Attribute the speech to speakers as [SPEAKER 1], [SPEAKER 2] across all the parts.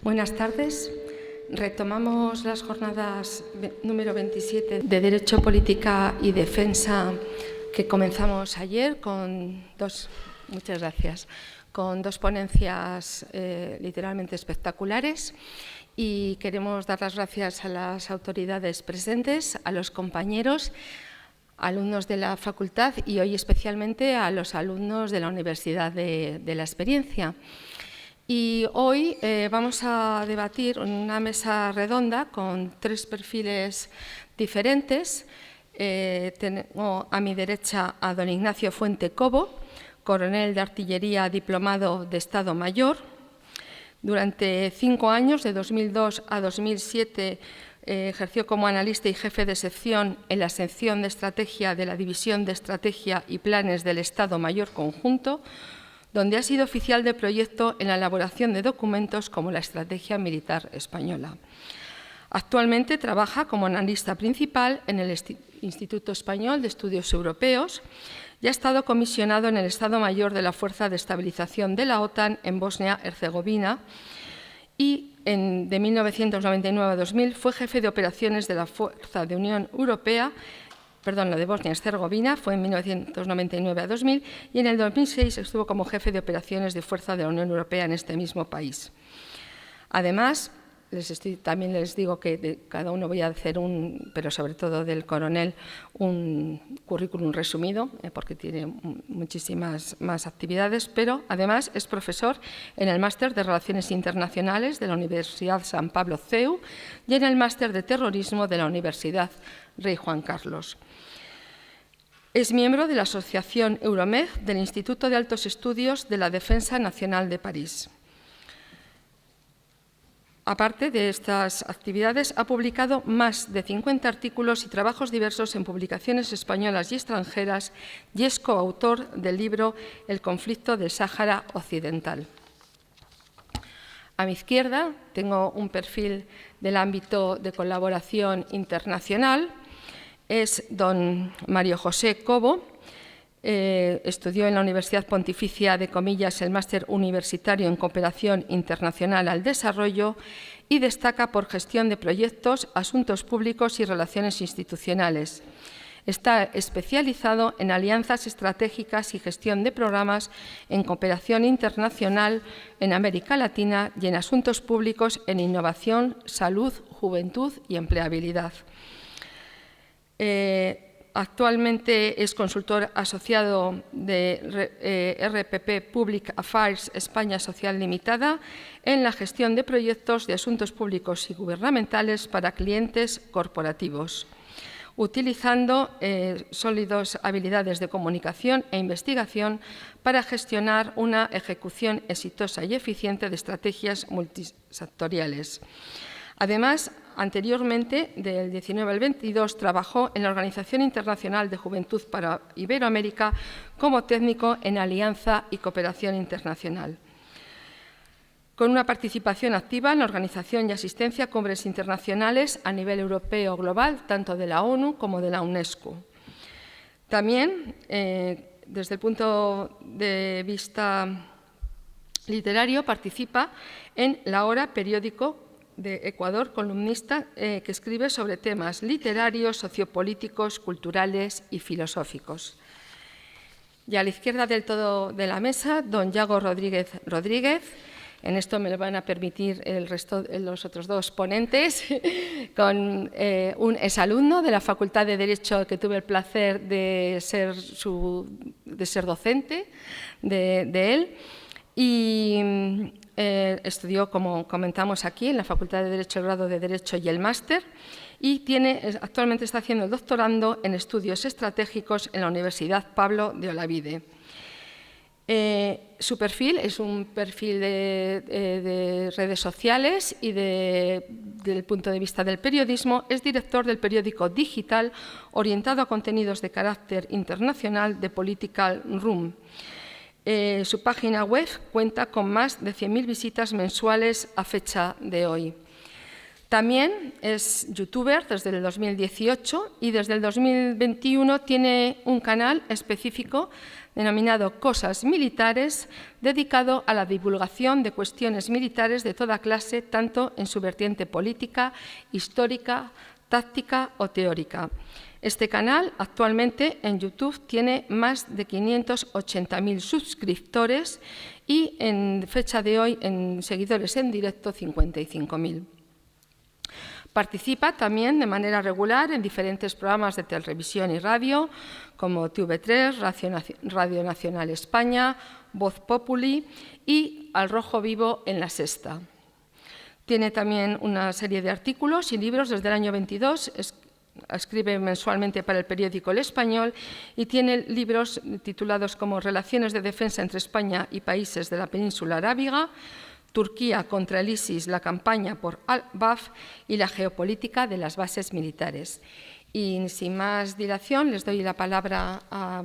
[SPEAKER 1] Buenas tardes. Retomamos las jornadas número 27 de Derecho, Política y Defensa que comenzamos ayer con dos ponencias literalmente espectaculares, y queremos dar las gracias a las autoridades presentes, a los compañeros, alumnos de la facultad y hoy especialmente a los alumnos de la Universidad de la Experiencia. Y hoy vamos a debatir en una mesa redonda con tres perfiles diferentes. Tengo a mi derecha a don Ignacio Fuente Cobo, coronel de artillería diplomado de Estado Mayor. Durante 5 años, de 2002 a 2007, ejerció como analista y jefe de sección en la sección de estrategia de la División de Estrategia y Planes del Estado Mayor Conjunto, donde ha sido oficial de proyecto en la elaboración de documentos como la Estrategia Militar Española. Actualmente trabaja como analista principal en el Instituto Español de Estudios Europeos y ha estado comisionado en el Estado Mayor de la Fuerza de Estabilización de la OTAN en Bosnia-Herzegovina y de 1999 a 2000 fue jefe de operaciones de la Fuerza de Unión Europea. La de Bosnia-Herzegovina fue en 1999 a 2000 y en el 2006 estuvo como jefe de operaciones de Fuerza de la Unión Europea en este mismo país. Además, también les digo que de cada uno voy a hacer pero sobre todo del coronel, un currículum resumido, porque tiene muchísimas más actividades, pero además es profesor en el Máster de Relaciones Internacionales de la Universidad San Pablo CEU y en el Máster de Terrorismo de la Universidad Rey Juan Carlos. Es miembro de la Asociación Euromed del Instituto de Altos Estudios de la Defensa Nacional de París. Aparte de estas actividades, ha publicado más de 50 artículos y trabajos diversos en publicaciones españolas y extranjeras y es coautor del libro El conflicto del Sáhara Occidental. A mi izquierda tengo un perfil del ámbito de colaboración internacional. Es don Mario José Cobo. Estudió en la Universidad Pontificia de Comillas el Máster Universitario en Cooperación Internacional al Desarrollo y destaca por gestión de proyectos, asuntos públicos y relaciones institucionales. Está especializado en alianzas estratégicas y gestión de programas en cooperación internacional en América Latina y en asuntos públicos en innovación, salud, juventud y empleabilidad. Actualmente es consultor asociado de RPP Public Affairs España Social Limitada en la gestión de proyectos de asuntos públicos y gubernamentales para clientes corporativos, utilizando sólidas habilidades de comunicación e investigación para gestionar una ejecución exitosa y eficiente de estrategias multisectoriales. Además, anteriormente, del 19 al 22, trabajó en la Organización Internacional de Juventud para Iberoamérica como técnico en alianza y cooperación internacional, con una participación activa en la organización y asistencia a cumbres internacionales a nivel europeo o global, tanto de la ONU como de la UNESCO. También, desde el punto de vista literario, participa en La Hora, periódico de Ecuador, columnista que escribe sobre temas literarios, sociopolíticos, culturales y filosóficos. Y a la izquierda del todo de la mesa, don Yago Rodríguez. En esto me lo van a permitir los otros dos ponentes, con un exalumno de la Facultad de Derecho que tuve el placer de ser docente de él. Y estudió, como comentamos aquí, en la Facultad de Derecho, el grado de Derecho y el máster, y actualmente está haciendo el doctorando en estudios estratégicos en la Universidad Pablo de Olavide. Su perfil es un perfil de redes sociales y desde el punto de vista del periodismo es director del periódico digital orientado a contenidos de carácter internacional de Political Room. Su página web cuenta con más de 100.000 visitas mensuales a fecha de hoy. También es youtuber desde el 2018 y desde el 2021 tiene un canal específico denominado Cosas Militares, dedicado a la divulgación de cuestiones militares de toda clase, tanto en su vertiente política, histórica, táctica o teórica. Este canal actualmente en YouTube tiene más de 580.000 suscriptores y en fecha de hoy en seguidores en directo 55.000. Participa también de manera regular en diferentes programas de televisión y radio, como TV3, Radio Nacional España, Voz Populi y Al Rojo Vivo en La Sexta. Tiene también una serie de artículos y libros desde el año 22, escribe mensualmente para el periódico El Español y tiene libros titulados como Relaciones de defensa entre España y países de la península arábiga, Turquía contra el ISIS, la campaña por Al-Baf y la geopolítica de las bases militares. Y sin más dilación, les doy la palabra a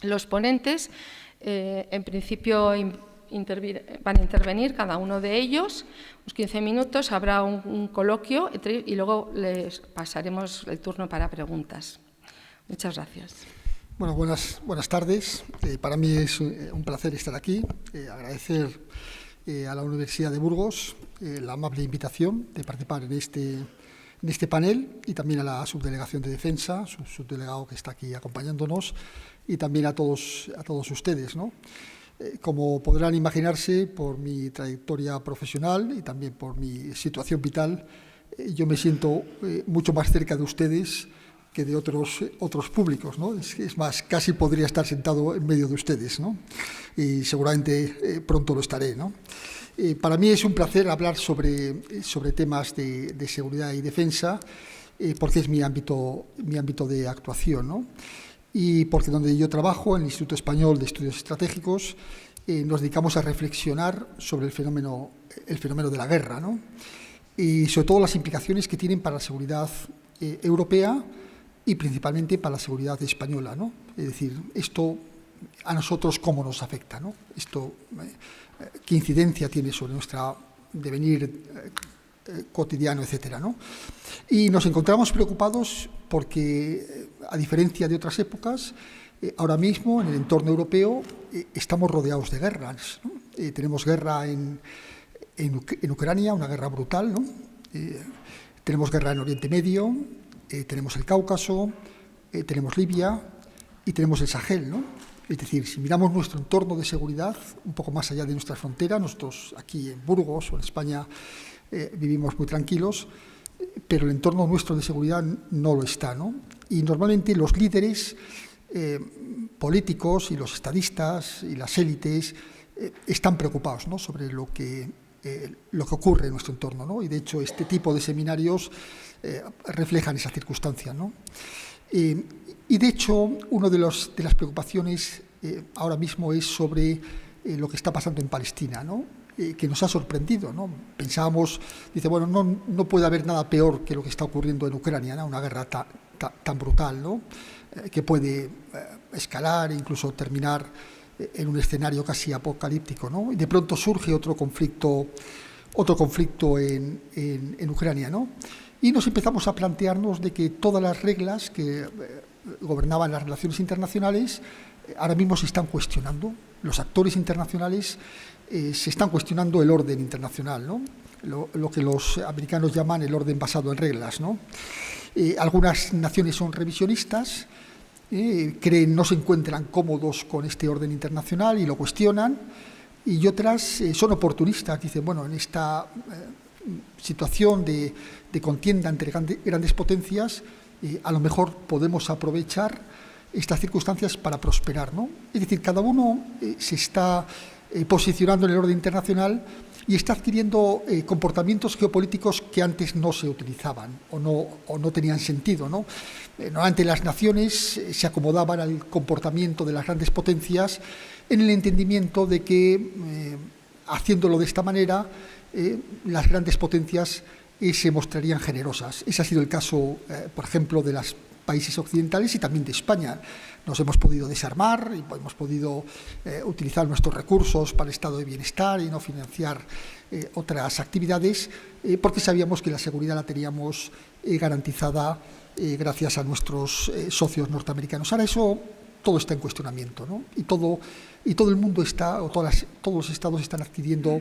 [SPEAKER 1] los ponentes. En principio van a intervenir cada uno de ellos, unos 15 minutos, habrá un coloquio y luego les pasaremos el turno para preguntas. Muchas gracias.
[SPEAKER 2] Bueno, buenas tardes. Para mí es un placer estar aquí. Agradecer a la Universidad de Burgos la amable invitación de participar en este panel y también a la Subdelegación de Defensa, su subdelegado que está aquí acompañándonos, y también a todos ustedes, ¿no? Como podrán imaginarse, por mi trayectoria profesional y también por mi situación vital, yo me siento mucho más cerca de ustedes que de otros públicos, ¿no? Es más, casi podría estar sentado en medio de ustedes, ¿no? Y seguramente pronto lo estaré, ¿no? Para mí es un placer hablar sobre temas de seguridad y defensa, porque es mi ámbito de actuación, ¿no? Y porque donde yo trabajo, en el Instituto Español de Estudios Estratégicos, nos dedicamos a reflexionar sobre el fenómeno de la guerra, ¿no? Y sobre todo las implicaciones que tienen para la seguridad europea y principalmente para la seguridad española, ¿no? Es decir, esto a nosotros cómo nos afecta, ¿no? Esto, qué incidencia tiene sobre nuestro devenir cotidiano, etcétera, ¿no? Y nos encontramos preocupados porque, a diferencia de otras épocas, ahora mismo en el entorno europeo estamos rodeados de guerras, ¿no? Tenemos guerra en Ucrania, una guerra brutal, ¿no? Tenemos guerra en Oriente Medio, tenemos el Cáucaso, tenemos Libia y tenemos el Sahel, ¿no? Es decir, si miramos nuestro entorno de seguridad, un poco más allá de nuestra frontera, nosotros aquí en Burgos o en España vivimos muy tranquilos, pero el entorno nuestro de seguridad no lo está, ¿no? Y normalmente los líderes políticos y los estadistas y las élites están preocupados, ¿no?, sobre lo que ocurre en nuestro entorno, ¿no? Y de hecho este tipo de seminarios reflejan esa circunstancia, ¿no? Y de hecho una de las preocupaciones ahora mismo es sobre lo que está pasando en Palestina, ¿no? Que nos ha sorprendido, ¿no? Pensábamos, dice, bueno, no puede haber nada peor que lo que está ocurriendo en Ucrania, ¿no? Una guerra tan brutal, ¿no? Que puede escalar e incluso terminar en un escenario casi apocalíptico, ¿no? Y de pronto surge otro conflicto en Ucrania, ¿no? Y nos empezamos a plantearnos de que todas las reglas que gobernaban las relaciones internacionales ahora mismo se están cuestionando. Los actores internacionales se están cuestionando el orden internacional, ¿no? Lo que los americanos llaman el orden basado en reglas, ¿no? Algunas naciones son revisionistas, no se encuentran cómodos con este orden internacional y lo cuestionan, y otras son oportunistas, dicen, bueno, en esta situación de contienda entre grandes potencias, a lo mejor podemos aprovechar estas circunstancias para prosperar, ¿no? Es decir, cada uno se está posicionando en el orden internacional y está adquiriendo comportamientos geopolíticos que antes no se utilizaban o no tenían sentido, ¿no? Normalmente las naciones se acomodaban al comportamiento de las grandes potencias en el entendimiento de que, haciéndolo de esta manera, las grandes potencias se mostrarían generosas. Ese ha sido el caso, por ejemplo, de las países occidentales y también de España. Nos hemos podido desarmar y hemos podido utilizar nuestros recursos para el estado de bienestar y no financiar otras actividades, porque sabíamos que la seguridad la teníamos garantizada gracias a nuestros socios norteamericanos. Ahora eso todo está en cuestionamiento, ¿no? Y todo el mundo está, o todos los estados están adquiriendo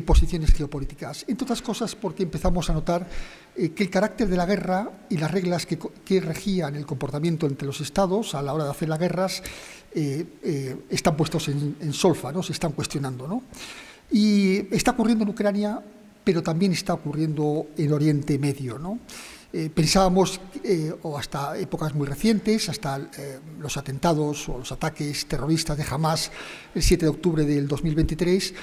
[SPEAKER 2] posiciones geopolíticas. Entre otras cosas porque empezamos a notar que el carácter de la guerra y las reglas que regían el comportamiento entre los estados a la hora de hacer las guerras están puestos en solfa, ¿no? Se están cuestionando, ¿no? Y está ocurriendo en Ucrania, pero también está ocurriendo en Oriente Medio, ¿no? Pensábamos, o hasta épocas muy recientes, hasta los atentados o los ataques terroristas de Hamás el 7 de octubre del 2023,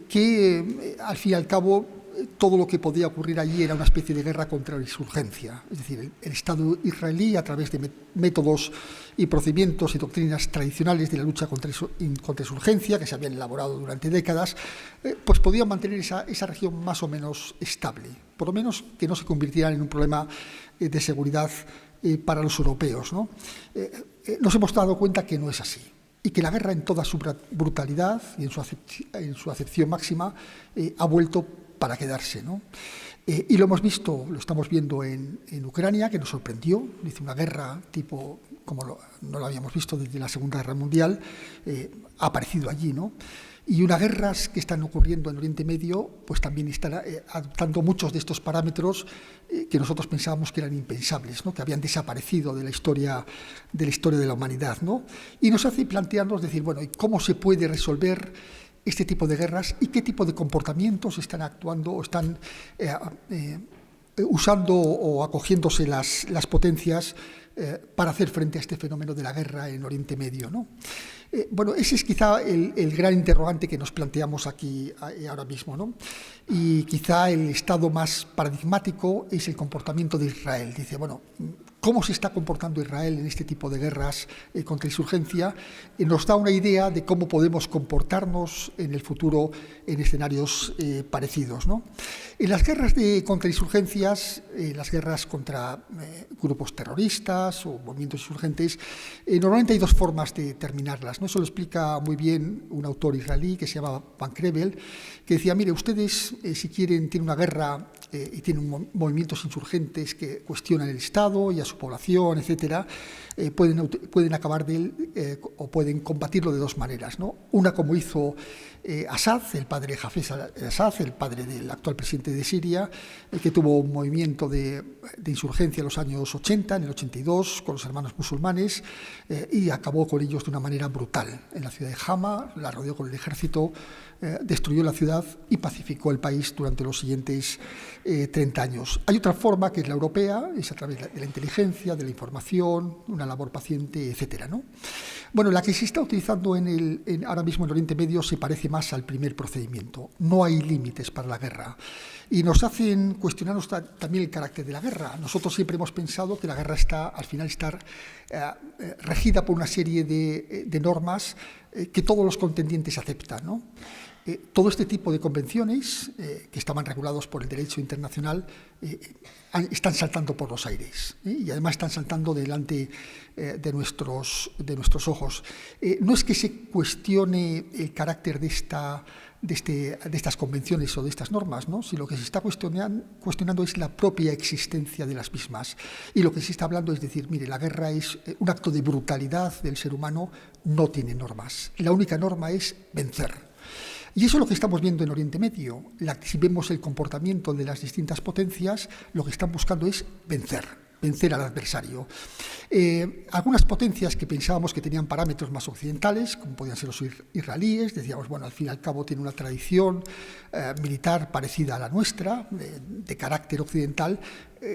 [SPEAKER 2] que al fin y al cabo todo lo que podía ocurrir allí era una especie de guerra contra la insurgencia. Es decir, el Estado israelí, a través de métodos y procedimientos y doctrinas tradicionales de la lucha contra insurgencia, que se habían elaborado durante décadas, pues podían mantener esa región más o menos estable, por lo menos que no se convirtiera en un problema de seguridad para los europeos, ¿no? Nos hemos dado cuenta que no es así, y que la guerra en toda su brutalidad y en su acepción máxima ha vuelto para quedarse, ¿no? Y lo hemos visto, lo estamos viendo en Ucrania, que nos sorprendió. Dice, una guerra tipo como no lo habíamos visto desde la Segunda Guerra Mundial, ha aparecido allí, ¿no? Y unas guerras que están ocurriendo en Oriente Medio, pues también están adoptando muchos de estos parámetros que nosotros pensábamos que eran impensables, ¿no? Que habían desaparecido de la historia de la humanidad, ¿no? Y nos hace plantearnos, decir, bueno, ¿y cómo se puede resolver este tipo de guerras y qué tipo de comportamientos están actuando o están usando o acogiéndose las potencias para hacer frente a este fenómeno de la guerra en Oriente Medio, ¿no? Bueno, ese es quizá el gran interrogante que nos planteamos aquí ahora mismo, ¿no? Y quizá el estado más paradigmático es el comportamiento de Israel. Dice, bueno, cómo se está comportando Israel en este tipo de guerras contra insurgencia nos da una idea de cómo podemos comportarnos en el futuro en escenarios parecidos, ¿no? En las guerras de contrainsurgencias, las guerras contra grupos terroristas o movimientos insurgentes, normalmente hay dos formas de terminarlas, ¿no? Eso lo explica muy bien un autor israelí que se llama Van Krevel, que decía, mire, ustedes si quieren, tienen una guerra y tienen movimientos insurgentes que cuestionan el Estado y a su población, etcétera, pueden acabar de él o pueden combatirlo de dos maneras, ¿no? Una como hizo Assad, el padre Hafez al-Assad, el padre del actual presidente de Siria, que tuvo un movimiento de insurgencia en los años 80, en el 82, con los hermanos musulmanes, y acabó con ellos de una manera brutal. En la ciudad de Hama, la rodeó con el ejército, destruyó la ciudad y pacificó el país durante los siguientes 30 años. Hay otra forma, que es la europea, es a través de la inteligencia, de la información, una labor paciente, etcétera, ¿no? Bueno, la que se está utilizando ahora mismo en Oriente Medio se parece más al primer procedimiento. No hay límites para la guerra. Y nos hacen cuestionarnos también el carácter de la guerra. Nosotros siempre hemos pensado que la guerra al final está regida por una serie de normas que todos los contendientes aceptan, ¿no? Todo este tipo de convenciones que estaban regulados por el derecho internacional están saltando por los aires, y además están saltando delante de nuestros ojos. No es que se cuestione el carácter de estas convenciones o de estas normas, ¿no? Si lo que se está cuestionando es la propia existencia de las mismas. Y lo que se está hablando es decir, mire, la guerra es un acto de brutalidad del ser humano, no tiene normas. La única norma es vencer. Y eso es lo que estamos viendo en Oriente Medio. Si vemos el comportamiento de las distintas potencias, lo que están buscando es vencer al adversario. Algunas potencias que pensábamos que tenían parámetros más occidentales, como podían ser los israelíes, decíamos, bueno, al fin y al cabo tiene una tradición militar parecida a la nuestra, de carácter occidental,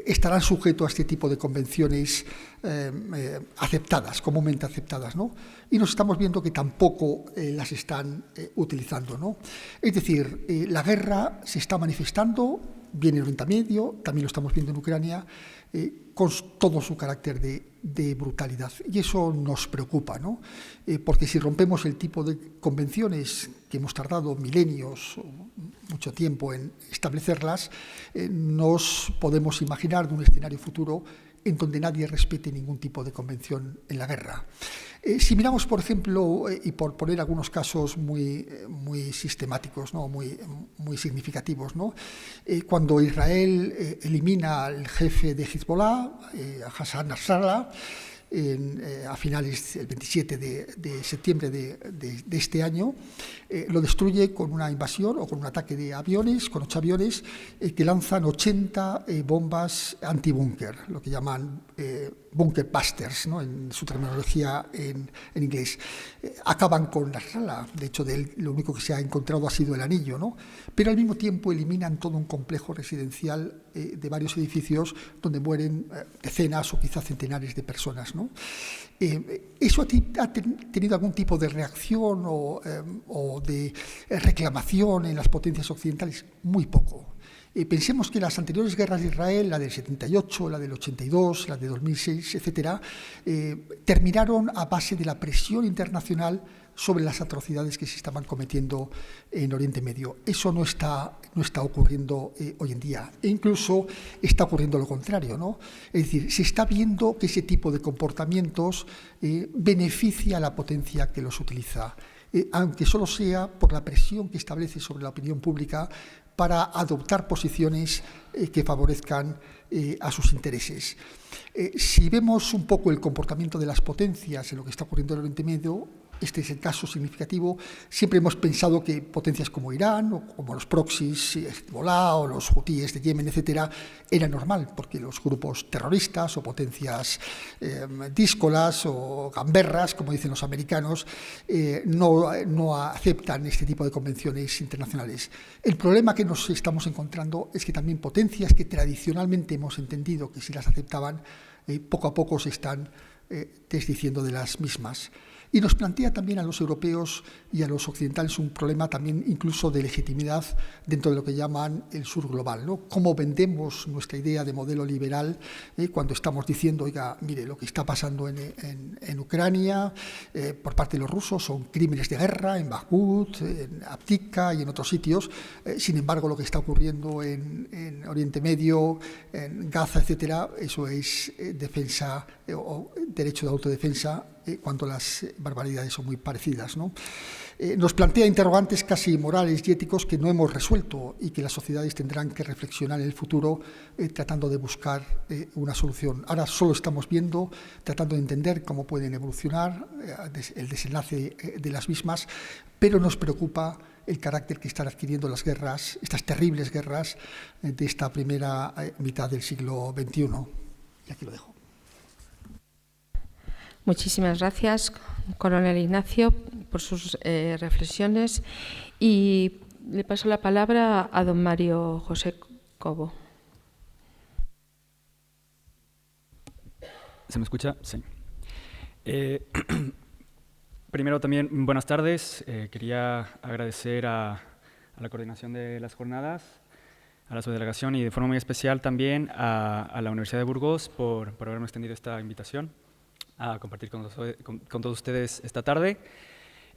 [SPEAKER 2] estarán sujetos a este tipo de convenciones aceptadas, comúnmente aceptadas, ¿no? Y nos estamos viendo que tampoco las están utilizando, ¿no? Es decir, la guerra se está manifestando, viene en Oriente Medio, también lo estamos viendo en Ucrania, con todo su carácter de brutalidad. Y eso nos preocupa, ¿no? Porque si rompemos el tipo de convenciones que hemos tardado milenios o mucho tiempo en establecerlas, nos podemos imaginar de un escenario futuro en donde nadie respete ningún tipo de convención en la guerra. Si miramos, por ejemplo, y por poner algunos casos muy sistemáticos, ¿no? muy significativos, ¿no? Cuando Israel elimina al jefe de Hezbollah, Hassan Nasrallah, a finales del 27 de septiembre de este año, lo destruye con una invasión o con un ataque de aviones, con 8 aviones que lanzan 80 bombas antibúnker, lo que llaman bunker busters, ¿no? En su terminología en inglés. Acaban con Nasrallah, de hecho de él lo único que se ha encontrado ha sido el anillo, ¿no? Pero al mismo tiempo eliminan todo un complejo residencial de varios edificios donde mueren decenas o quizás centenares de personas, ¿no? ¿Eso ha tenido algún tipo de reacción o de reclamación en las potencias occidentales? Muy poco. Pensemos que las anteriores guerras de Israel, la del 78, la del 82, la de 2006, etcétera, terminaron a base de la presión internacional sobre las atrocidades que se estaban cometiendo en Oriente Medio. Eso no está ocurriendo hoy en día. E incluso está ocurriendo lo contrario, ¿no? Es decir, se está viendo que ese tipo de comportamientos beneficia a la potencia que los utiliza, aunque solo sea por la presión que establece sobre la opinión pública para adoptar posiciones que favorezcan a sus intereses. Si vemos un poco el comportamiento de las potencias en lo que está ocurriendo en el Oriente Medio, este es el caso significativo. Siempre hemos pensado que potencias como Irán, o como los proxies, Hezbollah o los hutíes de Yemen, etcétera, era normal, porque los grupos terroristas o potencias díscolas o gamberras, como dicen los americanos, no aceptan este tipo de convenciones internacionales. El problema que nos estamos encontrando es que también potencias que tradicionalmente hemos entendido que si las aceptaban, poco a poco se están desdiciendo de las mismas. Y nos plantea también a los europeos y a los occidentales un problema también incluso de legitimidad dentro de lo que llaman el sur global, ¿no? Cómo vendemos nuestra idea de modelo liberal cuando estamos diciendo, oiga, mire, lo que está pasando en Ucrania por parte de los rusos son crímenes de guerra en Bakhmut, en Abdika y en otros sitios. Sin embargo, lo que está ocurriendo en Oriente Medio, en Gaza, etcétera, eso es defensa o derecho de autodefensa, cuando las barbaridades son muy parecidas, ¿no? Nos plantea interrogantes casi morales y éticos que no hemos resuelto y que las sociedades tendrán que reflexionar en el futuro tratando de buscar una solución. Ahora solo estamos viendo, tratando de entender cómo pueden evolucionar el desenlace de las mismas, pero nos preocupa el carácter que están adquiriendo las guerras, estas terribles guerras de esta primera mitad del siglo XXI. Y aquí lo dejo.
[SPEAKER 1] Muchísimas gracias, coronel Ignacio, por sus reflexiones. Y le paso la palabra a don Mario José Cobo.
[SPEAKER 3] ¿Se me escucha? Sí. Primero también, buenas tardes. Quería agradecer a la coordinación de las jornadas, a la subdelegación y de forma muy especial también a la Universidad de Burgos por haberme extendido esta invitación a compartir con todos ustedes esta tarde.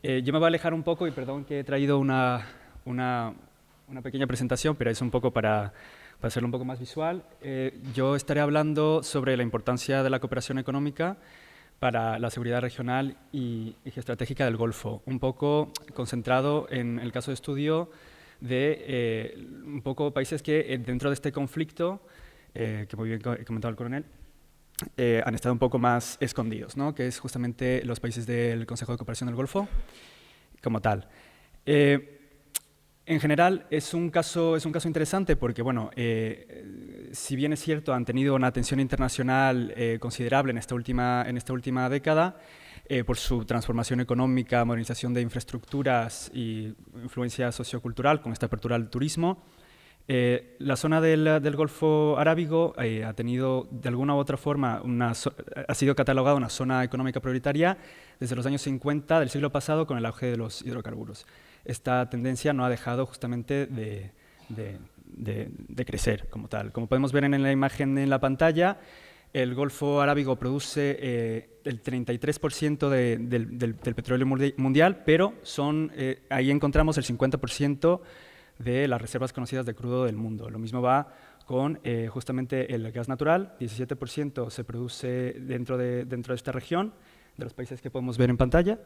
[SPEAKER 3] Yo me voy a alejar un poco y perdón que he traído una pequeña presentación, pero es un poco para hacerlo un poco más visual. Yo estaré hablando sobre la importancia de la cooperación económica para la seguridad regional y geoestratégica del Golfo, un poco concentrado en el caso de estudio de un poco países que dentro de este conflicto, que muy bien comentado el coronel, han estado un poco más escondidos, ¿no? Que es justamente los países del Consejo de Cooperación del Golfo como tal. En general es un caso interesante porque, bueno, si bien es cierto, han tenido una atención internacional considerable en esta última década, por su transformación económica, modernización de infraestructuras y influencia sociocultural con esta apertura al turismo. La zona del Golfo Arábigo ha tenido de alguna u otra forma, ha sido catalogada una zona económica prioritaria desde los años 50 del siglo pasado con el auge de los hidrocarburos. Esta tendencia no ha dejado justamente de crecer como tal. Como podemos ver en la imagen en la pantalla, el Golfo Arábigo produce el 33% del petróleo mundial, pero ahí encontramos el 50% de las reservas conocidas de crudo del mundo. Lo mismo va con justamente el gas natural. 17% se produce dentro de esta región, de los países que podemos ver en pantalla,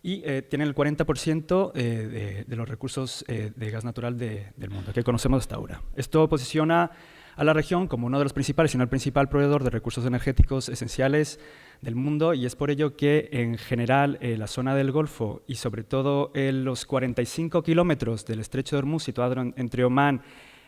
[SPEAKER 3] y tienen el 40% de los recursos de gas natural del mundo, que conocemos hasta ahora. Esto posiciona a la región como uno de los principales, si no el principal proveedor de recursos energéticos esenciales del mundo, y es por ello que en general la zona del Golfo y sobre todo los 45 kilómetros del estrecho de Hormuz situado entre Omán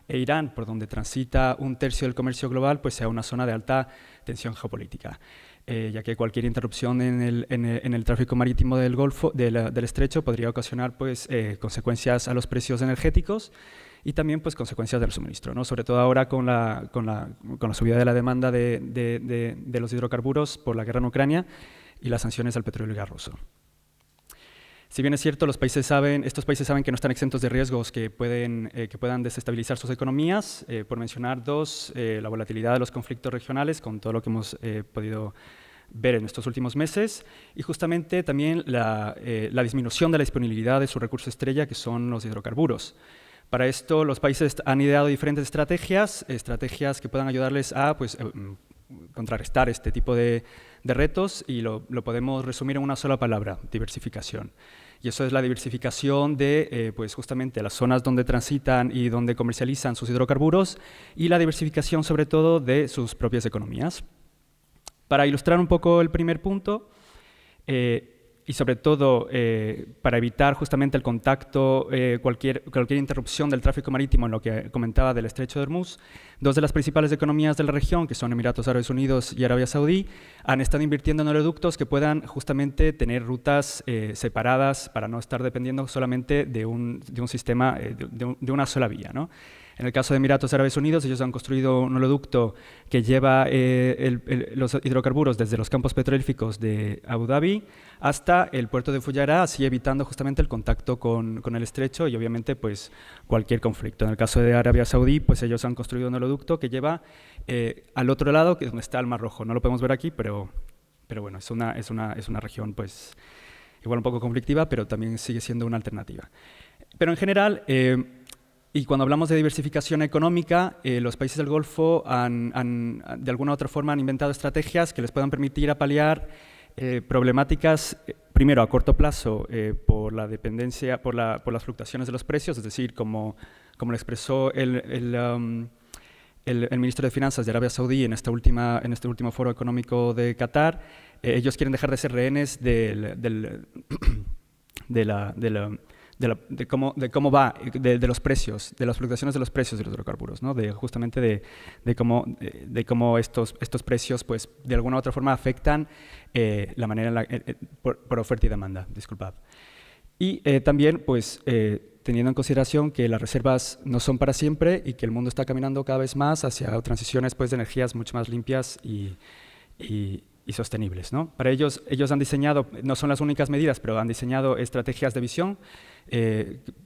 [SPEAKER 3] e Irán, por donde transita un tercio del comercio global, pues sea una zona de alta tensión geopolítica. Ya que cualquier interrupción en el tráfico marítimo del Golfo, del estrecho, podría ocasionar pues, consecuencias a los precios energéticos y también pues, consecuencias del suministro, ¿no? Sobre todo ahora con la subida de la demanda de los hidrocarburos por la guerra en Ucrania y las sanciones al petróleo y gas ruso. Si bien es cierto, estos países saben que no están exentos de riesgos que puedan desestabilizar sus economías. Por mencionar dos, la volatilidad de los conflictos regionales, con todo lo que hemos podido ver en estos últimos meses, y justamente también la disminución de la disponibilidad de su recurso estrella, que son los hidrocarburos. Para esto, los países han ideado diferentes estrategias que puedan ayudarles a contrarrestar este tipo de retos, y lo podemos resumir en una sola palabra: diversificación. Y eso es la diversificación de justamente las zonas donde transitan y donde comercializan sus hidrocarburos, y la diversificación sobre todo de sus propias economías. Para ilustrar un poco el primer punto, y sobre todo para evitar justamente el contacto, cualquier interrupción del tráfico marítimo, en lo que comentaba del estrecho de Hormuz, dos de las principales economías de la región, que son Emiratos Árabes Unidos y Arabia Saudí, han estado invirtiendo en oleoductos que puedan justamente tener rutas separadas para no estar dependiendo solamente de un sistema, de una sola vía, ¿no? En el caso de Emiratos Árabes Unidos, ellos han construido un oleoducto que lleva los hidrocarburos desde los campos petrolíferos de Abu Dhabi hasta el puerto de Fujairah, así evitando justamente el contacto con el estrecho y obviamente pues, cualquier conflicto. En el caso de Arabia Saudí, pues ellos han construido un oleoducto que lleva al otro lado, que es donde está el Mar Rojo. No lo podemos ver aquí, pero bueno, es una región pues, igual un poco conflictiva, pero también sigue siendo una alternativa. Pero en general, y cuando hablamos de diversificación económica, los países del Golfo de alguna u otra forma han inventado estrategias que les puedan permitir paliar problemáticas, primero a corto plazo, por la dependencia, por las fluctuaciones de los precios, es decir, como lo expresó el ministro de Finanzas de Arabia Saudí en este último foro económico de Qatar. Ellos quieren dejar de ser rehenes de los precios, de las fluctuaciones de los precios de los hidrocarburos, ¿no? Justamente de cómo estos precios, pues, de alguna u otra forma afectan la manera por oferta y demanda. Disculpad. Y también, pues, teniendo en consideración que las reservas no son para siempre y que el mundo está caminando cada vez más hacia transiciones, pues, de energías mucho más limpias y sostenibles, ¿no? Para ellos han diseñado, no son las únicas medidas, pero han diseñado estrategias de visión.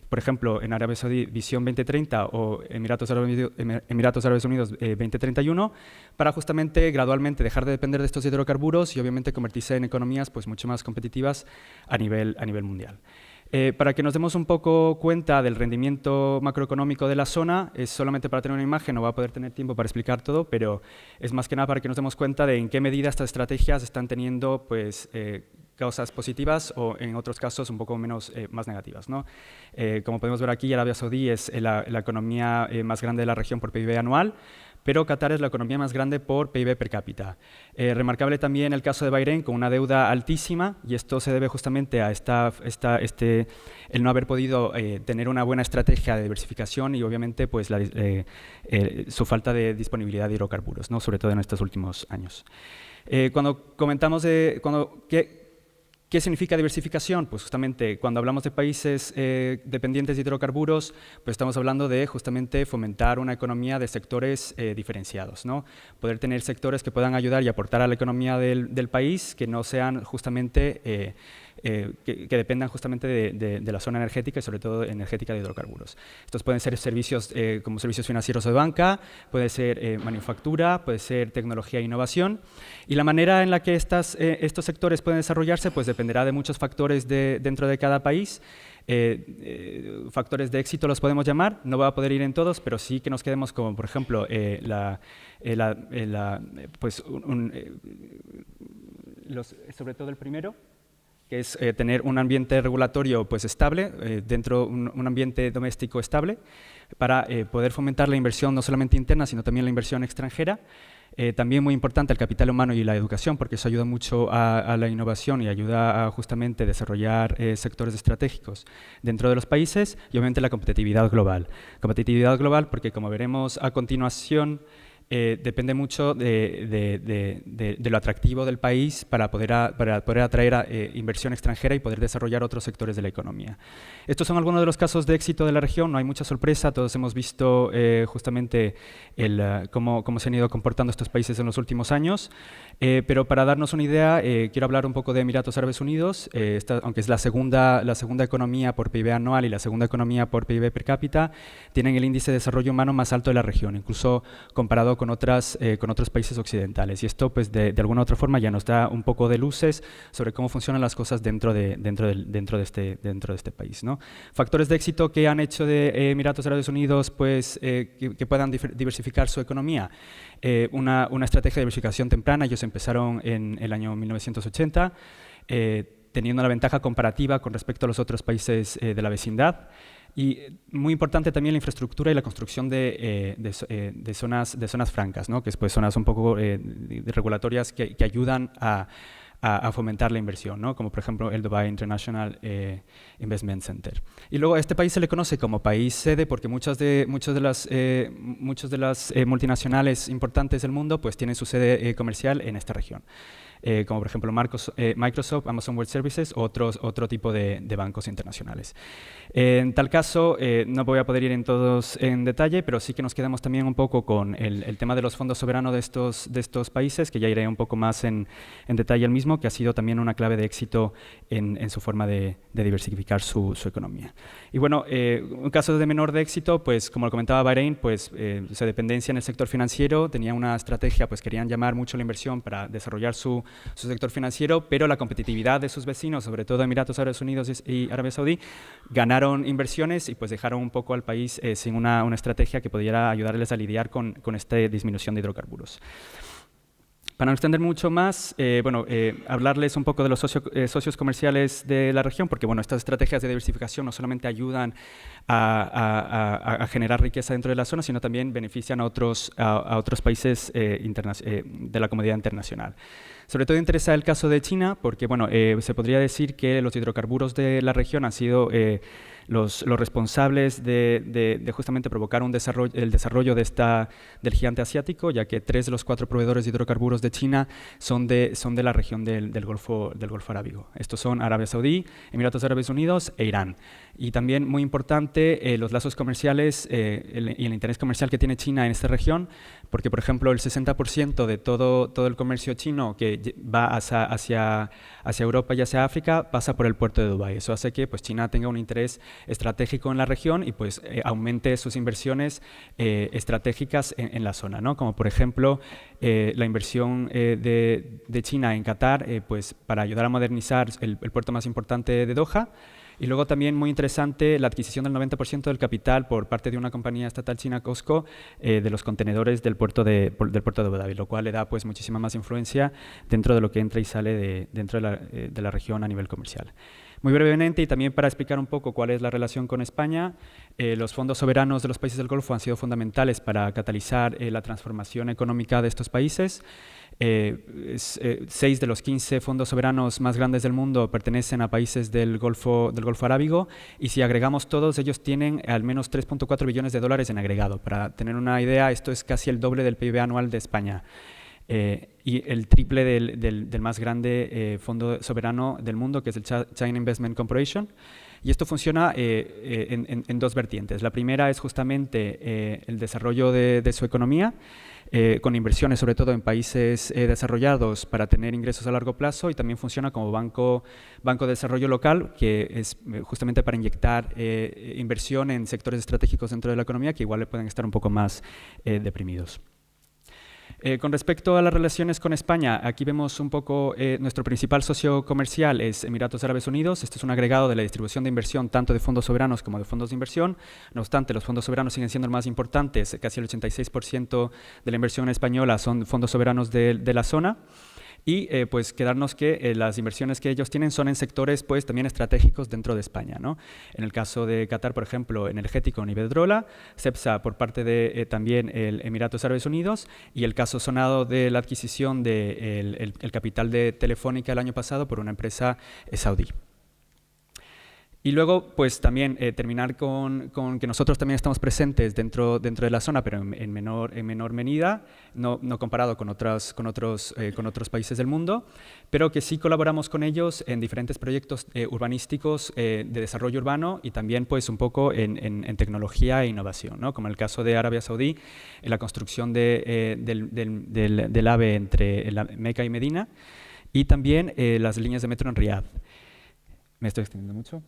[SPEAKER 3] Por ejemplo, en Arabia Saudí, Visión 2030 o Emiratos Árabes Unidos 2031, para justamente gradualmente dejar de depender de estos hidrocarburos y obviamente convertirse en economías pues, mucho más competitivas a nivel mundial. Para que nos demos un poco cuenta del rendimiento macroeconómico de la zona, es solamente para tener una imagen, no va a poder tener tiempo para explicar todo, pero es más que nada para que nos demos cuenta de en qué medida estas estrategias están teniendo pues, causas positivas o en otros casos un poco más negativas, ¿no? Como podemos ver aquí, Arabia Saudí es la economía más grande de la región por PIB anual, pero Qatar es la economía más grande por PIB per cápita. Remarcable también el caso de Bahrein, con una deuda altísima, y esto se debe justamente a el no haber podido tener una buena estrategia de diversificación y obviamente pues, su falta de disponibilidad de hidrocarburos, ¿no? Sobre todo en estos últimos años. Cuando comentamos ¿qué significa diversificación? Pues justamente cuando hablamos de países dependientes de hidrocarburos, pues estamos hablando de justamente fomentar una economía de sectores diferenciados, ¿no? Poder tener sectores que puedan ayudar y aportar a la economía del país, que no sean justamente que dependan justamente de la zona energética y sobre todo energética de hidrocarburos. Estos pueden ser servicios como servicios financieros o de banca, puede ser manufactura, puede ser tecnología e innovación, y la manera en la que estos sectores pueden desarrollarse pues dependerá de muchos factores dentro de cada país. factores de éxito los podemos llamar. No voy a poder ir en todos, pero sí que nos quedemos como, por ejemplo, sobre todo el primero, que es tener un ambiente regulatorio pues, estable, un ambiente doméstico estable, para poder fomentar la inversión no solamente interna, sino también la inversión extranjera. También muy importante el capital humano y la educación, porque eso ayuda mucho a la innovación y ayuda a justamente desarrollar sectores estratégicos dentro de los países, y obviamente la competitividad global. Competitividad global porque, como veremos a continuación, depende mucho de lo atractivo del país para poder atraer inversión extranjera y poder desarrollar otros sectores de la economía. Estos son algunos de los casos de éxito de la región. No hay mucha sorpresa, todos hemos visto justamente cómo se han ido comportando estos países en los últimos años, pero para darnos una idea, quiero hablar un poco de Emiratos Árabes Unidos, aunque es la segunda economía por PIB anual y la segunda economía por PIB per cápita, tienen el índice de desarrollo humano más alto de la región, incluso comparado con otros países occidentales. Y esto, pues, de alguna u otra forma, ya nos da un poco de luces sobre cómo funcionan las cosas dentro de este país, ¿no? Factores de éxito que han hecho de Emiratos Árabes Unidos, pues, que puedan diversificar su economía. Una estrategia de diversificación temprana. Ellos empezaron en el año 1980, teniendo una ventaja comparativa con respecto a los otros países de la vecindad. Y muy importante también la infraestructura y la construcción de zonas francas, ¿no? Que es, pues, zonas un poco regulatorias que ayudan a fomentar la inversión, ¿no? Como por ejemplo el Dubai International Investment Center. Y luego a este país se le conoce como país sede porque muchas de las multinacionales importantes del mundo pues tienen su sede comercial en esta región. Como por ejemplo Microsoft, Amazon Web Services o otro tipo de bancos internacionales. En tal caso, no voy a poder ir en todos en detalle, pero sí que nos quedamos también un poco con el tema de los fondos soberanos de estos países, que ya iré un poco más en detalle al mismo, que ha sido también una clave de éxito en su forma de diversificar su economía. Y bueno, un caso de menor de éxito, pues como lo comentaba Bahrein, pues su dependencia en el sector financiero, tenía una estrategia, pues querían llamar mucho la inversión para desarrollar su sector financiero, pero la competitividad de sus vecinos, sobre todo Emiratos Árabes Unidos y Arabia Saudí, ganaron inversiones y pues dejaron un poco al país sin una estrategia que pudiera ayudarles a lidiar con esta disminución de hidrocarburos. Para no extender mucho más, hablarles un poco de los socios comerciales de la región, porque bueno, estas estrategias de diversificación no solamente ayudan a generar riqueza dentro de la zona, sino también benefician a otros países de la comunidad internacional. Sobre todo interesa el caso de China, porque bueno, se podría decir que los hidrocarburos de la región han sido los responsables de justamente provocar el desarrollo del gigante asiático, ya que 3 de los 4 proveedores de hidrocarburos de China son de la región del Golfo Arábigo. Estos son Arabia Saudí, Emiratos Árabes Unidos e Irán. Y también, muy importante, los lazos comerciales y el interés comercial que tiene China en esta región, porque, por ejemplo, el 60% de todo el comercio chino que va hacia Europa y hacia África pasa por el puerto de Dubái. Eso hace que pues, China tenga un interés estratégico en la región y pues, aumente sus inversiones estratégicas en la zona, ¿no? Como, por ejemplo, la inversión de China en Qatar pues, para ayudar a modernizar el puerto más importante de Doha. Y luego también muy interesante la adquisición del 90% del capital por parte de una compañía estatal china, COSCO, de los contenedores del puerto de Abu Dhabi, lo cual le da pues, muchísima más influencia dentro de lo que entra y sale dentro de la región a nivel comercial. Muy brevemente, y también para explicar un poco cuál es la relación con España, los fondos soberanos de los países del Golfo han sido fundamentales para catalizar la transformación económica de estos países. 6 de los 15 fondos soberanos más grandes del mundo pertenecen a países del Golfo Arábigo, y si agregamos todos, ellos tienen al menos 3.4 billones de dólares en agregado. Para tener una idea, esto es casi el doble del PIB anual de España. Y el triple del más grande fondo soberano del mundo, que es el China Investment Corporation. Y esto funciona en 2 vertientes. La primera es justamente el desarrollo de su economía, con inversiones sobre todo en países desarrollados para tener ingresos a largo plazo, y también funciona como banco de desarrollo local, que es justamente para inyectar inversión en sectores estratégicos dentro de la economía que igual le pueden estar un poco más deprimidos. Con respecto a las relaciones con España, aquí vemos un poco nuestro principal socio comercial es Emiratos Árabes Unidos. Este es un agregado de la distribución de inversión tanto de fondos soberanos como de fondos de inversión. No obstante, los fondos soberanos siguen siendo los más importantes. Casi el 86% de la inversión española son fondos soberanos de la zona. Y pues quedarnos que las inversiones que ellos tienen son en sectores pues también estratégicos dentro de España, ¿no? En el caso de Qatar, por ejemplo, energético en Iberdrola, Cepsa por parte de también el Emiratos Árabes Unidos, y el caso sonado de la adquisición del el capital de Telefónica el año pasado por una empresa saudí. Y luego, pues también terminar con que nosotros también estamos presentes dentro de la zona, pero en menor medida, no comparado con otros países del mundo, pero que sí colaboramos con ellos en diferentes proyectos urbanísticos de desarrollo urbano y también pues un poco en tecnología e innovación, ¿no? Como el caso de Arabia Saudí, en la construcción del AVE entre Meca y Medina, y también las líneas de metro en Riad. ¿Me estoy extendiendo mucho?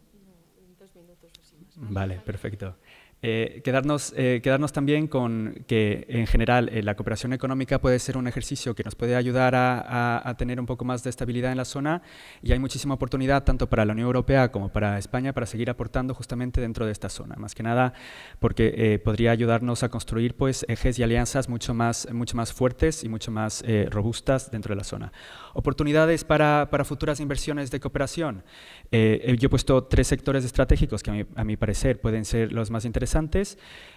[SPEAKER 3] Vale, perfecto. Quedarnos también con que, en general, la cooperación económica puede ser un ejercicio que nos puede ayudar a tener un poco más de estabilidad en la zona, y hay muchísima oportunidad tanto para la Unión Europea como para España para seguir aportando justamente dentro de esta zona. Más que nada porque podría ayudarnos a construir pues, ejes y alianzas mucho más fuertes y mucho más robustas dentro de la zona. Oportunidades para futuras inversiones de cooperación. Yo he puesto 3 sectores estratégicos que a mi parecer pueden ser los más interesantes.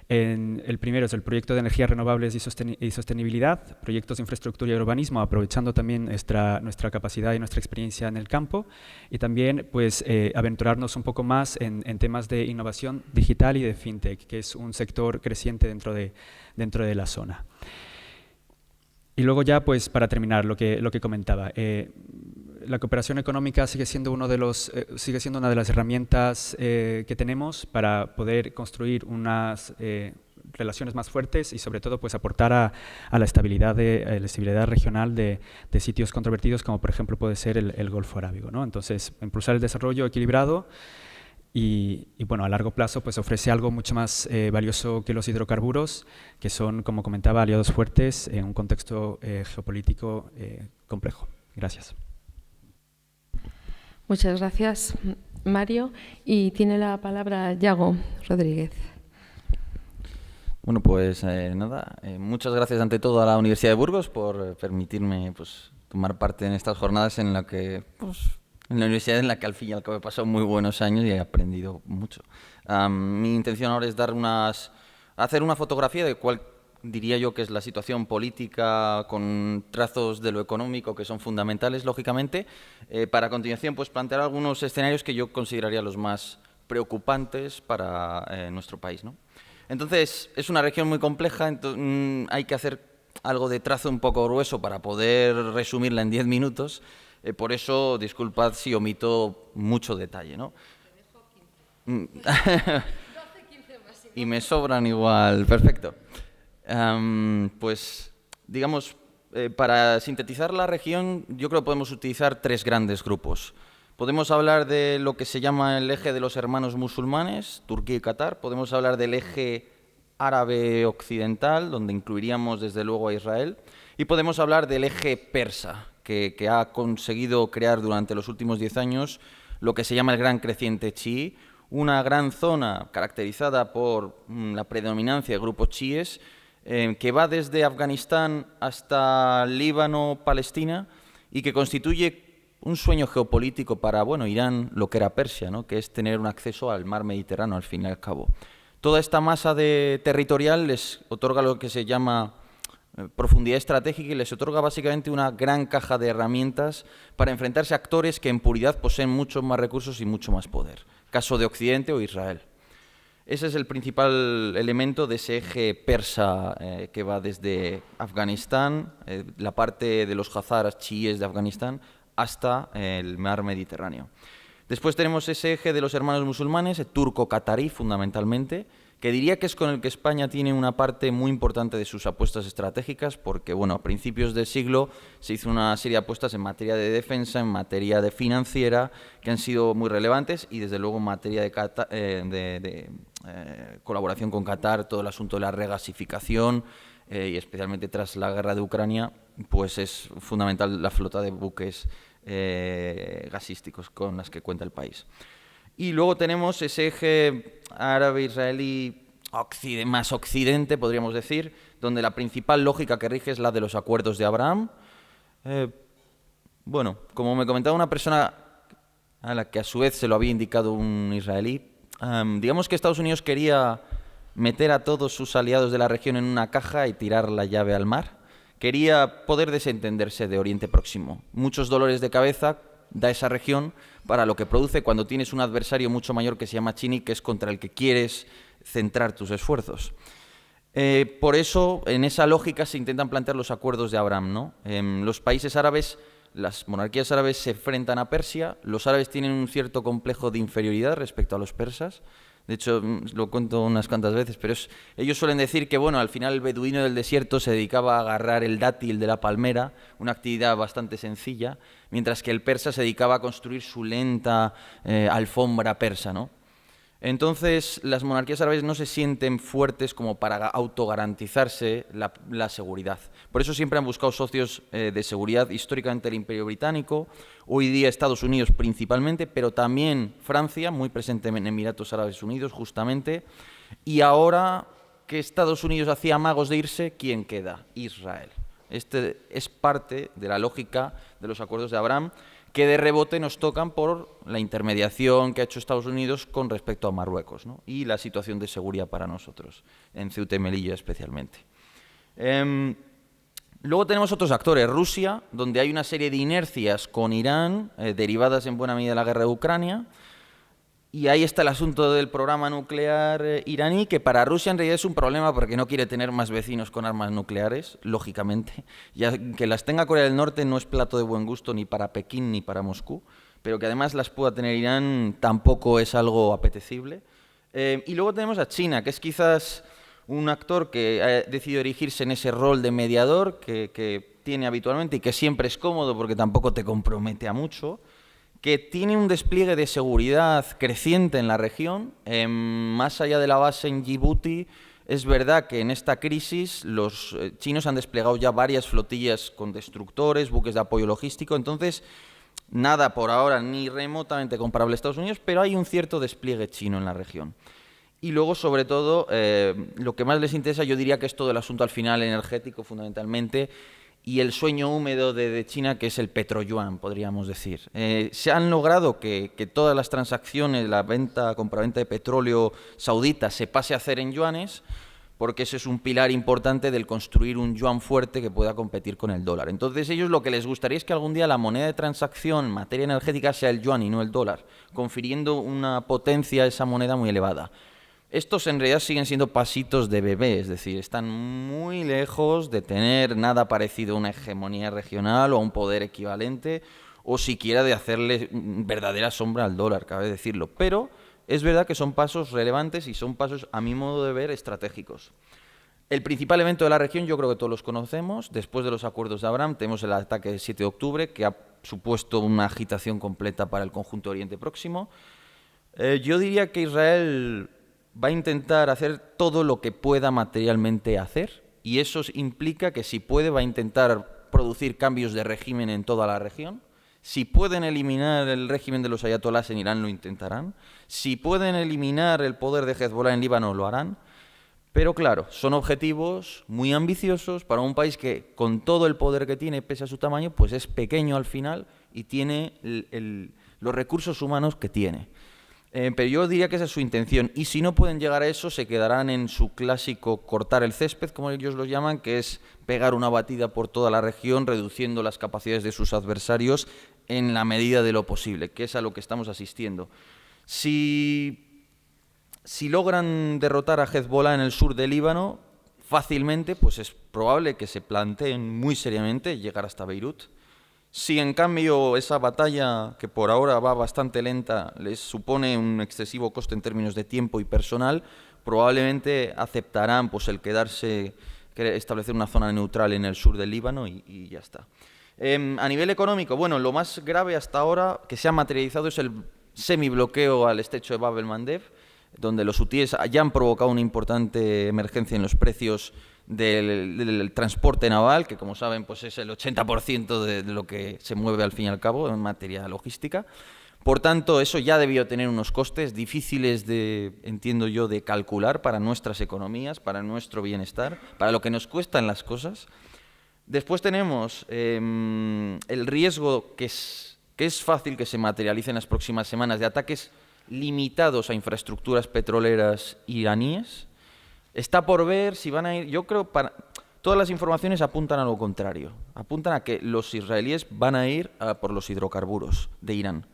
[SPEAKER 3] El primero es el proyecto de energías renovables y sostenibilidad, proyectos de infraestructura y urbanismo, aprovechando también nuestra capacidad y nuestra experiencia en el campo, y también pues, aventurarnos un poco más en temas de innovación digital y de fintech, que es un sector creciente dentro de la zona. Y luego ya, pues, para terminar, lo que comentaba, la cooperación económica sigue siendo una de las herramientas que tenemos para poder construir unas relaciones más fuertes y, sobre todo, pues, aportar a la estabilidad regional de sitios controvertidos, como por ejemplo puede ser el Golfo Arábigo, ¿no? Entonces, impulsar el desarrollo equilibrado. Y bueno, a largo plazo pues ofrece algo mucho más valioso que los hidrocarburos, que son, como comentaba, aliados fuertes en un contexto geopolítico complejo. Gracias.
[SPEAKER 1] Muchas gracias, Mario. Y tiene la palabra Yago Rodríguez.
[SPEAKER 4] Bueno, pues nada, muchas gracias ante todo a la Universidad de Burgos por permitirme pues, tomar parte en estas jornadas en la que... en la universidad en la que al fin y al cabo he pasado muy buenos años y he aprendido mucho. Mi intención ahora es hacer una fotografía de cuál diría yo que es la situación política con trazos de lo económico que son fundamentales, lógicamente, para a continuación pues, plantear algunos escenarios que yo consideraría los más preocupantes para nuestro país, ¿no? Entonces, es una región muy compleja, hay que hacer algo de trazo un poco grueso para poder resumirla en 10 minutos. Por eso, disculpad si omito mucho detalle, ¿no? Me dejo 15. 12, 15 máximo. Y me sobran igual. Perfecto. Pues, digamos, para sintetizar la región, yo creo que podemos utilizar 3 grandes grupos. Podemos hablar de lo que se llama el eje de los hermanos musulmanes, Turquía y Qatar. Podemos hablar del eje árabe occidental, donde incluiríamos desde luego a Israel. Y podemos hablar del eje persa, que ha conseguido crear durante los últimos 10 años lo que se llama el gran creciente chií, una gran zona caracterizada por la predominancia de grupos chiíes, que va desde Afganistán hasta Líbano, Palestina, y que constituye un sueño geopolítico para Irán, lo que era Persia, ¿no? Que es tener un acceso al mar Mediterráneo, al fin y al cabo. Toda esta masa territorial les otorga lo que se llama profundidad estratégica y les otorga básicamente una gran caja de herramientas para enfrentarse a actores que en puridad poseen muchos más recursos y mucho más poder. Caso de Occidente o Israel. Ese es el principal elemento de ese eje persa que va desde Afganistán, la parte de los hazaras chiíes de Afganistán, hasta el mar Mediterráneo. Después tenemos ese eje de los hermanos musulmanes, el turco-catarí fundamentalmente, que diría que es con el que España tiene una parte muy importante de sus apuestas estratégicas, porque a principios del siglo se hizo una serie de apuestas en materia de defensa, en materia de financiera, que han sido muy relevantes, y desde luego en materia de colaboración con Qatar, todo el asunto de la regasificación, y especialmente tras la guerra de Ucrania, pues es fundamental la flota de buques gasísticos con las que cuenta el país. Y luego tenemos ese eje árabe-israelí más occidente, podríamos decir, donde la principal lógica que rige es la de los acuerdos de Abraham. Bueno, como me comentaba una persona a la que a su vez se lo había indicado un israelí, digamos que Estados Unidos quería meter a todos sus aliados de la región en una caja y tirar la llave al mar. Quería poder desentenderse de Oriente Próximo. Muchos dolores de cabeza da esa región para lo que produce cuando tienes un adversario mucho mayor que se llama China y que es contra el que quieres centrar tus esfuerzos. Por eso, en esa lógica se intentan plantear los acuerdos de Abraham, ¿no? Los países árabes, las monarquías árabes se enfrentan a Persia, los árabes tienen un cierto complejo de inferioridad respecto a los persas. De hecho, lo cuento unas cuantas veces, pero ellos suelen decir que, bueno, al final el beduino del desierto se dedicaba a agarrar el dátil de la palmera, una actividad bastante sencilla, mientras que el persa se dedicaba a construir su lenta alfombra persa, ¿no? Entonces, las monarquías árabes no se sienten fuertes como para autogarantizarse la seguridad. Por eso siempre han buscado socios de seguridad, históricamente el Imperio Británico, hoy día Estados Unidos principalmente, pero también Francia, muy presente en Emiratos Árabes Unidos justamente, y ahora que Estados Unidos hacía amagos de irse, ¿quién queda? Israel. Este es parte de la lógica de los acuerdos de Abraham, que de rebote nos tocan por la intermediación que ha hecho Estados Unidos con respecto a Marruecos, ¿no? Y la situación de seguridad para nosotros, en Ceuta y Melilla especialmente. Luego tenemos otros actores, Rusia, donde hay una serie de inercias con Irán, derivadas en buena medida de la guerra de Ucrania, y ahí está el asunto del programa nuclear iraní, que para Rusia en realidad es un problema porque no quiere tener más vecinos con armas nucleares, lógicamente. Ya que las tenga Corea del Norte no es plato de buen gusto ni para Pekín ni para Moscú, pero que además las pueda tener Irán tampoco es algo apetecible. Y luego tenemos a China, que es quizás un actor que ha decidido erigirse en ese rol de mediador que tiene habitualmente y que siempre es cómodo porque tampoco te compromete a mucho, que tiene un despliegue de seguridad creciente en la región. Más allá de la base en Djibouti, es verdad que en esta crisis los chinos han desplegado ya varias flotillas con destructores, buques de apoyo logístico, entonces nada por ahora ni remotamente comparable a Estados Unidos, pero hay un cierto despliegue chino en la región. Y luego, sobre todo, lo que más les interesa, yo diría que es todo el asunto al final energético, fundamentalmente, y el sueño húmedo de China, que es el petroyuan, podríamos decir. Se han logrado que todas las transacciones, la compraventa de petróleo saudita, se pase a hacer en yuanes, porque ese es un pilar importante del construir un yuan fuerte que pueda competir con el dólar. Entonces, ellos lo que les gustaría es que algún día la moneda de transacción en materia energética sea el yuan y no el dólar, confiriendo una potencia a esa moneda muy elevada. Estos en realidad siguen siendo pasitos de bebé, es decir, están muy lejos de tener nada parecido a una hegemonía regional o a un poder equivalente, o siquiera de hacerle verdadera sombra al dólar, cabe decirlo. Pero es verdad que son pasos relevantes y son pasos, a mi modo de ver, estratégicos. El principal evento de la región, yo creo que todos los conocemos. Después de los acuerdos de Abraham, tenemos el ataque del 7 de octubre, que ha supuesto una agitación completa para el conjunto Oriente Próximo. Yo diría que Israel va a intentar hacer todo lo que pueda materialmente hacer, y eso implica que si puede va a intentar producir cambios de régimen en toda la región. Si pueden eliminar el régimen de los ayatolás en Irán, lo intentarán. Si pueden eliminar el poder de Hezbollah en Líbano, lo harán. Pero claro, son objetivos muy ambiciosos para un país que, con todo el poder que tiene, pese a su tamaño, pues es pequeño al final y tiene los recursos humanos que tiene. Pero yo diría que esa es su intención, y si no pueden llegar a eso, se quedarán en su clásico cortar el césped, como ellos lo llaman, que es pegar una batida por toda la región, reduciendo las capacidades de sus adversarios en la medida de lo posible, que es a lo que estamos asistiendo. Si logran derrotar a Hezbollah en el sur del Líbano, fácilmente, pues es probable que se planteen muy seriamente llegar hasta Beirut. Si en cambio esa batalla, que por ahora va bastante lenta, les supone un excesivo coste en términos de tiempo y personal, probablemente aceptarán pues el establecer una zona neutral en el sur del Líbano y ya está. A nivel económico, bueno, lo más grave hasta ahora que se ha materializado es el semibloqueo al estrecho de Bab el Mandeb, donde los hutíes ya han provocado una importante emergencia en los precios del transporte naval, que como saben pues es el 80% de lo que se mueve al fin y al cabo en materia logística. Por tanto, eso ya debió tener unos costes difíciles entiendo yo, de calcular para nuestras economías, para nuestro bienestar, para lo que nos cuestan las cosas. Después tenemos el riesgo que es fácil que se materialice en las próximas semanas de ataques limitados a infraestructuras petroleras iraníes. Está por ver si van a ir... Yo creo que todas las informaciones apuntan a lo contrario. Apuntan a que los israelíes van a ir por los hidrocarburos de Irán.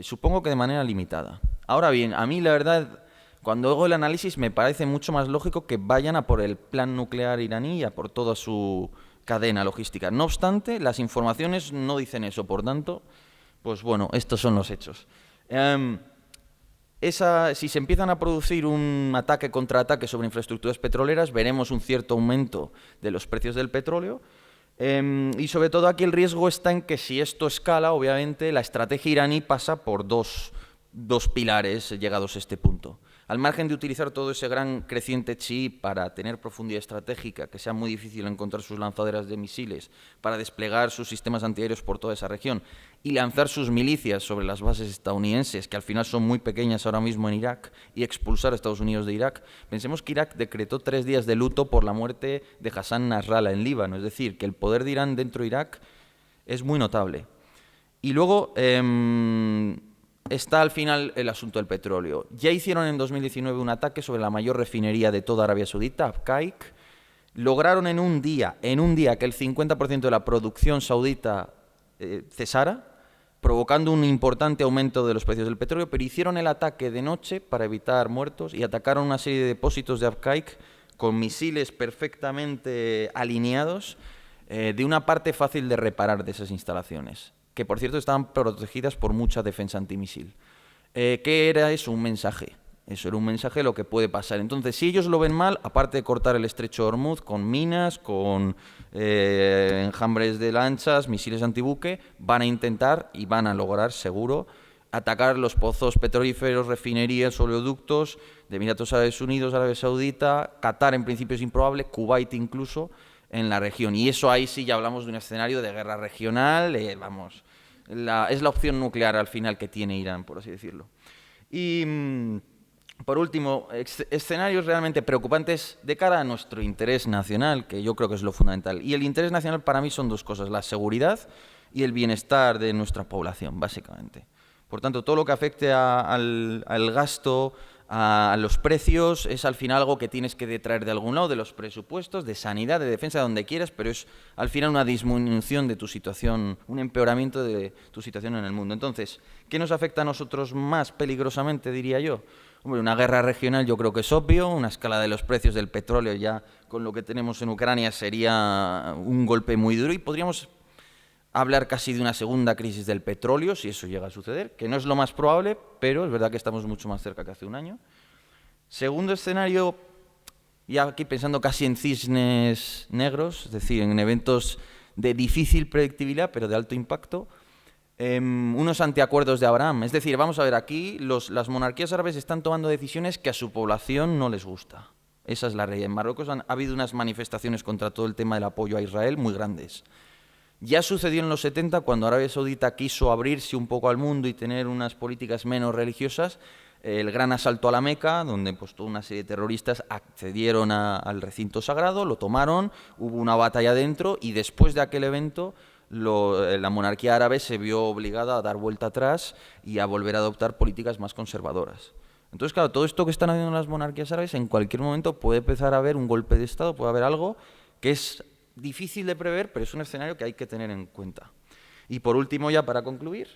[SPEAKER 4] Supongo que de manera limitada. Ahora bien, a mí la verdad, cuando hago el análisis me parece mucho más lógico que vayan a por el plan nuclear iraní y a por toda su cadena logística. No obstante, las informaciones no dicen eso. Por tanto, pues bueno, estos son los hechos. Si se empiezan a producir un ataque contra ataque sobre infraestructuras petroleras, veremos un cierto aumento de los precios del petróleo. Y sobre todo aquí el riesgo está en que si esto escala, obviamente la estrategia iraní pasa por dos pilares llegados a este punto. Al margen de utilizar todo ese gran creciente chií para tener profundidad estratégica, que sea muy difícil encontrar sus lanzaderas de misiles, para desplegar sus sistemas antiaéreos por toda esa región y lanzar sus milicias sobre las bases estadounidenses, que al final son muy pequeñas ahora mismo en Irak, y expulsar a Estados Unidos de Irak, pensemos que Irak decretó 3 días de luto por la muerte de Hassan Nasrallah en Líbano, es decir, que el poder de Irán dentro de Irak es muy notable. Y luego está al final el asunto del petróleo. Ya hicieron en 2019 un ataque sobre la mayor refinería de toda Arabia Saudita, Abqaiq. Lograron en un día que el 50% de la producción saudita cesara, provocando un importante aumento de los precios del petróleo, pero hicieron el ataque de noche para evitar muertos y atacaron una serie de depósitos de Abqaiq con misiles perfectamente alineados de una parte fácil de reparar de esas instalaciones, que por cierto estaban protegidas por mucha defensa antimisil. ¿Qué era eso? Un mensaje. Eso era un mensaje de lo que puede pasar. Entonces, si ellos lo ven mal, aparte de cortar el estrecho de Hormuz con minas, con enjambres de lanchas, misiles antibuque, van a intentar y van a lograr, seguro, atacar los pozos petrolíferos, refinerías, oleoductos de Emiratos Árabes Unidos, Arabia Saudita, Qatar en principio es improbable, Kuwait incluso, en la región. Y eso ahí sí ya hablamos de un escenario de guerra regional, es la opción nuclear al final que tiene Irán, por así decirlo. Y por último, escenarios realmente preocupantes de cara a nuestro interés nacional, que yo creo que es lo fundamental. Y el interés nacional para mí son dos cosas, la seguridad y el bienestar de nuestra población, básicamente. Por tanto, todo lo que afecte al gasto, a los precios, es al final algo que tienes que detraer de algún lado, de los presupuestos, de sanidad, de defensa, de donde quieras, pero es al final una disminución de tu situación, un empeoramiento de tu situación en el mundo. Entonces, ¿qué nos afecta a nosotros más peligrosamente, diría yo? Hombre, una guerra regional yo creo que es obvio, una escala de los precios del petróleo ya con lo que tenemos en Ucrania sería un golpe muy duro y podríamos hablar casi de una segunda crisis del petróleo, si eso llega a suceder, que no es lo más probable, pero es verdad que estamos mucho más cerca que hace un año. Segundo escenario, ya aquí pensando casi en cisnes negros, es decir, en eventos de difícil predictibilidad, pero de alto impacto, unos antiacuerdos de Abraham. Es decir, vamos a ver, aquí las monarquías árabes están tomando decisiones que a su población no les gusta. Esa es la realidad. En Marruecos ha habido unas manifestaciones contra todo el tema del apoyo a Israel muy grandes. Ya sucedió en los 70 cuando Arabia Saudita quiso abrirse un poco al mundo y tener unas políticas menos religiosas, el gran asalto a la Meca, donde pues, toda una serie de terroristas accedieron al recinto sagrado, lo tomaron, hubo una batalla dentro y después de aquel evento la monarquía árabe se vio obligada a dar vuelta atrás y a volver a adoptar políticas más conservadoras. Entonces, claro, todo esto que están haciendo las monarquías árabes, en cualquier momento puede empezar a haber un golpe de Estado, puede haber algo que es difícil de prever, pero es un escenario que hay que tener en cuenta. Y por último, ya para concluir,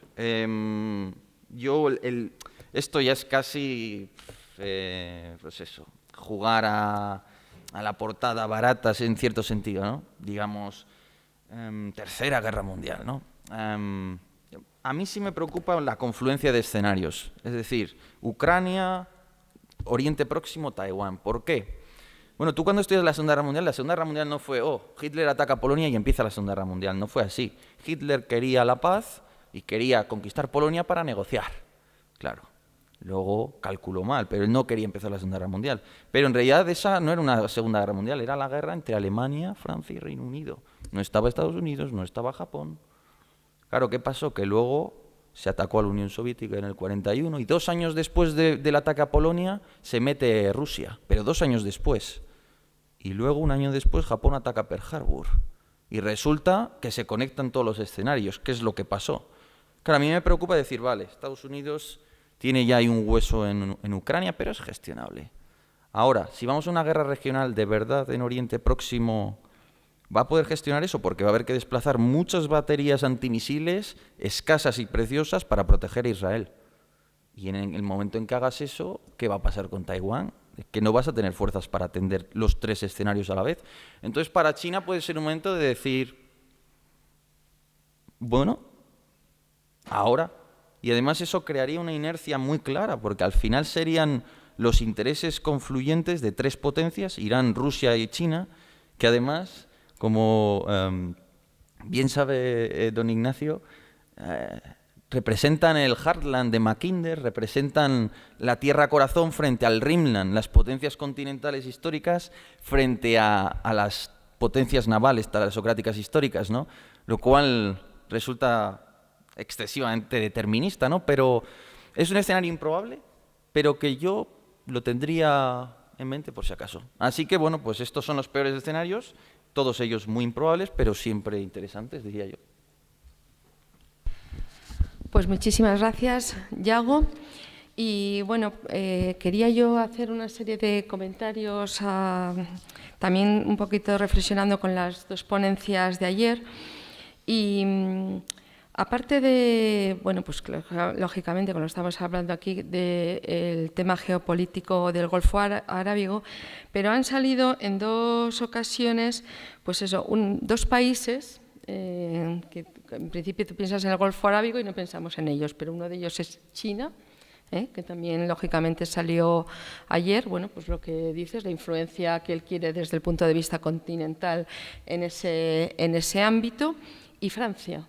[SPEAKER 4] esto ya es casi, pues eso, jugar a la portada baratas en cierto sentido, ¿no? Digamos, Tercera Guerra Mundial, ¿no? A mí sí me preocupa la confluencia de escenarios, es decir, Ucrania, Oriente Próximo, Taiwán. ¿Por qué? Bueno, tú cuando estudias la Segunda Guerra Mundial no fue, Hitler ataca Polonia y empieza la Segunda Guerra Mundial, no fue así. Hitler quería la paz y quería conquistar Polonia para negociar, claro. Luego calculó mal, pero él no quería empezar la Segunda Guerra Mundial. Pero en realidad esa no era una Segunda Guerra Mundial, era la guerra entre Alemania, Francia y Reino Unido. No estaba Estados Unidos, no estaba Japón. Claro, ¿qué pasó? Que luego se atacó a la Unión Soviética en el 41 y 2 años después del ataque a Polonia se mete Rusia, pero 2 años después. Y luego, 1 año después, Japón ataca Pearl Harbor. Y resulta que se conectan todos los escenarios. ¿Qué es lo que pasó? Claro, a mí me preocupa decir, vale, Estados Unidos tiene ya ahí un hueso en Ucrania, pero es gestionable. Ahora, si vamos a una guerra regional de verdad en Oriente Próximo, ¿va a poder gestionar eso? Porque va a haber que desplazar muchas baterías antimisiles escasas y preciosas para proteger a Israel. Y en el momento en que hagas eso, ¿qué va a pasar con Taiwán? Que no vas a tener fuerzas para atender los 3 escenarios a la vez. Entonces, para China puede ser un momento de decir, bueno, ahora. Y además eso crearía una inercia muy clara, porque al final serían los intereses confluyentes de 3 potencias, Irán, Rusia y China, que además, como bien sabe don Ignacio, representan el Heartland de Mackinder, representan la tierra corazón frente al Rimland, las potencias continentales históricas frente a las potencias navales talasocráticas históricas, ¿no? Lo cual resulta excesivamente determinista, ¿no? Pero es un escenario improbable, pero que yo lo tendría en mente por si acaso. Así que, bueno, pues estos son los peores escenarios, todos ellos muy improbables, pero siempre interesantes, diría yo.
[SPEAKER 1] Pues muchísimas gracias, Yago. Y bueno, quería yo hacer una serie de comentarios, también un poquito reflexionando con las 2 ponencias de ayer. Y aparte de, bueno, pues lógicamente, cuando estamos hablando aquí del tema geopolítico del Golfo Arábigo, pero han salido en 2 ocasiones, pues eso, 2 países que en principio tú piensas en el Golfo Arábigo y no pensamos en ellos, pero uno de ellos es China, que también lógicamente salió ayer. Bueno, pues lo que dices, la influencia que él quiere desde el punto de vista continental en ese ámbito, y Francia.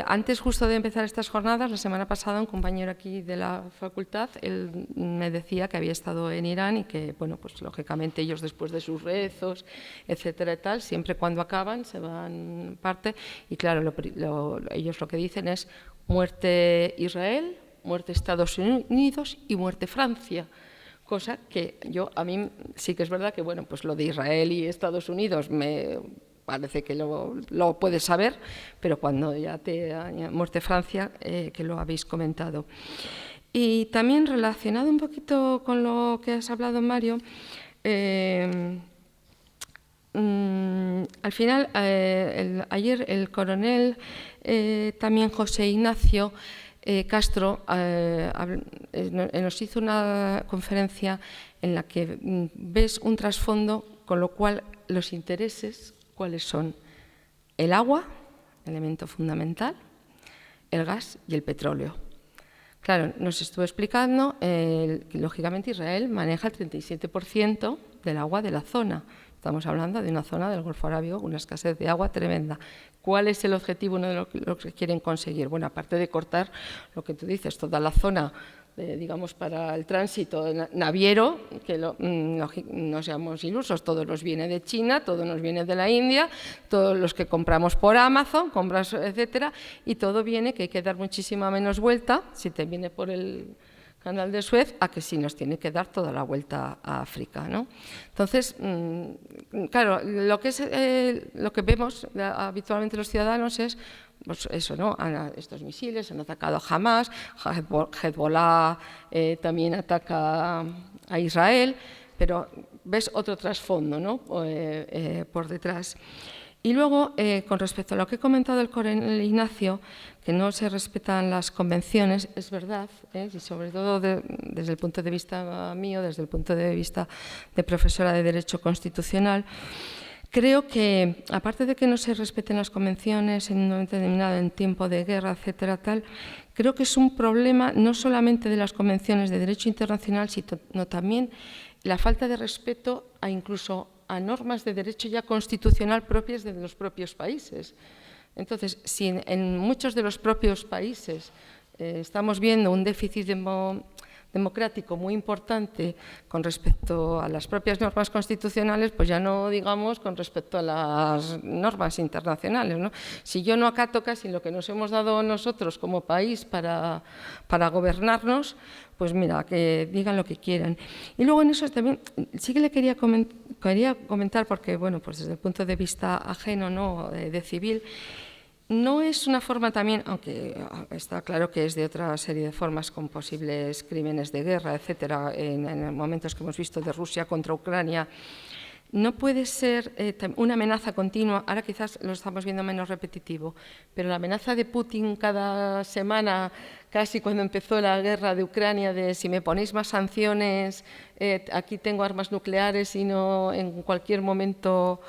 [SPEAKER 1] Antes justo de empezar estas jornadas, la semana pasada, un compañero aquí de la facultad, él me decía que había estado en Irán y que, bueno, pues lógicamente ellos después de sus rezos, etcétera y tal, siempre cuando acaban se van parte y claro, ellos lo que dicen es muerte Israel, muerte Estados Unidos y muerte Francia. Cosa que a mí sí que es verdad que, bueno, pues lo de Israel y Estados Unidos me parece que lo puedes saber, pero cuando ya muerte Francia, que lo habéis comentado. Y también relacionado un poquito con lo que has hablado, Mario, al final, ayer el coronel, también José Ignacio Castro, nos hizo una conferencia en la que ves un trasfondo, con lo cual los intereses, ¿cuáles son? El agua, elemento fundamental, el gas y el petróleo. Claro, nos estuvo explicando que lógicamente Israel maneja el 37% del agua de la zona. Estamos hablando de una zona del Golfo Arábigo, una escasez de agua tremenda. ¿Cuál es el objetivo, uno de lo que quieren conseguir? Bueno, aparte de cortar lo que tú dices, toda la zona, digamos, para el tránsito naviero, que no seamos ilusos, todo nos viene de China, todo nos viene de la India, todos los que compramos por Amazon, compras, etcétera, y todo viene que hay que dar muchísima menos vuelta, si te viene por el Canal de Suez, a que sí nos tiene que dar toda la vuelta a África, ¿no? Entonces, claro, lo que vemos habitualmente los ciudadanos es pues eso, ¿no? Estos misiles han atacado a Hamas, Hezbollah también ataca a Israel, pero ves otro trasfondo, ¿no? Por detrás. Y luego, con respecto a lo que he comentado el coronel Ignacio, que no se respetan las convenciones, es verdad, y sobre todo desde el punto de vista mío, desde el punto de vista de profesora de Derecho Constitucional, creo que, aparte de que no se respeten las convenciones en un momento determinado, en tiempo de guerra, etcétera, tal, creo que es un problema no solamente de las convenciones de derecho internacional, sino también la falta de respeto incluso a normas de derecho ya constitucional propias de los propios países. Entonces, si en muchos de los propios países estamos viendo un déficit democrático muy importante con respecto a las propias normas constitucionales, pues ya no digamos con respecto a las normas internacionales, ¿no? Si yo no acato casi lo que nos hemos dado nosotros como país para gobernarnos, pues mira, que digan lo que quieran. Y luego en eso también sí que le quería comentar, porque bueno, pues desde el punto de vista ajeno, ¿no?, de civil, no es una forma también, aunque está claro que es de otra serie de formas con posibles crímenes de guerra, etcétera, en momentos que hemos visto de Rusia contra Ucrania, no puede ser una amenaza continua. Ahora quizás lo estamos viendo menos repetitivo, pero la amenaza de Putin cada semana, casi cuando empezó la guerra de Ucrania, de si me ponéis más sanciones, aquí tengo armas nucleares y no en cualquier momento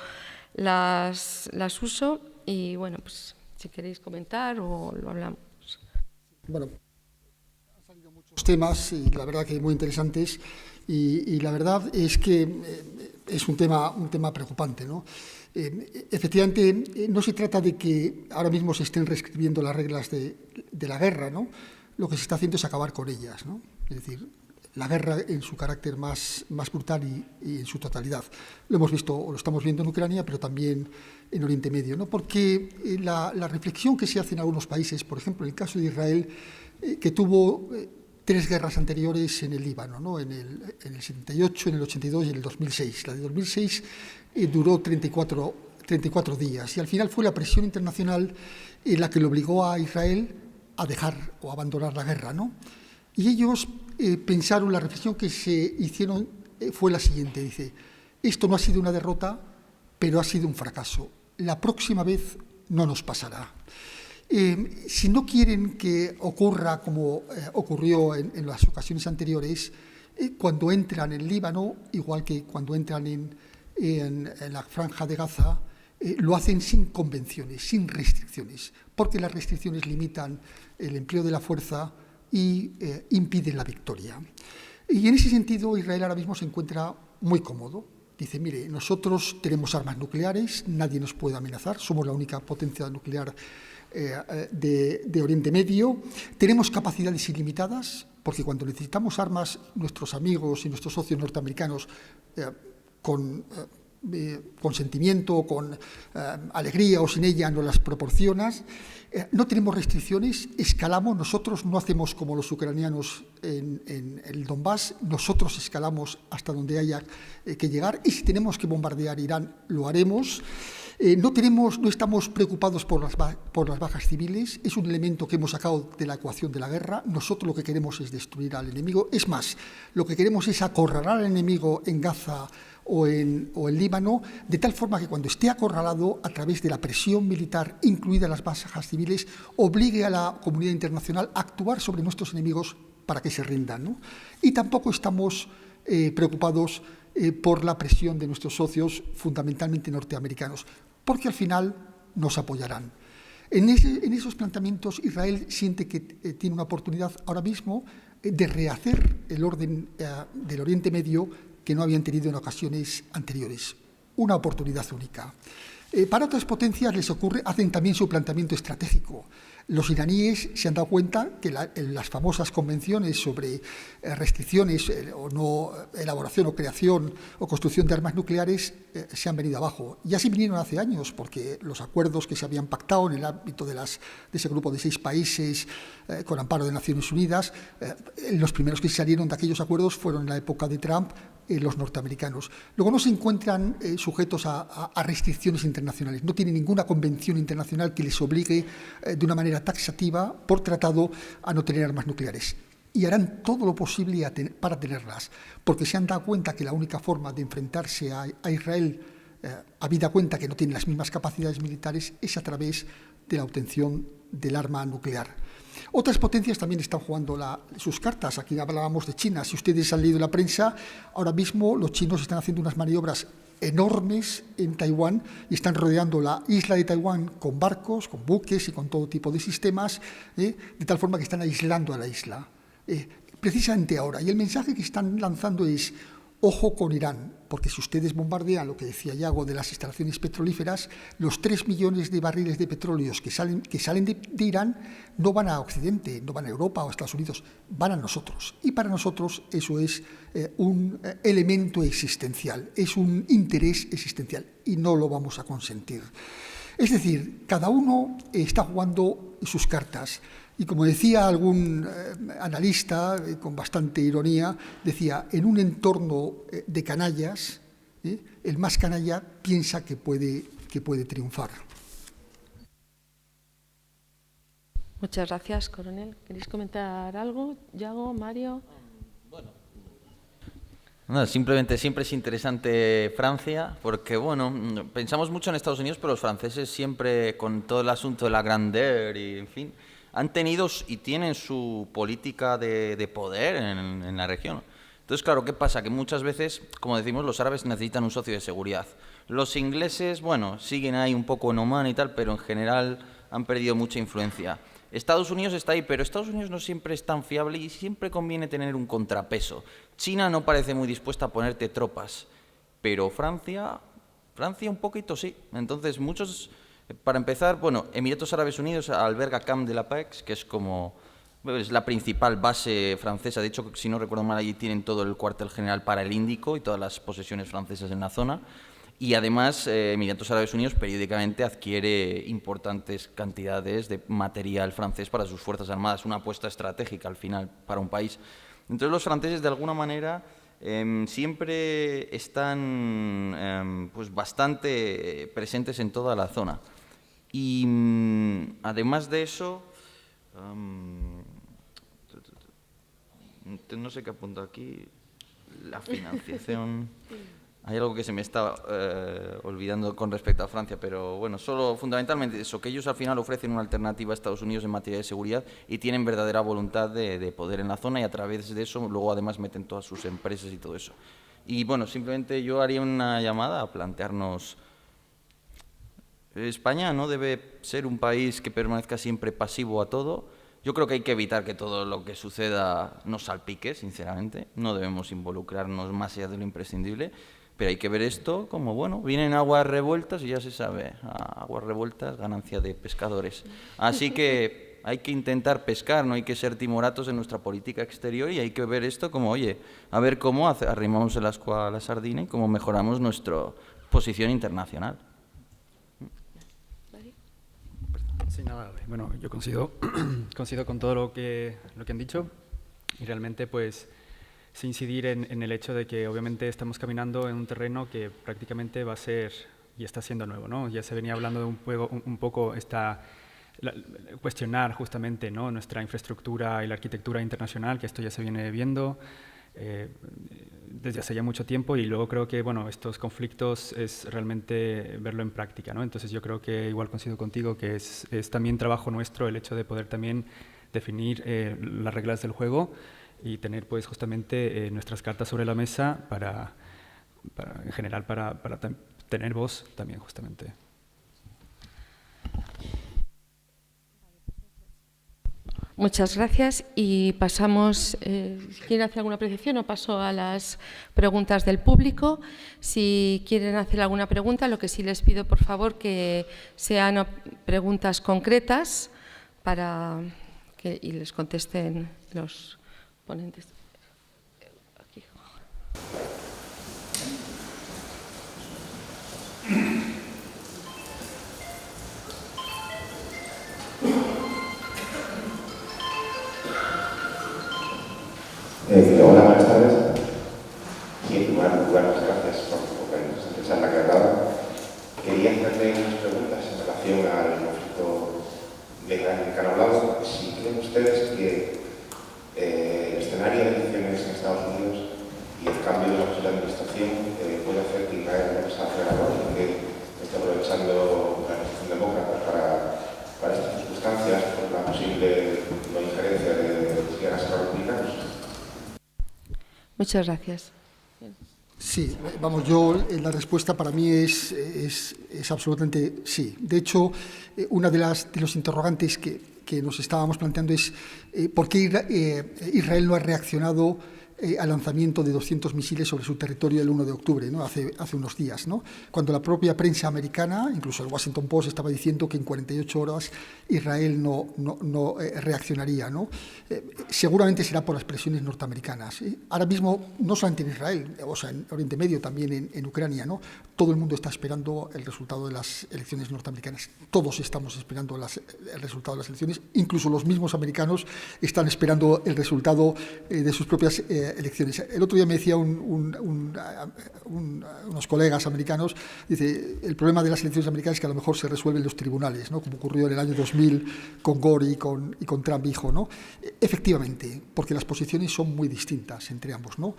[SPEAKER 1] las uso. Y bueno, pues si queréis comentar o lo hablamos.
[SPEAKER 2] Bueno, han salido muchos temas y la verdad que muy interesantes y la verdad es que es un tema preocupante, ¿no? Efectivamente, no se trata de que ahora mismo se estén reescribiendo las reglas de la guerra, ¿no? Lo que se está haciendo es acabar con ellas, ¿no? Es decir, la guerra en su carácter más brutal y en su totalidad. Lo hemos visto, o lo estamos viendo en Ucrania, pero también en Oriente Medio, ¿no? Porque la reflexión que se hace en algunos países, por ejemplo, en el caso de Israel, que tuvo 3 guerras anteriores en el Líbano, ¿no? En el 78, en el 82 y en el 2006. La de 2006 duró 34 días y al final fue la presión internacional la que le obligó a Israel a dejar o abandonar la guerra, ¿no? Y ellos pensaron, la reflexión que se hicieron fue la siguiente, dice, esto no ha sido una derrota, pero ha sido un fracaso. La próxima vez no nos pasará. Si no quieren que ocurra como ocurrió en las ocasiones anteriores, cuando entran en Líbano, igual que cuando entran en la Franja de Gaza, lo hacen sin convenciones, sin restricciones, porque las restricciones limitan el empleo de la fuerza y impiden la victoria. Y en ese sentido, Israel ahora mismo se encuentra muy cómodo. Dice, mire, nosotros tenemos armas nucleares, nadie nos puede amenazar, somos la única potencia nuclear de Oriente Medio, tenemos capacidades ilimitadas, porque cuando necesitamos armas, nuestros amigos y nuestros socios norteamericanos con sentimiento, con alegría o sin ella nos las proporcionas. No tenemos restricciones, escalamos, nosotros no hacemos como los ucranianos en el Donbass, nosotros escalamos hasta donde haya que llegar y si tenemos que bombardear Irán, lo haremos. No estamos preocupados por las bajas civiles, es un elemento que hemos sacado de la ecuación de la guerra. Nosotros lo que queremos es destruir al enemigo. Es más, lo que queremos es acorralar al enemigo en Gaza o en Líbano, de tal forma que cuando esté acorralado, a través de la presión militar, incluidas las bajas civiles, obligue a la comunidad internacional a actuar sobre nuestros enemigos para que se rindan, ¿no? Y tampoco estamos preocupados por la presión de nuestros socios, fundamentalmente norteamericanos, porque al final nos apoyarán. En esos planteamientos, Israel siente que tiene una oportunidad ahora mismo de rehacer el orden del Oriente Medio que no habían tenido en ocasiones anteriores. Una oportunidad única. Para otras potencias les ocurre, hacen también su planteamiento estratégico. Los iraníes se han dado cuenta que las famosas convenciones sobre restricciones o no elaboración o creación o construcción de armas nucleares se han venido abajo. Ya se vinieron hace años porque los acuerdos que se habían pactado en el ámbito de ese grupo de 6 países con amparo de Naciones Unidas, los primeros que salieron de aquellos acuerdos fueron en la época de Trump, los norteamericanos. Luego no se encuentran sujetos a restricciones internacionales, no tienen ninguna convención internacional que les obligue de una manera taxativa por tratado a no tener armas nucleares. Y harán todo lo posible para tenerlas, porque se han dado cuenta que la única forma de enfrentarse a Israel, habida cuenta que no tiene las mismas capacidades militares, es a través de la obtención del arma nuclear. Otras potencias también están jugando sus cartas. Aquí hablábamos de China. Si ustedes han leído la prensa, ahora mismo los chinos están haciendo unas maniobras enormes en Taiwán y están rodeando la isla de Taiwán con barcos, con buques y con todo tipo de sistemas, de tal forma que están aislando a la isla. Precisamente ahora. Y el mensaje que están lanzando es, ojo con Irán, porque si ustedes bombardean lo que decía Yago de las instalaciones petrolíferas, los 3 millones de barriles de petróleo que salen de Irán no van a Occidente, no van a Europa o a Estados Unidos, van a nosotros. Y para nosotros eso es un elemento existencial, es un interés existencial y no lo vamos a consentir. Es decir, cada uno está jugando sus cartas. Y como decía algún analista, con bastante ironía, decía, en un entorno de canallas, el más canalla piensa que puede triunfar.
[SPEAKER 1] Muchas gracias, coronel. ¿Queréis comentar algo? Yago, Mario.
[SPEAKER 4] No, simplemente siempre es interesante Francia, porque bueno, pensamos mucho en Estados Unidos, pero los franceses siempre, con todo el asunto de la grandeur y en fin, han tenido y tienen su política de poder en la región. Entonces, claro, ¿qué pasa? Que muchas veces, como decimos, los árabes necesitan un socio de seguridad. Los ingleses, bueno, siguen ahí un poco en Omán y tal, pero en general han perdido mucha influencia. Estados Unidos está ahí, pero Estados Unidos no siempre es tan fiable y siempre conviene tener un contrapeso. China no parece muy dispuesta a ponerte tropas, pero Francia un poquito sí. Entonces, muchos... Para empezar, bueno, Emiratos Árabes Unidos alberga Camp de la Paix, que es como es la principal base francesa. De hecho, si no recuerdo mal, allí tienen todo el cuartel general para el Índico y todas las posesiones francesas en la zona. Y además, Emiratos Árabes Unidos periódicamente adquiere importantes cantidades de material francés para sus fuerzas armadas, una apuesta estratégica al final para un país. Entonces, los franceses, de alguna manera, siempre están pues bastante presentes en toda la zona. Y además de eso, no sé qué apunto aquí, la financiación. Hay algo que se me está olvidando con respecto a Francia, pero bueno, solo fundamentalmente eso, que ellos al final ofrecen una alternativa a Estados Unidos en materia de seguridad y tienen verdadera voluntad de poder en la zona y a través de eso luego además meten todas sus empresas y todo eso. Y bueno, simplemente yo haría una llamada a plantearnos... España no debe ser un país que permanezca siempre pasivo a todo. Yo creo que hay que evitar que todo lo que suceda nos salpique, sinceramente. No debemos involucrarnos más allá de lo imprescindible, pero hay que ver esto como, bueno, vienen aguas revueltas y ya se sabe, aguas revueltas, ganancia de pescadores. Así que hay que intentar pescar, no hay que ser timoratos en nuestra política exterior y hay que ver esto como, oye, a ver cómo arrimamos el ascua a la sardina y cómo mejoramos nuestra posición internacional.
[SPEAKER 3] Sí, nada, bueno, yo coincido con todo lo que han dicho y realmente pues sí incidir en el hecho de que obviamente estamos caminando en un terreno que prácticamente va a ser y está siendo nuevo, ¿no? Ya se venía hablando de un poco cuestionar justamente, ¿no?, nuestra infraestructura y la arquitectura internacional, que esto ya se viene viendo desde hace ya mucho tiempo y luego creo que, bueno, estos conflictos es realmente verlo en práctica, ¿no? Entonces yo creo que igual coincido contigo que es también trabajo nuestro el hecho de poder también definir las reglas del juego y tener pues justamente nuestras cartas sobre la mesa para en general para tener voz también justamente.
[SPEAKER 1] Muchas gracias y pasamos, ¿quieren hacer alguna apreciación o paso a las preguntas del público? Si quieren hacer alguna pregunta, lo que sí les pido, por favor, que sean preguntas concretas para y les contesten los ponentes. Aquí.
[SPEAKER 5] Hola, buenas tardes. Y en primer lugar, muchas gracias por la interesante charla que ha dado. Quería hacerle unas preguntas en relación al conflicto de Irán que han hablado. Si creen ustedes que el escenario de elecciones en Estados Unidos y el cambio de la posible administración puede hacer que Israel no se haga la y que esté aprovechando la administración demócrata para estas circunstancias por la posible no injerencia de los guerras republicanos.
[SPEAKER 1] Muchas gracias.
[SPEAKER 2] Sí, vamos, la respuesta para mí es absolutamente sí. De hecho, una de los interrogantes que nos estábamos planteando es por qué Israel no ha reaccionado al lanzamiento de 200 misiles sobre su territorio el 1 de octubre, ¿no? hace unos días, ¿no? Cuando la propia prensa americana, incluso el Washington Post, estaba diciendo que en 48 horas Israel no reaccionaría, ¿no? Seguramente será por las presiones norteamericanas. Ahora mismo, no solamente en Israel, o sea, en Oriente Medio, también en Ucrania, ¿no? Todo el mundo está esperando el resultado de las elecciones norteamericanas. Todos estamos esperando el resultado de las elecciones, incluso los mismos americanos están esperando el resultado de sus propias elecciones. El otro día me decía unos colegas americanos, dice, el problema de las elecciones americanas es que a lo mejor se resuelven los tribunales, ¿no? Como ocurrió en el año 2000 con Gore y con Trump hijo, ¿no? Efectivamente, porque las posiciones son muy distintas entre ambos, ¿no?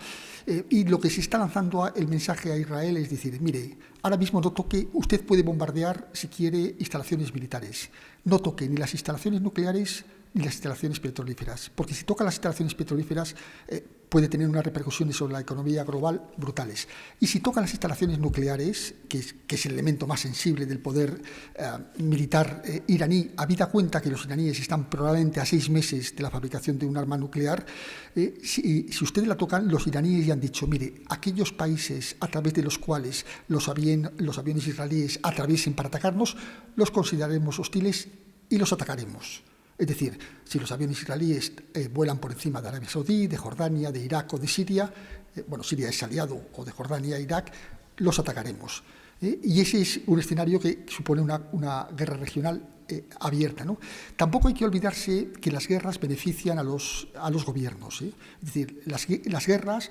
[SPEAKER 2] Y lo que se está lanzando el mensaje a Israel es decir, mire, ahora mismo no toque, usted puede bombardear si quiere instalaciones militares, no toque ni las instalaciones nucleares ni las instalaciones petrolíferas, porque si toca las instalaciones petrolíferas puede tener unas repercusiones sobre la economía global brutales. Y si toca las instalaciones nucleares, que es el elemento más sensible del poder militar iraní, habida cuenta que los iraníes están probablemente a 6 meses de la fabricación de un arma nuclear, si ustedes la tocan, los iraníes ya han dicho, mire, aquellos países a través de los cuales los aviones israelíes atraviesen para atacarnos, los consideraremos hostiles y los atacaremos. Es decir, si los aviones israelíes vuelan por encima de Arabia Saudí, de Jordania, de Irak o de Siria, Siria es aliado, o de Jordania e Irak, los atacaremos. Y ese es un escenario que supone una guerra regional abierta, ¿no? Tampoco hay que olvidarse que las guerras benefician a los gobiernos. Es decir, las guerras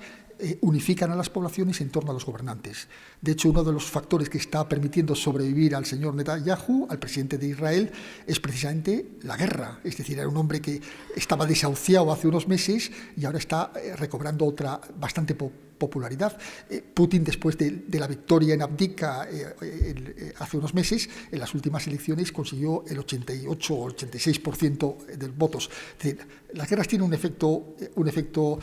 [SPEAKER 2] unifican a las poblaciones en torno a los gobernantes. De hecho, uno de los factores que está permitiendo sobrevivir al señor Netanyahu, al presidente de Israel, es precisamente la guerra. Es decir, era un hombre que estaba desahuciado hace unos meses y ahora está recobrando otra bastante popularidad. Putin, después de la victoria en Avdiivka hace unos meses, en las últimas elecciones consiguió el 88 o 86% de los votos. Es decir, las guerras tienen un efecto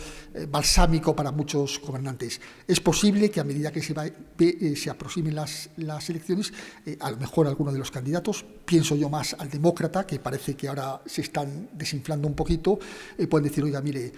[SPEAKER 2] balsámico para muchos gobernantes. Es posible que a medida que se aproximen las elecciones, a lo mejor alguno de los candidatos, pienso yo más al demócrata, que parece que ahora se están desinflando un poquito, pueden decir, oiga, mire,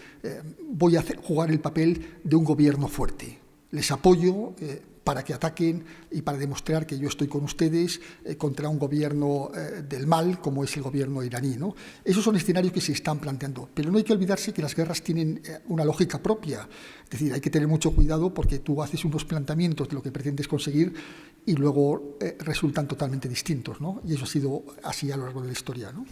[SPEAKER 2] voy a jugar el papel de un gobierno fuerte. Les apoyo para que ataquen y para demostrar que yo estoy con ustedes contra un gobierno del mal, como es el gobierno iraní, ¿no? Esos son escenarios que se están planteando. Pero no hay que olvidarse que las guerras tienen una lógica propia. Es decir, hay que tener mucho cuidado porque tú haces unos planteamientos de lo que pretendes conseguir y luego resultan totalmente distintos, ¿no? Y eso ha sido así a lo largo de la historia, ¿no?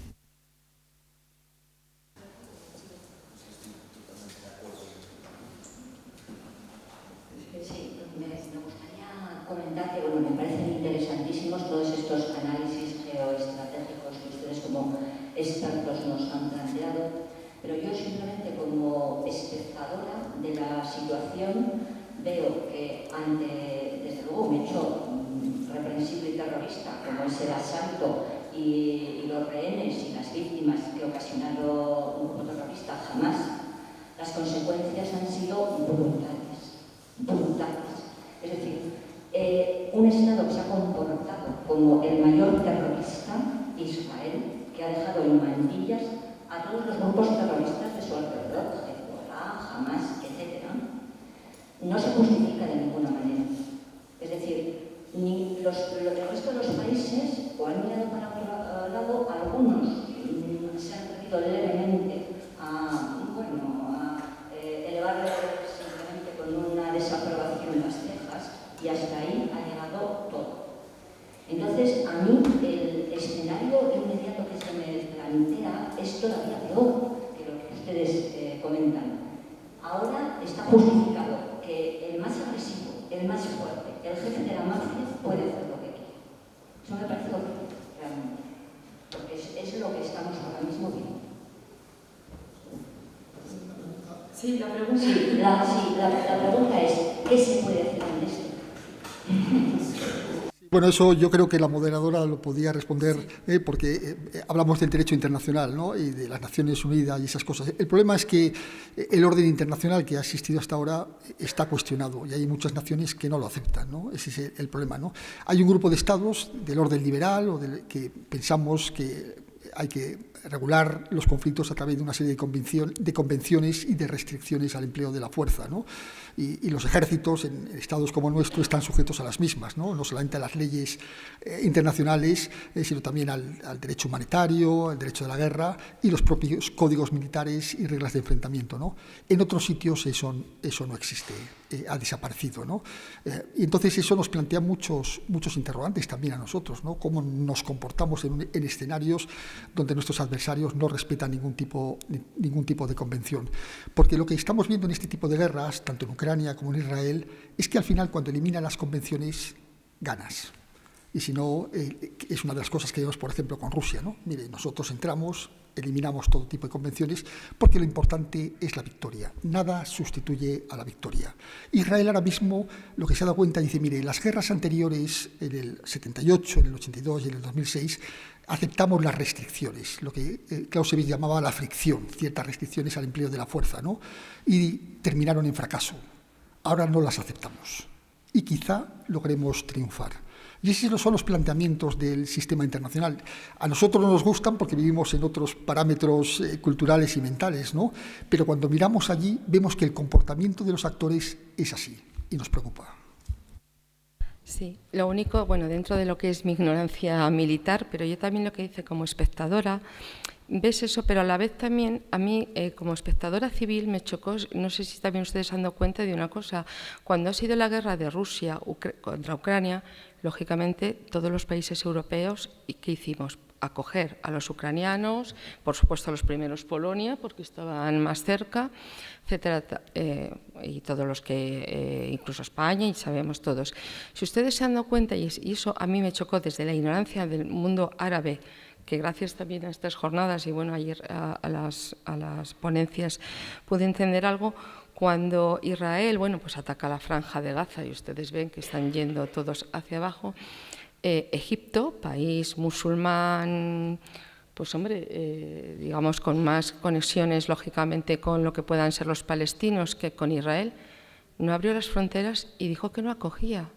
[SPEAKER 6] Comentar que me parecen interesantísimos todos estos análisis geoestratégicos que ustedes como expertos nos han planteado, pero yo simplemente como espectadora de la situación veo que desde luego, un hecho reprensible y terrorista como es el asalto y los rehenes y las víctimas que ha ocasionado un grupo terrorista jamás, las consecuencias han sido brutales. Es decir, un Estado que se ha comportado como el mayor terrorista, Israel, que ha dejado en mandillas a todos los grupos terroristas de su alrededor, Hezbollah, Hamas, etc., no se justifica de ninguna manera. Es decir, ni el resto de los países o han mirado para otro lado, algunos se han atrevido levemente a elevar simplemente con una desaprobación las cejas, y hasta ahí ha llegado todo. Entonces, a mí el escenario inmediato que se me plantea es todavía peor que lo que ustedes comentan. Ahora está justificado que el más agresivo, el más fuerte, el jefe de la mafia puede hacer lo que quiera. Eso me parece horrible, realmente, porque es lo que estamos ahora mismo viendo.
[SPEAKER 7] Sí, la pregunta.
[SPEAKER 6] La pregunta es, ¿qué se puede hacer en esto?
[SPEAKER 2] Bueno, eso yo creo que la moderadora lo podía responder, porque hablamos del derecho internacional, ¿no? Y de las Naciones Unidas y esas cosas. El problema es que el orden internacional que ha existido hasta ahora está cuestionado y hay muchas naciones que no lo aceptan, ¿no? Ese es el problema, ¿no? Hay un grupo de estados del orden liberal que pensamos que hay que regular los conflictos a través de una serie de convenciones y de restricciones al empleo de la fuerza, ¿no? Y los ejércitos en estados como el nuestro están sujetos a las mismas, no solamente a las leyes internacionales, sino también al derecho humanitario, al derecho de la guerra y los propios códigos militares y reglas de enfrentamiento, ¿no? En otros sitios eso no existe, ha desaparecido, ¿no? Y entonces eso nos plantea muchos interrogantes también a nosotros, ¿no? Cómo nos comportamos en escenarios donde nuestros adversarios no respetan ningún tipo de convención. Porque lo que estamos viendo en este tipo de guerras, tanto en Ucrania como en Israel, es que al final cuando eliminan las convenciones, ganas. Y si no, es una de las cosas que vemos, por ejemplo, con Rusia, ¿no? Mire, nosotros entramos, eliminamos todo tipo de convenciones porque lo importante es la victoria. Nada sustituye a la victoria. Israel ahora mismo lo que se ha dado cuenta dice, mire, las guerras anteriores, en el 78, en el 82 y en el 2006, aceptamos las restricciones, lo que Clausewitz llamaba la fricción, ciertas restricciones al empleo de la fuerza, ¿no? Y terminaron en fracaso. Ahora no las aceptamos y quizá logremos triunfar. Y esos son los planteamientos del sistema internacional. A nosotros no nos gustan porque vivimos en otros parámetros culturales y mentales, ¿no? Pero cuando miramos allí vemos que el comportamiento de los actores es así y nos preocupa.
[SPEAKER 1] Sí, lo único, bueno, dentro de lo que es mi ignorancia militar, pero yo también lo que hice como espectadora, ves eso, pero a la vez también a mí como espectadora civil me chocó, no sé si también ustedes se han dado cuenta de una cosa, cuando ha sido la guerra de Rusia contra Ucrania, lógicamente todos los países europeos, ¿qué hicimos? Acoger a los ucranianos, por supuesto a los primeros Polonia, porque estaban más cerca, etcétera, y todos los que, incluso España, y sabemos todos. Si ustedes se han dado cuenta, y eso a mí me chocó desde la ignorancia del mundo árabe, que gracias también a estas jornadas y bueno, ayer a las ponencias pude entender algo, cuando Israel, bueno, pues ataca la franja de Gaza y ustedes ven que están yendo todos hacia abajo, Egipto, país musulmán, pues hombre, digamos con más conexiones lógicamente con lo que puedan ser los palestinos que con Israel, no abrió las fronteras y dijo que no acogía.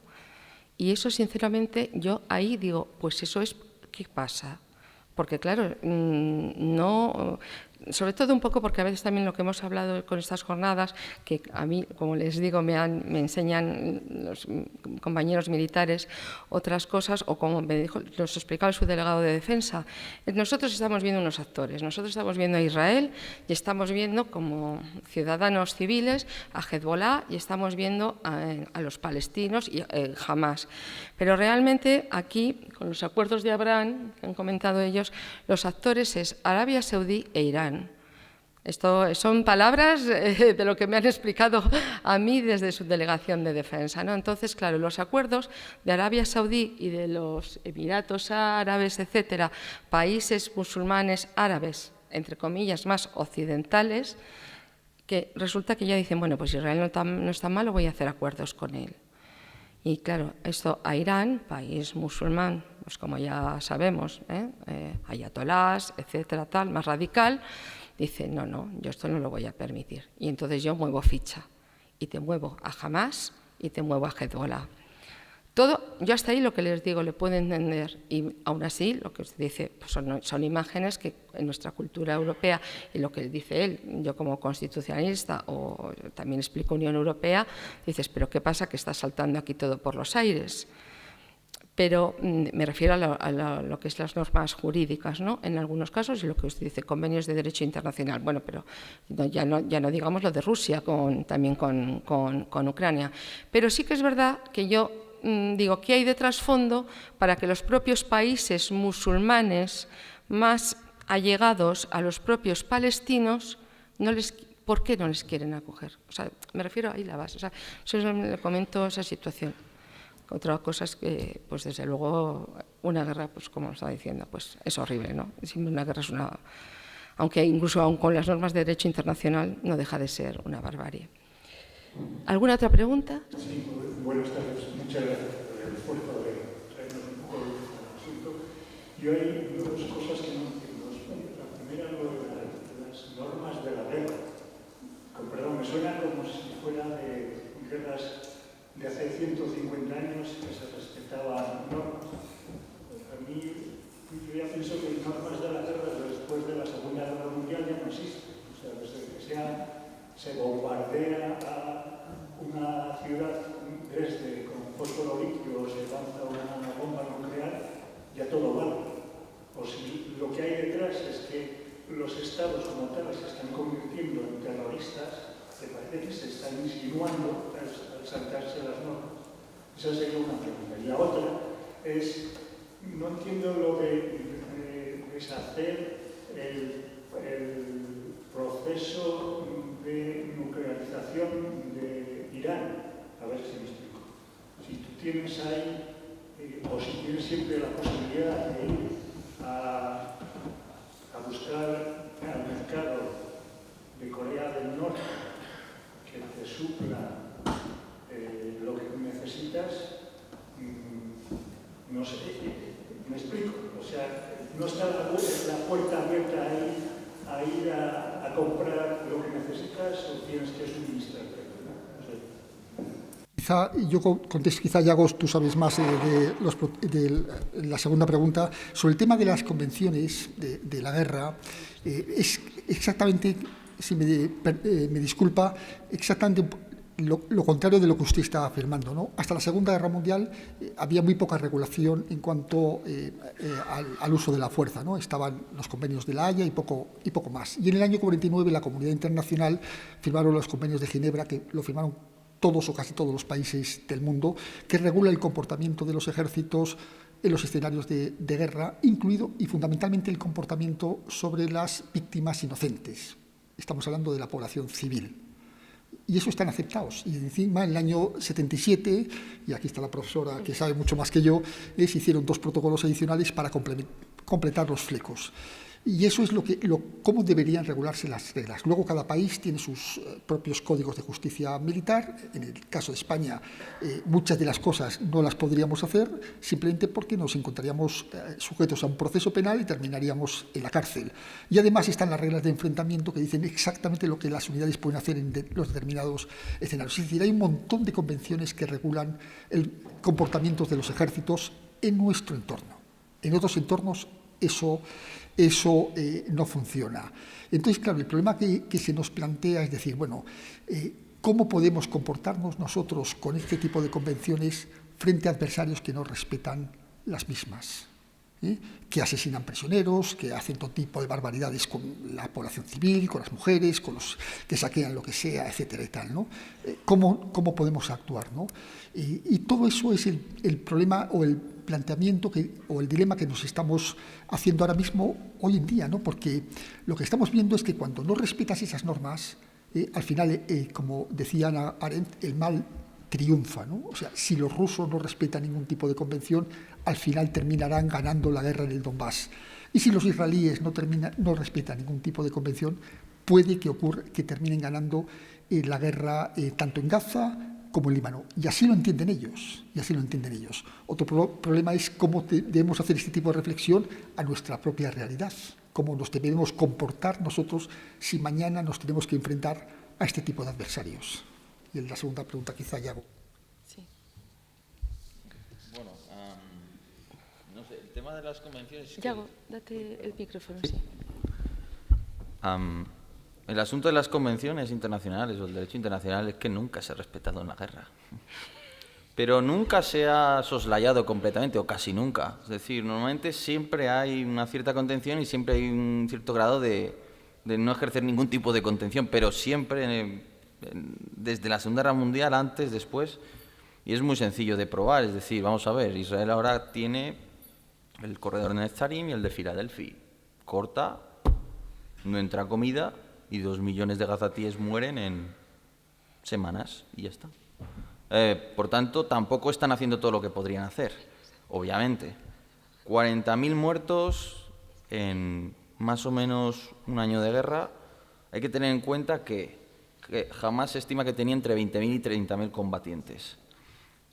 [SPEAKER 1] Y eso sinceramente yo ahí digo, pues eso es, ¿qué pasa? Porque claro, no, sobre todo un poco porque a veces también lo que hemos hablado con estas jornadas, que a mí, como les digo, me enseñan los compañeros militares otras cosas, o como nos explicaba el subdelegado de Defensa, nosotros estamos viendo unos actores, nosotros estamos viendo a Israel y estamos viendo como ciudadanos civiles a Hezbollah y estamos viendo a los palestinos y Hamas. Pero realmente aquí, con los acuerdos de Abraham, que han comentado ellos, los actores es Arabia Saudí e Irán. Esto son palabras de lo que me han explicado a mí desde su delegación de defensa, ¿no? Entonces, claro, los acuerdos de Arabia Saudí y de los Emiratos Árabes, etcétera, países musulmanes árabes, entre comillas, más occidentales, que resulta que ya dicen, bueno, pues Israel no está mal, voy a hacer acuerdos con él. Y claro, esto a Irán, país musulmán, pues como ya sabemos, ayatolás, etcétera, tal, más radical, dice, no, yo esto no lo voy a permitir. Y entonces yo muevo ficha y te muevo a Hamas y te muevo a Hezbollah. Todo, yo hasta ahí lo que les digo le puedo entender y aún así lo que usted dice pues son imágenes que en nuestra cultura europea y lo que dice él, yo como constitucionalista o también explico Unión Europea, dices, pero ¿qué pasa que está saltando aquí todo por los aires? Pero me refiero a lo que es las normas jurídicas, ¿no? En algunos casos, y lo que usted dice, convenios de derecho internacional. Bueno, pero ya no digamos lo de Rusia, también con Ucrania. Pero sí que es verdad que yo digo, ¿qué hay de trasfondo para que los propios países musulmanes más allegados a los propios palestinos, ¿por qué no les quieren acoger? O sea, me refiero ahí la base. O sea, eso le comento esa situación. Otra cosa es que, pues desde luego, una guerra, pues como lo estaba diciendo, pues es horrible, ¿no? Una guerra es una... Aunque incluso aun con las normas de derecho internacional no deja de ser una barbarie. ¿Alguna otra pregunta?
[SPEAKER 8] Sí, buenas tardes. Muchas gracias por el esfuerzo de traernos un poco de asunto. Yo hay dos cosas que no entiendo. La primera, lo de las normas de la guerra. Perdón, me suena como si fuera de guerras de hace 150 años que se respetaban normas. A mí, yo ya pienso que normas de la guerra existe. O sea, desde que se bombardea a una ciudad con fósforo líquido, se lanza una bomba nuclear, ya todo vale. O si lo que hay detrás es que los estados como tales se están convirtiendo en terroristas, me parece que se están insinuando al saltarse las normas. Esa sería una pregunta. Y la otra es, no entiendo lo de deshacer el proceso de nuclearización de Irán. A ver si me explico. Si tú tienes ahí, o si tienes siempre la posibilidad de ir a buscar al mercado de Corea del Norte que te supla lo que necesitas, no sé, me explico. O sea, no está la puerta abierta ahí a ir a comprar lo que necesitas o tienes que suministrarte. No sé.
[SPEAKER 2] Quizá yo contesto, quizá Yago, tú sabes más de la segunda pregunta. Sobre el tema de las convenciones de la guerra, es exactamente, si me disculpa, exactamente lo contrario de lo que usted está afirmando, ¿no? Hasta la Segunda Guerra Mundial había muy poca regulación en cuanto al uso de la fuerza, ¿no? Estaban los convenios de La Haya y poco más. Y en el año 49 la comunidad internacional firmaron los convenios de Ginebra, que lo firmaron todos o casi todos los países del mundo, que regula el comportamiento de los ejércitos en los escenarios de guerra, incluido y fundamentalmente el comportamiento sobre las víctimas inocentes. Estamos hablando de la población civil. Y eso están aceptados. Y encima, en el año 77, y aquí está la profesora que sabe mucho más que yo, se hicieron 2 protocolos adicionales para completar los flecos. Y eso es cómo deberían regularse las reglas. Luego cada país tiene sus propios códigos de justicia militar. En el caso de España, muchas de las cosas no las podríamos hacer simplemente porque nos encontraríamos sujetos a un proceso penal y terminaríamos en la cárcel. Y además están las reglas de enfrentamiento que dicen exactamente lo que las unidades pueden hacer en los determinados escenarios. Es decir, hay un montón de convenciones que regulan el comportamiento de los ejércitos en nuestro entorno. En otros entornos eso no funciona. Entonces, claro, el problema que se nos plantea es decir, bueno, ¿cómo podemos comportarnos nosotros con este tipo de convenciones frente a adversarios que no respetan las mismas? Que asesinan prisioneros, que hacen todo tipo de barbaridades con la población civil, con las mujeres, con los que saquean lo que sea, etcétera y tal, ¿no? ¿Cómo podemos actuar, ¿no? Y todo eso es el problema o el planteamiento o el dilema que nos estamos haciendo ahora mismo, hoy en día, ¿no? Porque lo que estamos viendo es que cuando no respetas esas normas, al final, como decía Hannah Arendt, el mal triunfa, ¿no? O sea, si los rusos no respetan ningún tipo de convención, al final terminarán ganando la guerra en el Donbass. Y si los israelíes no respetan ningún tipo de convención, puede que terminen ganando la guerra tanto en Gaza como en Líbano. Y así lo entienden ellos. Otro problema es cómo debemos hacer este tipo de reflexión a nuestra propia realidad, cómo nos debemos comportar nosotros si mañana nos tenemos que enfrentar a este tipo de adversarios. Y en la segunda pregunta quizá Yago.
[SPEAKER 1] Sí.
[SPEAKER 4] Bueno, no sé, el tema de las convenciones...
[SPEAKER 1] Yago, date el micrófono, sí.
[SPEAKER 4] El asunto de las convenciones internacionales o el derecho internacional es que nunca se ha respetado en la guerra. Pero nunca se ha soslayado completamente, o casi nunca. Es decir, normalmente siempre hay una cierta contención y siempre hay un cierto grado de no ejercer ningún tipo de contención, pero siempre... desde la Segunda Guerra Mundial, antes, después, y es muy sencillo de probar. Es decir, vamos a ver, Israel ahora tiene el corredor de Netzarim y el de Filadelfia. Corta, no entra comida y 2 millones de gazatíes mueren en semanas y ya está. Por tanto, tampoco están haciendo todo lo que podrían hacer, obviamente. 40.000 muertos en más o menos un año de guerra. Hay que tener en cuenta que jamás se estima que tenía entre 20.000 y 30.000 combatientes.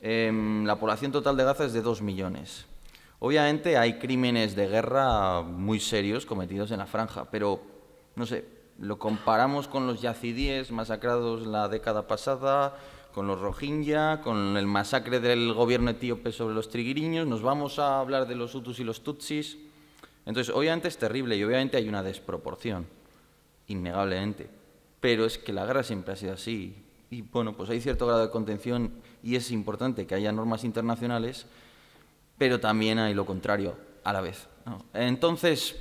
[SPEAKER 4] La población total de Gaza es de 2 millones. Obviamente hay crímenes de guerra muy serios cometidos en la franja, pero, no sé, lo comparamos con los yazidíes masacrados la década pasada, con los rohingya, con el masacre del gobierno etíope sobre los tigriños, nos vamos a hablar de los hutus y los tutsis. Entonces, obviamente es terrible y obviamente hay una desproporción. innegablemente. Pero es que la guerra siempre ha sido así. Y bueno, pues hay cierto grado de contención y es importante que haya normas internacionales, pero también hay lo contrario a la vez, ¿no? Entonces,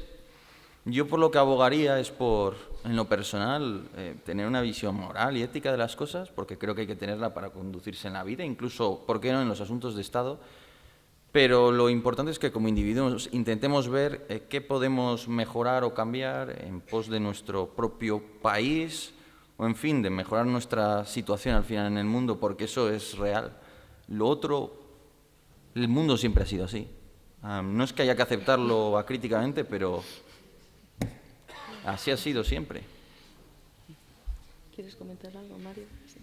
[SPEAKER 4] yo por lo que abogaría es por, en lo personal, tener una visión moral y ética de las cosas, porque creo que hay que tenerla para conducirse en la vida, incluso, ¿por qué no?, en los asuntos de Estado. Pero lo importante es que como individuos intentemos ver qué podemos mejorar o cambiar en pos de nuestro propio país, o en fin, de mejorar nuestra situación al final en el mundo, porque eso es real. Lo otro, el mundo siempre ha sido así. No es que haya que aceptarlo acríticamente, pero así ha sido siempre.
[SPEAKER 1] ¿Quieres comentar algo, Mario? Sí.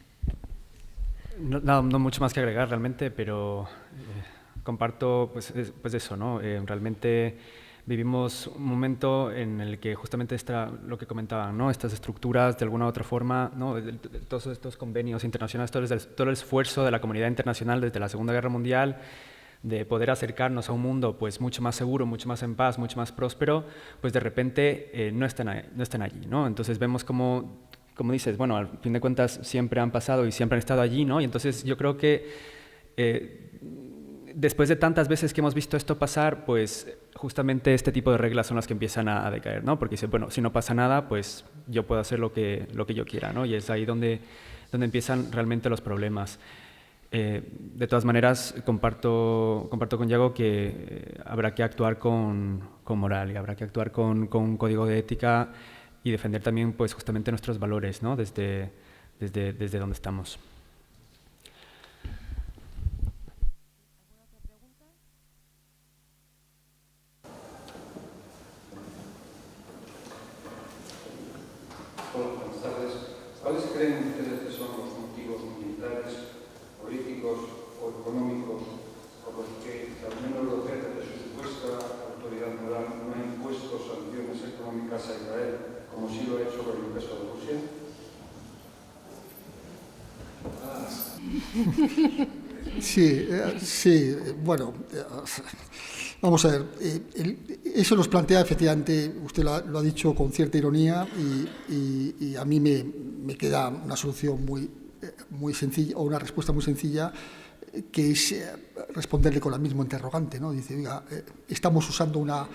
[SPEAKER 3] No mucho más que agregar realmente, pero comparto pues eso, ¿no? Realmente vivimos un momento en el que justamente está lo que comentaban, ¿no? Estas estructuras, de alguna u otra forma, ¿no? Todos estos convenios internacionales, todo el esfuerzo de la comunidad internacional desde la Segunda Guerra Mundial de poder acercarnos a un mundo pues mucho más seguro, mucho más en paz, mucho más próspero, pues de repente no están allí, ¿no? Entonces vemos como dices, bueno, al fin de cuentas siempre han pasado y siempre han estado allí, ¿no? Y entonces yo creo que después de tantas veces que hemos visto esto pasar, pues justamente este tipo de reglas son las que empiezan a decaer, ¿no? Porque dice, bueno, si no pasa nada, pues yo puedo hacer lo que yo quiera, ¿no? Y es ahí donde empiezan realmente los problemas. De todas maneras, comparto con Yago que habrá que actuar con moral y habrá que actuar con un código de ética y defender también, pues, justamente nuestros valores, ¿no? Desde donde estamos.
[SPEAKER 9] Buenas tardes. ¿Cuáles creen ustedes que son los motivos militares, políticos o económicos por los que la Unión Europea, desde su supuesta autoridad moral, no ha impuesto sanciones económicas a Israel, como sí lo ha hecho con el caso de Rusia?
[SPEAKER 2] Sí, bueno, vamos a ver, eso nos plantea efectivamente, usted lo ha dicho con cierta ironía y a mí me queda una solución muy sencilla, o una respuesta muy sencilla, que es responderle con la misma interrogante, ¿no? Dice, oiga, estamos usando una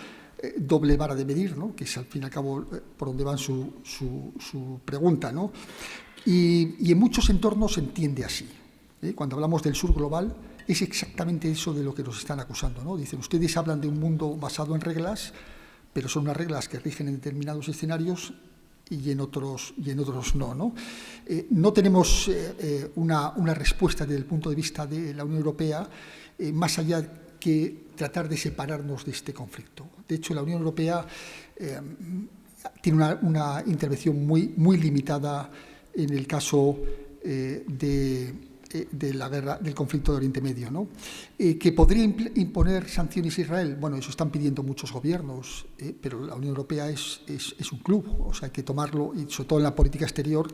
[SPEAKER 2] doble vara de medir, ¿no? Que es al fin y al cabo por donde va su pregunta, ¿no? Y en muchos entornos se entiende así. Cuando hablamos del sur global, es exactamente eso de lo que nos están acusando, ¿no? Dicen, ustedes hablan de un mundo basado en reglas, pero son unas reglas que rigen en determinados escenarios y en otros no, ¿no? No tenemos una respuesta desde el punto de vista de la Unión Europea más allá que tratar de separarnos de este conflicto. De hecho, la Unión Europea tiene una intervención muy limitada en el caso de la guerra, del conflicto de Oriente Medio, ¿no? ¿Que podría imponer sanciones a Israel? Bueno, eso están pidiendo muchos gobiernos, pero la Unión Europea es un club, o sea, hay que tomarlo, y sobre todo en la política exterior,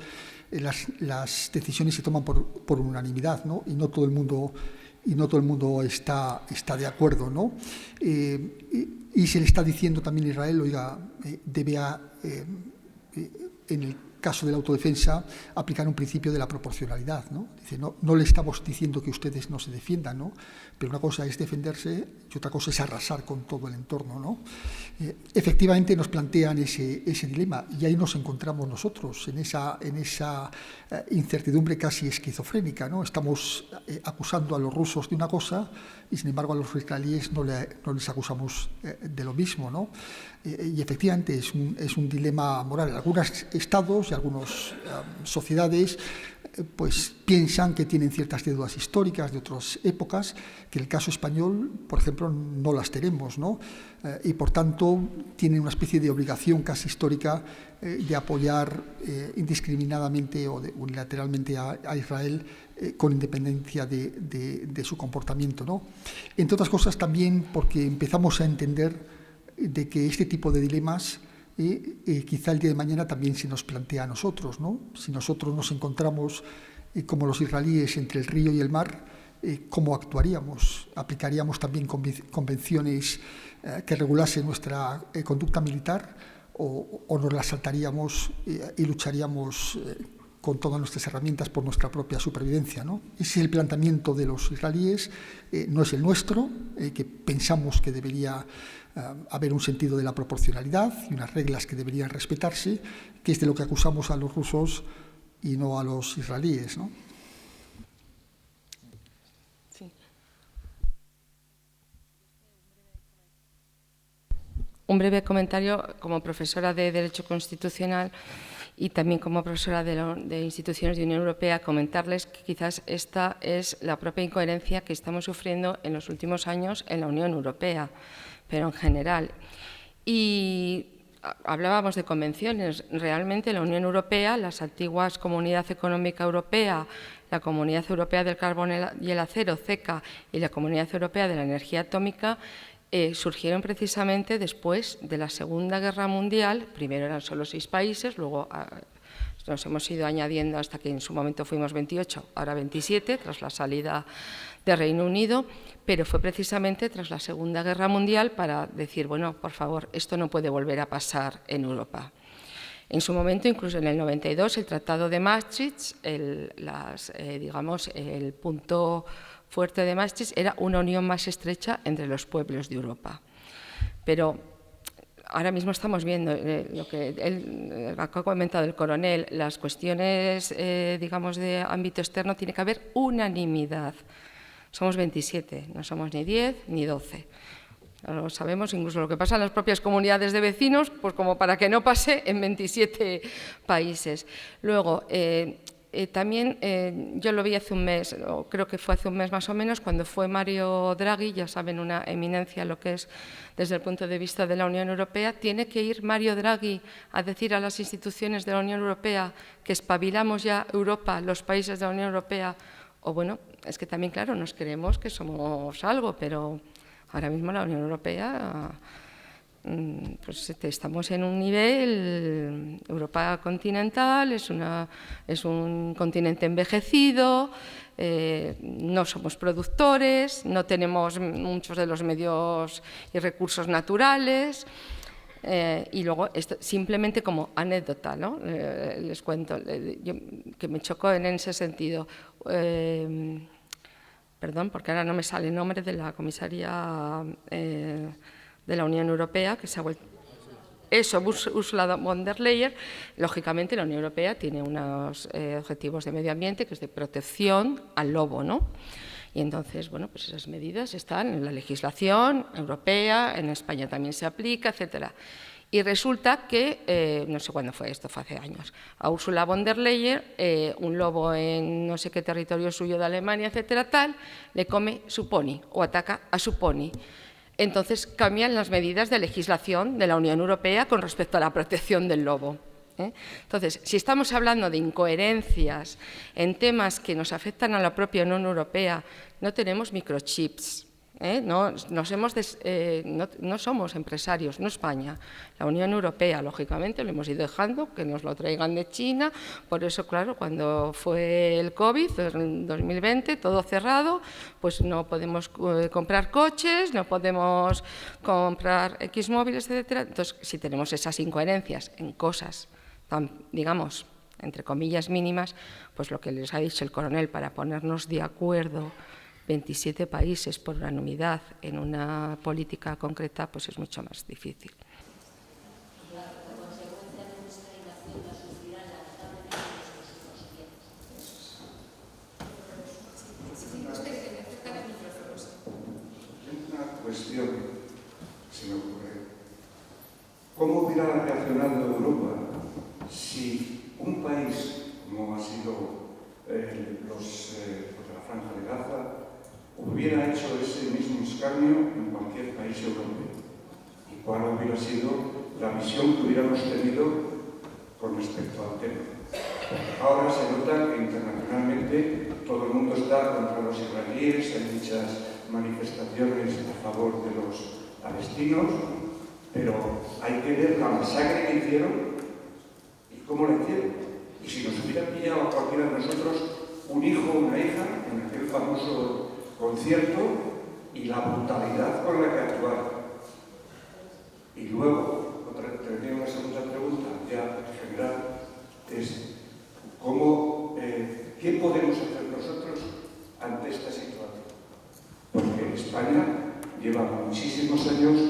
[SPEAKER 2] las decisiones se toman por unanimidad, ¿no? Y no todo el mundo está de acuerdo, ¿no? Y se le está diciendo también a Israel, oiga, debe en el caso de la autodefensa aplicar un principio de la proporcionalidad, ¿no? Dice, no le estamos diciendo que ustedes no se defiendan, ¿no? Pero una cosa es defenderse y otra cosa es arrasar con todo el entorno, ¿no? Efectivamente nos plantean ese dilema y ahí nos encontramos nosotros, en esa incertidumbre casi esquizofrénica, ¿no? Estamos acusando a los rusos de una cosa y sin embargo a los israelíes no les acusamos de lo mismo, ¿no? Y efectivamente es un dilema moral. Algunos estados y algunas sociedades pues piensan que tienen ciertas deudas históricas de otras épocas, que en el caso español, por ejemplo, no las tenemos, ¿no? Y por tanto tienen una especie de obligación casi histórica de apoyar indiscriminadamente o unilateralmente a Israel con independencia de su comportamiento, ¿no? Entre otras cosas también porque empezamos a entender de que este tipo de dilemas quizá el día de mañana también se nos plantea a nosotros, ¿no? Si nosotros nos encontramos como los israelíes entre el río y el mar, ¿cómo actuaríamos? ¿Aplicaríamos también convenciones que regulasen nuestra conducta militar o nos las saltaríamos y lucharíamos con todas nuestras herramientas por nuestra propia supervivencia, ¿no? Ese es el planteamiento de los israelíes, no es el nuestro, que pensamos que debería haber un sentido de la proporcionalidad y unas reglas que deberían respetarse, que es de lo que acusamos a los rusos y no a los israelíes, ¿no?
[SPEAKER 1] Sí. Un breve comentario como profesora de Derecho Constitucional y también como profesora de instituciones de Unión Europea, comentarles que quizás esta es la propia incoherencia que estamos sufriendo en los últimos años en la Unión Europea, pero en general. Y hablábamos de convenciones. Realmente la Unión Europea, las antiguas Comunidad Económica Europea, la Comunidad Europea del Carbón y el Acero, CECA, y la Comunidad Europea de la Energía Atómica, surgieron precisamente después de la Segunda Guerra Mundial. Primero eran solo 6 países, luego nos hemos ido añadiendo hasta que en su momento fuimos 28, ahora 27, tras la salida de Reino Unido, pero fue precisamente tras la Segunda Guerra Mundial para decir, bueno, por favor, esto no puede volver a pasar en Europa. En su momento, incluso en el 92, el Tratado de Maastricht, digamos, el punto fuerte de Maastricht era una unión más estrecha entre los pueblos de Europa. Pero ahora mismo estamos viendo lo que ha comentado el coronel, las cuestiones, digamos, de ámbito externo, tiene que haber unanimidad. Somos 27, no somos ni 10 ni 12. Lo sabemos, incluso lo que pasa en las propias comunidades de vecinos, pues como para que no pase en 27 países. Luego, también yo lo vi hace un mes, o creo que fue hace un mes más o menos, cuando fue Mario Draghi, ya saben, una eminencia lo que es desde el punto de vista de la Unión Europea. Tiene que ir Mario Draghi a decir a las instituciones de la Unión Europea que espabilamos ya Europa, los países de la Unión Europea. O bueno, es que también, claro, nos creemos que somos algo, pero ahora mismo la Unión Europea, pues estamos en un nivel, Europa continental, es un continente envejecido, no somos productores, no tenemos muchos de los medios y recursos naturales. Y luego, esto, simplemente como anécdota, ¿no? Les cuento, que me chocó en ese sentido. Perdón, porque ahora no me sale el nombre de la comisaria de la Unión Europea, que se ha vuelto... Eso, Ursula von der Leyen. Lógicamente, la Unión Europea tiene unos objetivos de medio ambiente, que es de protección al lobo, ¿no? Y entonces, bueno, pues esas medidas están en la legislación europea, en España también se aplica, etcétera. Y resulta que, no sé cuándo fue esto, fue hace años, a Ursula von der Leyen, un lobo en no sé qué territorio suyo de Alemania, etcétera, tal, le come su pony o ataca a su pony. Entonces cambian las medidas de legislación de la Unión Europea con respecto a la protección del lobo. Entonces, si estamos hablando de incoherencias en temas que nos afectan a la propia Unión Europea, no tenemos microchips, no somos empresarios, no España, la Unión Europea, lógicamente, lo hemos ido dejando, que nos lo traigan de China. Por eso, claro, cuando fue el COVID, en 2020, todo cerrado, pues no podemos comprar coches, no podemos comprar X móviles, etcétera. Entonces, si tenemos esas incoherencias en cosas tan, digamos, entre comillas mínimas, pues lo que les ha dicho el coronel, para ponernos de acuerdo 27 países por unanimidad en una política concreta, pues es mucho más difícil.
[SPEAKER 9] Una cuestión, se me ocurre. ¿Cómo hubiera reaccionado Europa si un país, como ha sido la Franja de Gaza, hubiera hecho ese mismo escarnio en cualquier país europeo? ¿Y cuál hubiera sido la visión que hubiéramos tenido con respecto al tema? Ahora se nota que internacionalmente todo el mundo está contra los israelíes, hay muchas manifestaciones a favor de los palestinos, pero hay que ver la masacre que hicieron y cómo la hicieron. Y si nos hubiera pillado a cualquiera de nosotros un hijo o una hija en aquel famoso concierto y la brutalidad con la que actuaron. Y luego, que tenía una segunda pregunta, ya en general, es ¿qué podemos hacer nosotros ante esta situación? Porque España lleva muchísimos años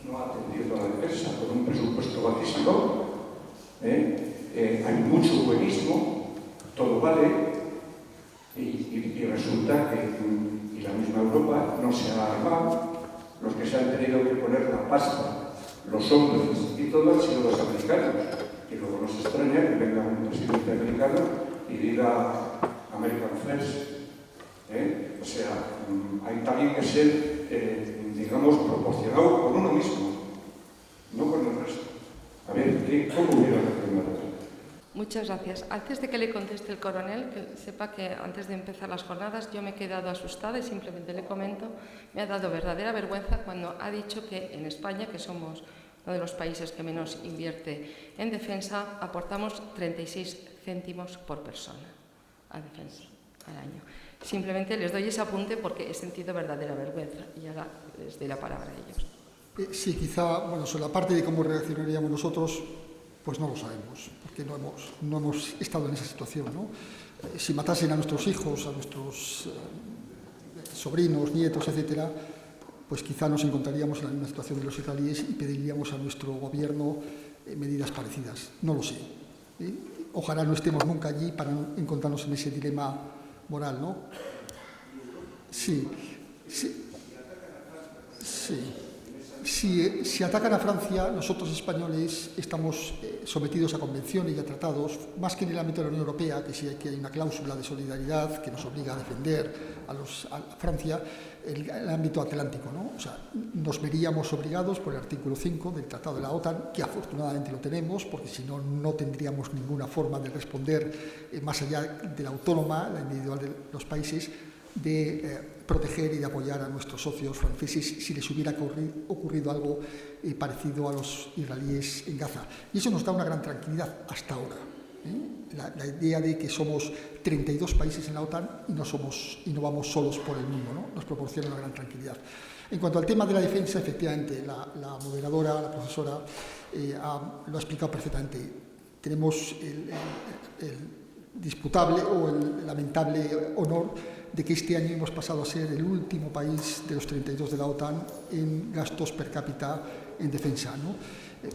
[SPEAKER 9] no atendiendo a la defensa, con un presupuesto bajísimo, hay mucho buenismo, todo vale, y resulta que y la misma Europa no se ha armado. Los que se han tenido que poner la pasta, los hombres y todo, han sido los americanos. Y luego nos extraña que venga un presidente americano y diga American First. O sea, hay también que ser, digamos, proporcionado con uno mismo, no con el resto. A ver, ¿cómo hubiera reaccionado?
[SPEAKER 1] Muchas gracias. Antes de que le conteste el coronel, que sepa que antes de empezar las jornadas yo me he quedado asustada y simplemente le comento, me ha dado verdadera vergüenza cuando ha dicho que en España, que somos uno de los países que menos invierte en defensa, aportamos 36 céntimos por persona a defensa al año. Simplemente les doy ese apunte porque he sentido verdadera vergüenza y ahora les doy la palabra a ellos.
[SPEAKER 2] Sí, quizá, bueno, sobre la parte de cómo reaccionaríamos nosotros, pues no lo sabemos, porque no hemos estado en esa situación, ¿no? Si matasen a nuestros hijos, a nuestros sobrinos, nietos, etcétera, pues quizá nos encontraríamos en la misma situación de los israelíes y pediríamos a nuestro gobierno medidas parecidas. No lo sé. Ojalá no estemos nunca allí para encontrarnos en ese dilema moral, ¿no? Sí. Si atacan a Francia, nosotros españoles estamos sometidos a convenciones y a tratados, más que en el ámbito de la Unión Europea, que sí que hay una cláusula de solidaridad que nos obliga a defender a Francia, el ámbito atlántico, ¿no? O sea, nos veríamos obligados por el artículo 5 del Tratado de la OTAN, que afortunadamente lo tenemos, porque si no, no tendríamos ninguna forma de responder más allá de la autónoma, la individual de los países, de proteger y de apoyar a nuestros socios franceses si les hubiera ocurrido algo parecido a los israelíes en Gaza. Y eso nos da una gran tranquilidad hasta ahora. La idea de que somos 32 países en la OTAN y no vamos solos por el mundo, ¿no? Nos proporciona una gran tranquilidad. En cuanto al tema de la defensa, efectivamente, la moderadora, la profesora, lo ha explicado perfectamente. Tenemos el disputable o el lamentable honor de que este año hemos pasado a ser el último país de los 32 de la OTAN en gastos per cápita en defensa, ¿no?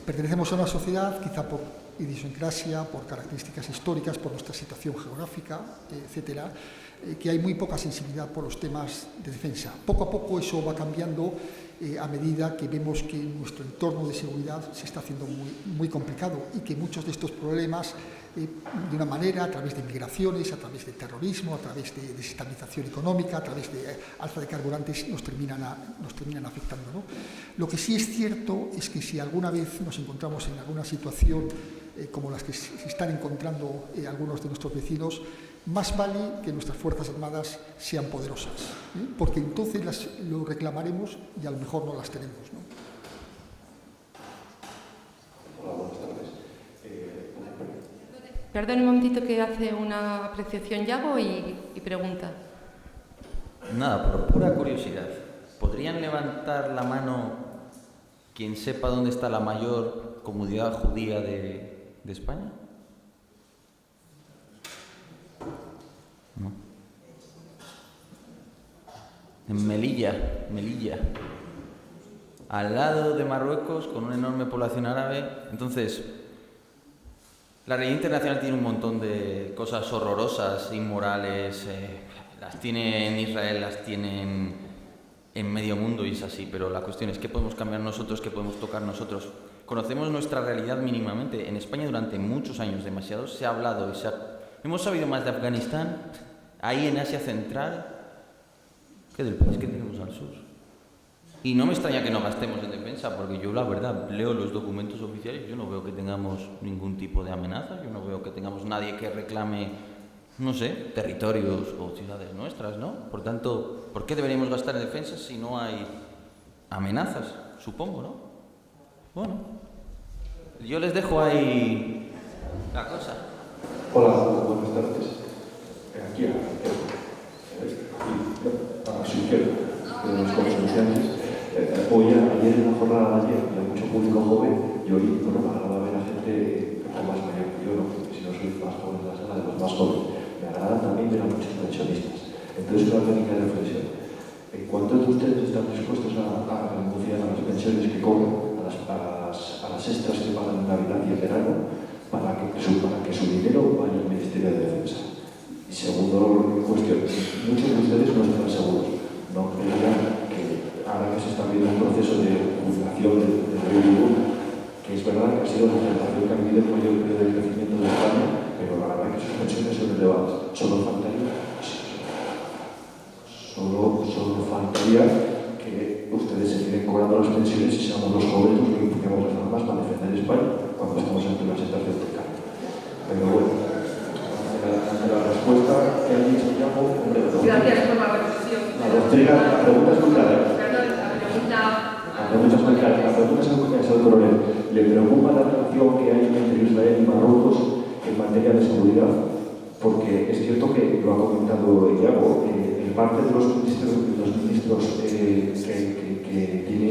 [SPEAKER 2] Pertenecemos a una sociedad, quizá por idiosincrasia, por características históricas, por nuestra situación geográfica, etcétera, que hay muy poca sensibilidad por los temas de defensa. Poco a poco eso va cambiando a medida que vemos que nuestro entorno de seguridad se está haciendo muy complicado y que muchos de estos problemas, de una manera, a través de migraciones, a través de terrorismo, a través de desestabilización económica, a través de alza de carburantes, nos terminan afectando, ¿no? Lo que sí es cierto es que si alguna vez nos encontramos en alguna situación como las que se están encontrando algunos de nuestros vecinos, más vale que nuestras Fuerzas Armadas sean poderosas, porque entonces lo reclamaremos y a lo mejor no las tenemos, ¿no?
[SPEAKER 5] Hola, buenas tardes.
[SPEAKER 1] Perdón un momentito que hace una apreciación Yago y pregunta.
[SPEAKER 4] Nada, por pura curiosidad. ¿Podrían levantar la mano quien sepa dónde está la mayor comunidad judía de España? No. En Melilla. Al lado de Marruecos, con una enorme población árabe. Entonces, la realidad internacional tiene un montón de cosas horrorosas, inmorales. Las tiene en Israel, las tienen en medio mundo y es así. Pero la cuestión es qué podemos cambiar nosotros, qué podemos tocar nosotros. Conocemos nuestra realidad mínimamente. En España durante muchos años, demasiados, se ha hablado y hemos sabido más de Afganistán, ahí en Asia Central, que del país que tenemos al sur. Y no me extraña que no gastemos en defensa, porque yo la verdad leo los documentos oficiales, yo no veo que tengamos ningún tipo de amenaza, yo no veo que tengamos nadie que reclame, no sé, territorios o ciudades nuestras, ¿no? Por tanto, ¿por qué deberíamos gastar en defensa si no hay amenazas? Supongo, ¿no? Bueno, yo les dejo ahí la cosa.
[SPEAKER 9] Hola, buenas tardes. Aquí a su izquierda, de los conferenciantes. Ayer en la jornada de ayer, hay mucho público joven
[SPEAKER 10] yo bueno, me agrada ver a gente un poco más mayor que yo, ¿no? Porque si no soy más joven de la sala, de los más jóvenes. Me agrada también ver a muchos pensionistas. Entonces, una técnica de reflexión. ¿Cuántos de ustedes están dispuestos a renunciar a las pensiones que cobran, a las extras que pagan en Navidad y en verano, para que su dinero vaya al Ministerio de Defensa? Y segundo cuestión, muchos de ustedes no están seguros, no creían que ahora que se está viendo un proceso de jubilación del baby boom, que es verdad que ha sido la generación que ha vivido el mayor periodo de crecimiento de España, pero la verdad que sus pensiones son elevadas. Solo faltaría que ustedes se queden cobrando las pensiones y seamos los jóvenes los que impulsemos las normas para defender España cuando estamos ante una situación de cambio. Pero bueno, la respuesta que ha dicho Iago, hombre,
[SPEAKER 7] gracias por la reflexión.
[SPEAKER 10] La pregunta es muy clara.
[SPEAKER 7] La
[SPEAKER 10] pregunta es muy clara. La pregunta es al coronel. ¿Le preocupa la relación que hay entre Israel y Marruecos en materia de seguridad? Porque es cierto que lo ha comentado Iago, en parte de los ministros que tenía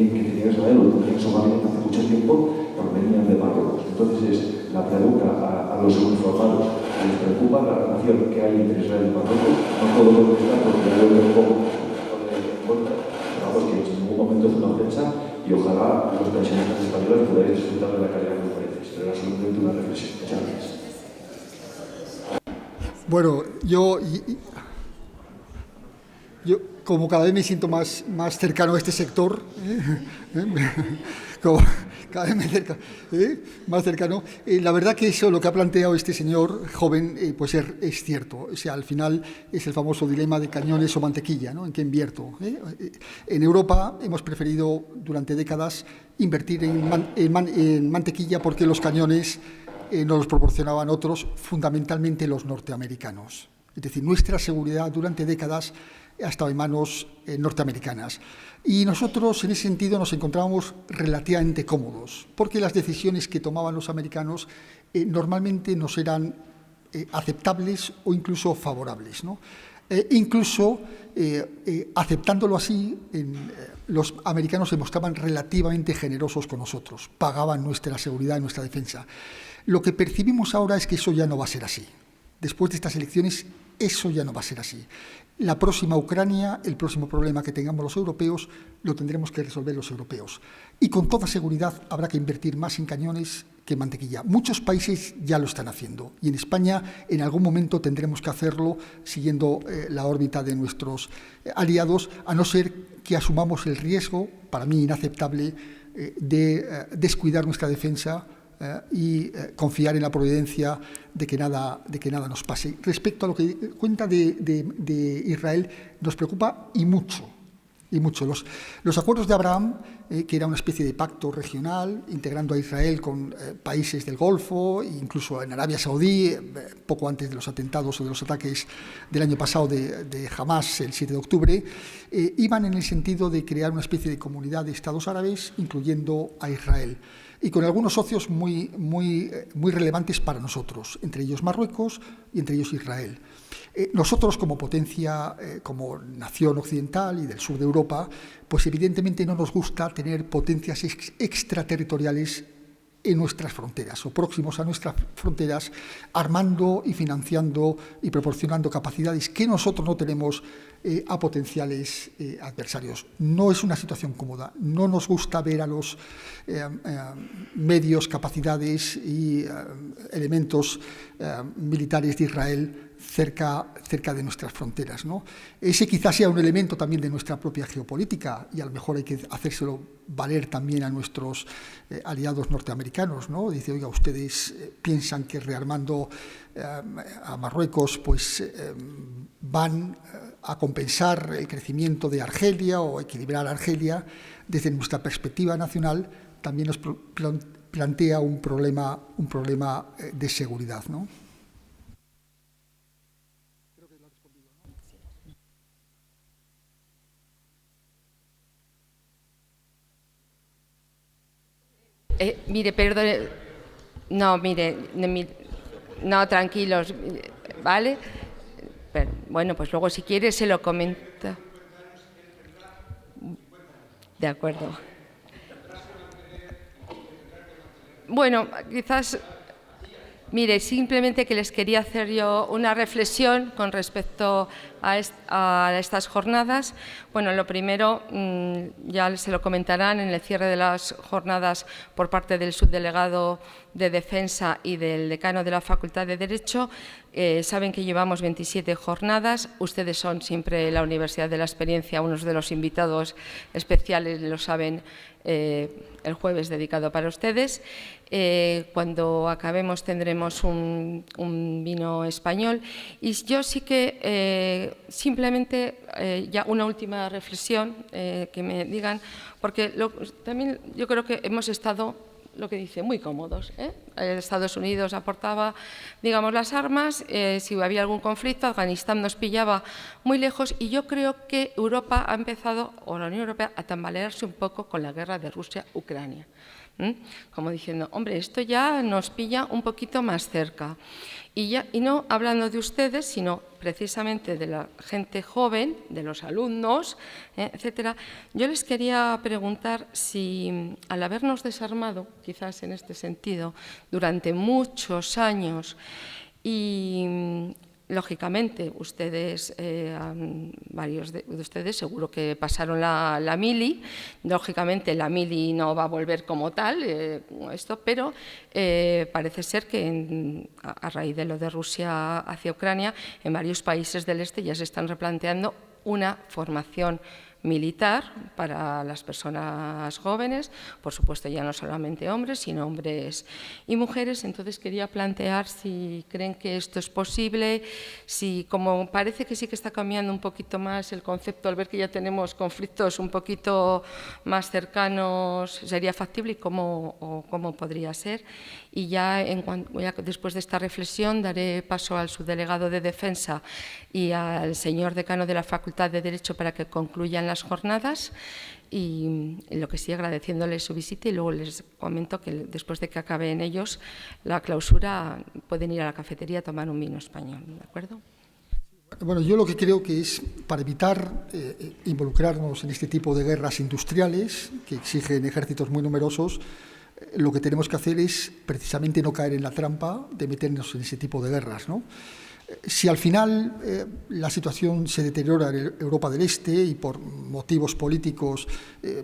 [SPEAKER 10] Israel o que tenían su gabinete hace mucho tiempo provenían de Marruecos. Entonces, la pregunta a los uniformados, ¿les preocupa la relación que hay entre Israel y Marruecos? No puedo contestar porque yo un poco en contra, pero vamos que en ningún momento es una ofensa y ojalá los pensionistas españoles podáis disfrutar de la calidad de los países. Pero era solamente una reflexión. Muchas gracias.
[SPEAKER 2] Bueno, yo como cada vez me siento más cercano a este sector, como cada vez más cercano, la verdad que eso, lo que ha planteado este señor joven, pues es cierto. O sea, al final es el famoso dilema de cañones o mantequilla, ¿no? ¿En qué invierto? En Europa hemos preferido durante décadas invertir en mantequilla porque los cañones nos los proporcionaban otros, fundamentalmente los norteamericanos. Es decir, nuestra seguridad durante décadas ha estado en manos norteamericanas. Y nosotros, en ese sentido, nos encontrábamos relativamente cómodos, porque las decisiones que tomaban los americanos normalmente nos eran aceptables o incluso favorables, ¿no? Incluso aceptándolo así, los americanos se mostraban relativamente generosos con nosotros, pagaban nuestra seguridad y nuestra defensa. Lo que percibimos ahora es que eso ya no va a ser así. Después de estas elecciones, eso ya no va a ser así. La próxima Ucrania, el próximo problema que tengamos los europeos, lo tendremos que resolver los europeos. Y con toda seguridad habrá que invertir más en cañones que en mantequilla. Muchos países ya lo están haciendo. Y en España, en algún momento, tendremos que hacerlo siguiendo la órbita de nuestros aliados, a no ser que asumamos el riesgo, para mí inaceptable, de descuidar nuestra defensa y confiar en la providencia de que nada nos pase. Respecto a lo que cuenta de Israel, nos preocupa y mucho. Los acuerdos de Abraham, que era una especie de pacto regional, integrando a Israel con países del Golfo, incluso en Arabia Saudí, poco antes de los atentados o de los ataques del año pasado de Hamas, el 7 de octubre, iban en el sentido de crear una especie de comunidad de estados árabes, incluyendo a Israel, y con algunos socios muy relevantes para nosotros, entre ellos Marruecos y entre ellos Israel. Nosotros, como potencia, como nación occidental y del sur de Europa, pues evidentemente no nos gusta tener potencias extraterritoriales en nuestras fronteras o próximos a nuestras fronteras, armando y financiando y proporcionando capacidades que nosotros no tenemos a potenciales adversarios. No es una situación cómoda. No nos gusta ver a los medios, capacidades y elementos militares de Israel cerca de nuestras fronteras, ¿no? Ese quizás sea un elemento también de nuestra propia geopolítica y a lo mejor hay que hacérselo valer también a nuestros aliados norteamericanos, ¿no? Dice, oiga, ustedes piensan que rearmando a Marruecos pues van a compensar el crecimiento de Argelia o equilibrar Argelia. Desde nuestra perspectiva nacional también nos plantea un problema de seguridad, ¿no?
[SPEAKER 1] Mire, perdone. No, tranquilos, ¿vale? Pero, bueno, pues luego si quiere se lo comenta. De acuerdo. Bueno, quizás... Mire, simplemente que les quería hacer yo una reflexión con respecto a estas jornadas. Bueno, lo primero, ya se lo comentarán en el cierre de las jornadas por parte del subdelegado de Defensa y del decano de la Facultad de Derecho. Saben que llevamos 27 jornadas. Ustedes son siempre la Universidad de la Experiencia, unos de los invitados especiales, lo saben, el jueves dedicado para ustedes. Cuando acabemos tendremos un vino español. Y yo sí que simplemente ya una última reflexión que me digan, porque también yo creo que hemos estado, lo que dice, muy cómodos. Estados Unidos aportaba, digamos, las armas, si había algún conflicto, Afganistán nos pillaba muy lejos, y yo creo que Europa ha empezado, o la Unión Europea, a tambalearse un poco con la guerra de Rusia-Ucrania. Como diciendo, hombre, esto ya nos pilla un poquito más cerca. Y no hablando de ustedes, sino precisamente de la gente joven, de los alumnos, etcétera. Yo les quería preguntar si, al habernos desarmado, quizás en este sentido, durante muchos años, y lógicamente ustedes, varios de ustedes seguro que pasaron la mili, lógicamente la mili no va a volver como tal, pero parece ser que a raíz de lo de Rusia hacia Ucrania, en varios países del este ya se están replanteando una formación militar para las personas jóvenes, por supuesto ya no solamente hombres, sino hombres y mujeres. Entonces quería plantear si creen que esto es posible, si como parece que sí que está cambiando un poquito más el concepto al ver que ya tenemos conflictos un poquito más cercanos, sería factible y cómo podría ser. Y ya después de esta reflexión daré paso al subdelegado de Defensa y al señor decano de la Facultad de Derecho para que concluyan las jornadas, y lo que sí, agradeciéndoles su visita, y luego les comento que después de que acaben ellos la clausura pueden ir a la cafetería a tomar un vino español, ¿de acuerdo?
[SPEAKER 2] Bueno, yo lo que creo que es, para evitar involucrarnos en este tipo de guerras industriales que exigen ejércitos muy numerosos, lo que tenemos que hacer es precisamente no caer en la trampa de meternos en ese tipo de guerras, ¿no? Si al final la situación se deteriora en Europa del Este y por motivos políticos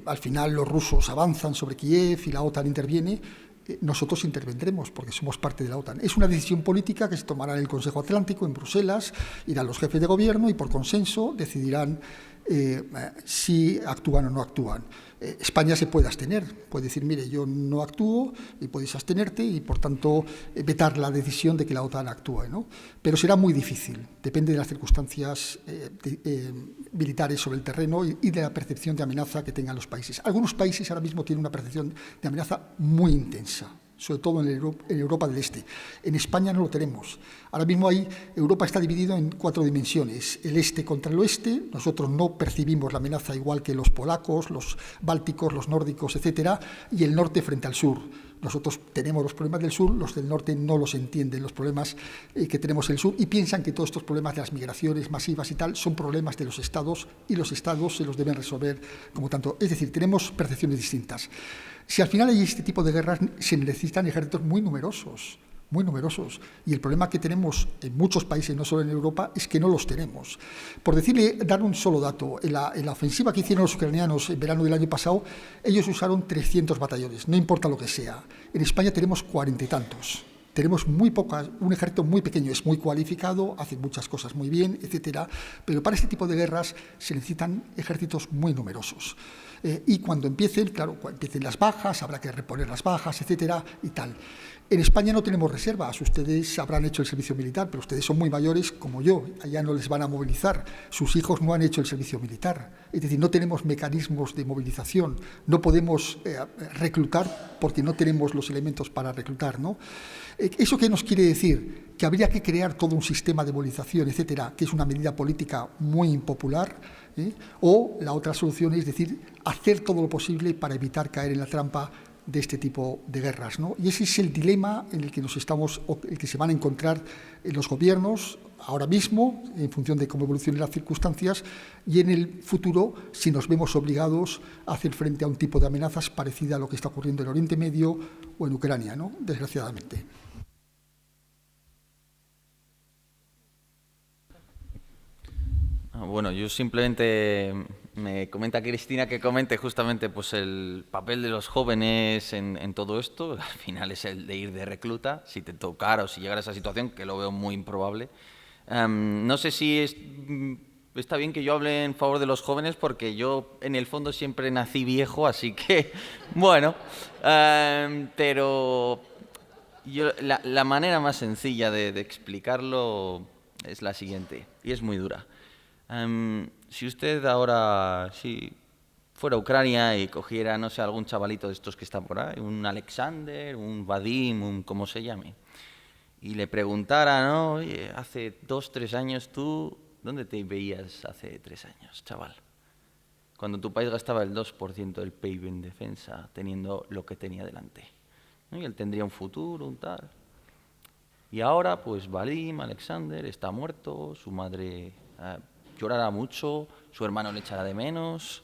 [SPEAKER 2] al final los rusos avanzan sobre Kiev y la OTAN interviene, nosotros intervendremos porque somos parte de la OTAN. Es una decisión política que se tomará en el Consejo Atlántico, en Bruselas, irán los jefes de gobierno y por consenso decidirán si actúan o no actúan. España se puede abstener, puede decir, mire, yo no actúo, y puedes abstenerte y, por tanto, vetar la decisión de que la OTAN actúe, ¿no? Pero será muy difícil, depende de las circunstancias militares sobre el terreno y de la percepción de amenaza que tengan los países. Algunos países ahora mismo tienen una percepción de amenaza muy intensa, sobre todo en Europa del Este. En España no lo tenemos. Ahora mismo Europa está dividida en 4 dimensiones. El este contra el oeste, nosotros no percibimos la amenaza igual que los polacos, los bálticos, los nórdicos, etcétera, y el norte frente al sur. Nosotros tenemos los problemas del sur, los del norte no los entienden, los problemas que tenemos en el sur, y piensan que todos estos problemas de las migraciones masivas y tal son problemas de los estados, y los estados se los deben resolver como tanto. Es decir, tenemos percepciones distintas. Si al final hay este tipo de guerras, se necesitan ejércitos muy numerosos, y el problema que tenemos en muchos países, no solo en Europa, es que no los tenemos. Por dar un solo dato, en la ofensiva que hicieron los ucranianos en verano del año pasado, ellos usaron 300 batallones, no importa lo que sea. En España tenemos 40 y tantos. Tenemos un ejército muy pequeño, es muy cualificado, hace muchas cosas muy bien, etcétera, pero para este tipo de guerras se necesitan ejércitos muy numerosos. Y cuando empiecen las bajas, habrá que reponer las bajas, etcétera, y tal. En España no tenemos reservas, ustedes habrán hecho el servicio militar, pero ustedes son muy mayores como yo, allá no les van a movilizar, sus hijos no han hecho el servicio militar, es decir, no tenemos mecanismos de movilización, no podemos reclutar porque no tenemos los elementos para reclutar, ¿no? ¿Eso qué nos quiere decir? Que habría que crear todo un sistema de movilización, etcétera, que es una medida política muy impopular, o la otra solución es decir, hacer todo lo posible para evitar caer en la trampa de este tipo de guerras, ¿no? Y ese es el dilema en el que el que se van a encontrar los gobiernos ahora mismo, en función de cómo evolucionen las circunstancias, y en el futuro, si nos vemos obligados a hacer frente a un tipo de amenazas parecida a lo que está ocurriendo en Oriente Medio o en Ucrania, ¿no? Desgraciadamente.
[SPEAKER 4] Bueno, yo simplemente me comenta Cristina que comente justamente pues el papel de los jóvenes en todo esto. Al final es el de ir de recluta, si te tocara o si llegara a esa situación, que lo veo muy improbable. No sé si está bien que yo hable en favor de los jóvenes, porque yo en el fondo siempre nací viejo, así que, bueno, pero yo, la manera más sencilla de explicarlo es la siguiente, y es muy dura. Si usted ahora, si fuera a Ucrania y cogiera, no sé, algún chavalito de estos que están por ahí, un Alexander, un Vadim, un como se llame, y le preguntara, ¿no? Oye, hace 2, 3 años tú, ¿dónde te veías hace 3 años, chaval? Cuando tu país gastaba el 2% del PIB en defensa, teniendo lo que tenía delante, ¿no? Y él tendría un futuro, un tal. Y ahora, pues, Vadim, Alexander, está muerto, su madre llorará mucho, su hermano le echará de menos.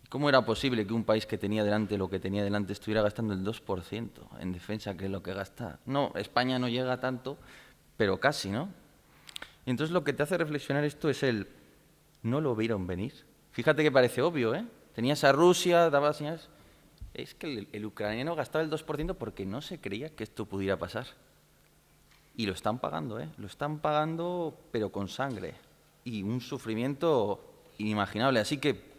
[SPEAKER 4] ¿Cómo era posible que un país que tenía delante lo que tenía delante estuviera gastando el 2% en defensa, que es lo que gasta? No, España no llega a tanto, pero casi, ¿no? Y entonces lo que te hace reflexionar esto es no lo vieron venir. Fíjate que parece obvio, ¿eh? Tenías a Rusia, daba señales. Es que el ucraniano gastaba el 2% porque no se creía que esto pudiera pasar. Y lo están pagando, ¿eh? Lo están pagando, pero con sangre. Y un sufrimiento inimaginable. Así que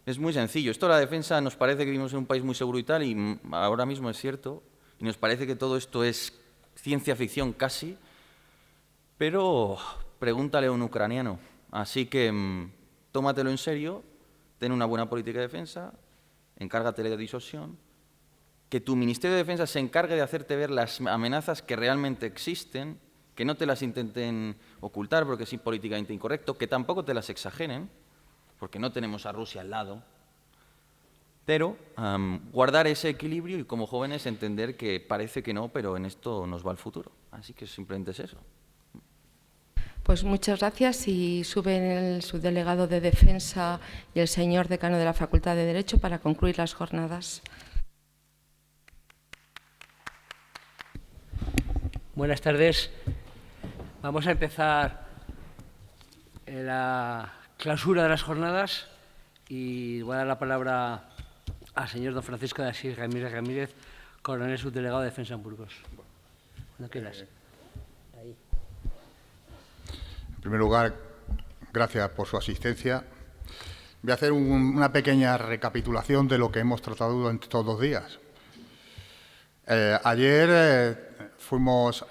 [SPEAKER 4] es muy sencillo. Esto de la defensa nos parece que vivimos en un país muy seguro y tal, y ahora mismo es cierto. Y nos parece que todo esto es ciencia ficción casi. Pero pregúntale a un ucraniano. Así que tómatelo en serio, ten una buena política de defensa, encárgate de disuasión, que tu Ministerio de Defensa se encargue de hacerte ver las amenazas que realmente existen, que no te las intenten ocultar porque es políticamente incorrecto, que tampoco te las exageren, porque no tenemos a Rusia al lado, pero guardar ese equilibrio y como jóvenes entender que parece que no, pero en esto nos va el futuro. Así que simplemente es eso.
[SPEAKER 1] Pues muchas gracias, y suben el subdelegado de Defensa y el señor decano de la Facultad de Derecho para concluir las jornadas.
[SPEAKER 11] Buenas tardes. Vamos a empezar la clausura de las jornadas y voy a dar la palabra al señor don Francisco de Asís Ramírez, coronel subdelegado de Defensa en Burgos. Cuando quieras. Ahí.
[SPEAKER 12] En primer lugar, gracias por su asistencia. Voy a hacer una pequeña recapitulación de lo que hemos tratado durante estos 2 días. Ayer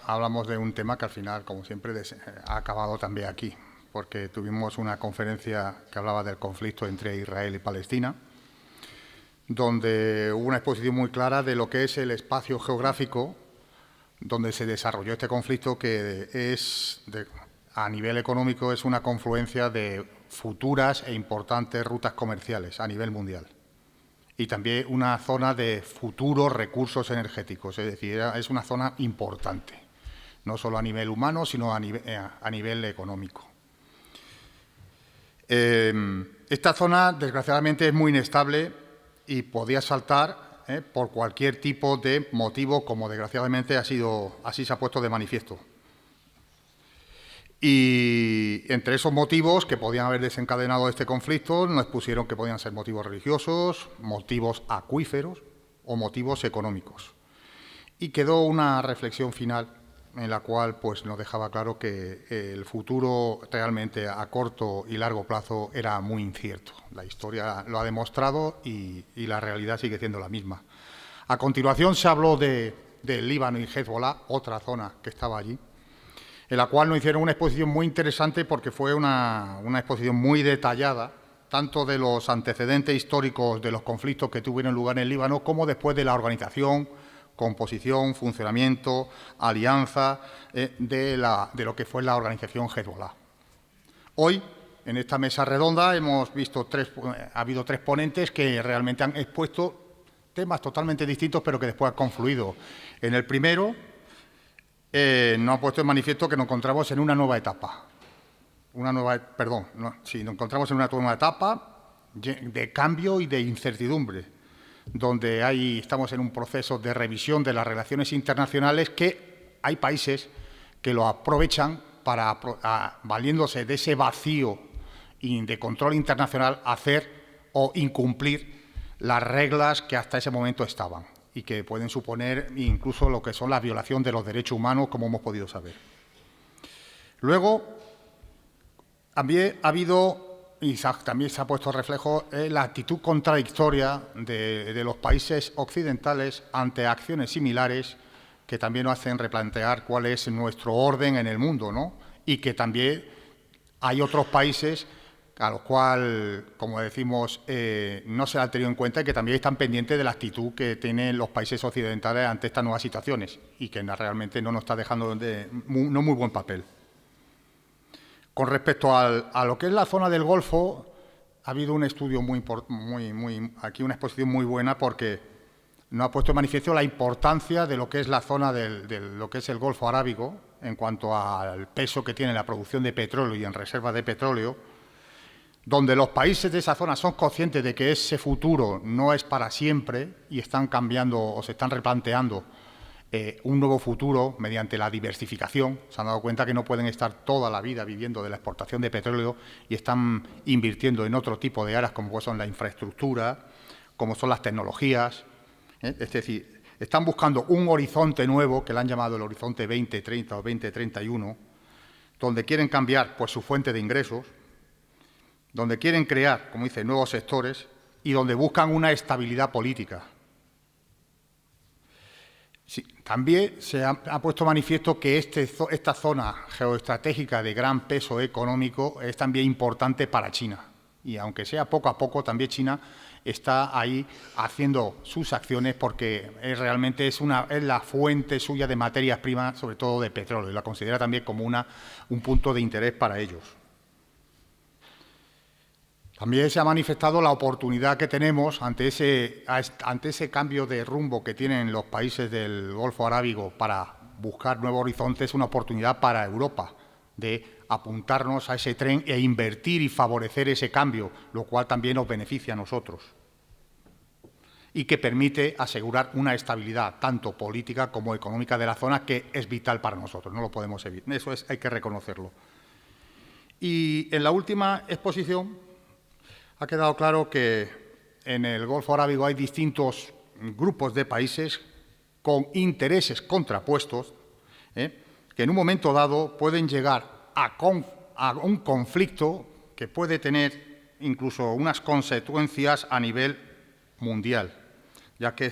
[SPEAKER 12] hablamos de un tema que al final, como siempre, ha acabado también aquí, porque tuvimos una conferencia que hablaba del conflicto entre Israel y Palestina, donde hubo una exposición muy clara de lo que es el espacio geográfico donde se desarrolló este conflicto, que a nivel económico es una confluencia de futuras e importantes rutas comerciales a nivel mundial. Y también una zona de futuros recursos energéticos, es decir, es una zona importante, no solo a nivel humano, sino a nivel económico. Esta zona, desgraciadamente, es muy inestable y podía saltar por cualquier tipo de motivo, como desgraciadamente así se ha puesto de manifiesto. Y entre esos motivos que podían haber desencadenado este conflicto, nos pusieron que podían ser motivos religiosos, motivos acuíferos o motivos económicos. Y quedó una reflexión final en la cual pues, nos dejaba claro que el futuro realmente a corto y largo plazo era muy incierto. La historia lo ha demostrado y la realidad sigue siendo la misma. A continuación se habló del Líbano y Hezbollah, otra zona que estaba allí, en la cual nos hicieron una exposición muy interesante porque fue una exposición muy detallada, tanto de los antecedentes históricos de los conflictos que tuvieron lugar en el Líbano, como después de la organización, composición, funcionamiento, alianza de lo que fue la organización Hezbollah. Hoy, en esta mesa redonda, hemos visto ha habido 3 ponentes que realmente han expuesto temas totalmente distintos, pero que después han confluido. En el primero, nos ha puesto en manifiesto que nos encontramos en una nueva etapa. Nos encontramos en una nueva etapa de cambio y de incertidumbre, donde estamos en un proceso de revisión de las relaciones internacionales que hay países que lo aprovechan para, valiéndose de ese vacío y de control internacional, hacer o incumplir las reglas que hasta ese momento estaban y que pueden suponer incluso lo que son la violación de los derechos humanos, como hemos podido saber. Luego, también ha habido, y también se ha puesto reflejo, la actitud contradictoria de los países occidentales ante acciones similares que también nos hacen replantear cuál es nuestro orden en el mundo, ¿no? Y que también hay otros países a los cuales, como decimos, no se ha tenido en cuenta y que también están pendientes de la actitud que tienen los países occidentales ante estas nuevas situaciones y que realmente no nos está dejando no muy buen papel. Con respecto a lo que es la zona del Golfo, ha habido un estudio aquí una exposición muy buena, porque nos ha puesto en manifiesto la importancia de lo que es la zona de lo que es el Golfo Arábigo en cuanto al peso que tiene la producción de petróleo y en reservas de petróleo, donde los países de esa zona son conscientes de que ese futuro no es para siempre y están cambiando o se están replanteando un nuevo futuro mediante la diversificación. Se han dado cuenta que no pueden estar toda la vida viviendo de la exportación de petróleo y están invirtiendo en otro tipo de áreas como son la infraestructura, como son las tecnologías. Es decir, están buscando un horizonte nuevo, que le han llamado el horizonte 2030 o 2031, donde quieren cambiar pues, su fuente de ingresos, donde quieren crear, como dice, nuevos sectores y donde buscan una estabilidad política. Sí, también se ha puesto manifiesto que esta zona geoestratégica de gran peso económico es también importante para China. Y aunque sea poco a poco, también China está ahí haciendo sus acciones porque realmente es la fuente suya de materias primas, sobre todo de petróleo, y la considera también como un punto de interés para ellos. También se ha manifestado la oportunidad que tenemos ante ese cambio de rumbo que tienen los países del Golfo Arábigo para buscar nuevos horizontes, una oportunidad para Europa de apuntarnos a ese tren e invertir y favorecer ese cambio, lo cual también nos beneficia a nosotros y que permite asegurar una estabilidad tanto política como económica de la zona, que es vital para nosotros, no lo podemos evitar, eso hay que reconocerlo. Y en la última exposición ha quedado claro que en el Golfo Arábigo hay distintos grupos de países con intereses contrapuestos, que en un momento dado pueden llegar a un conflicto que puede tener incluso unas consecuencias a nivel mundial, ya que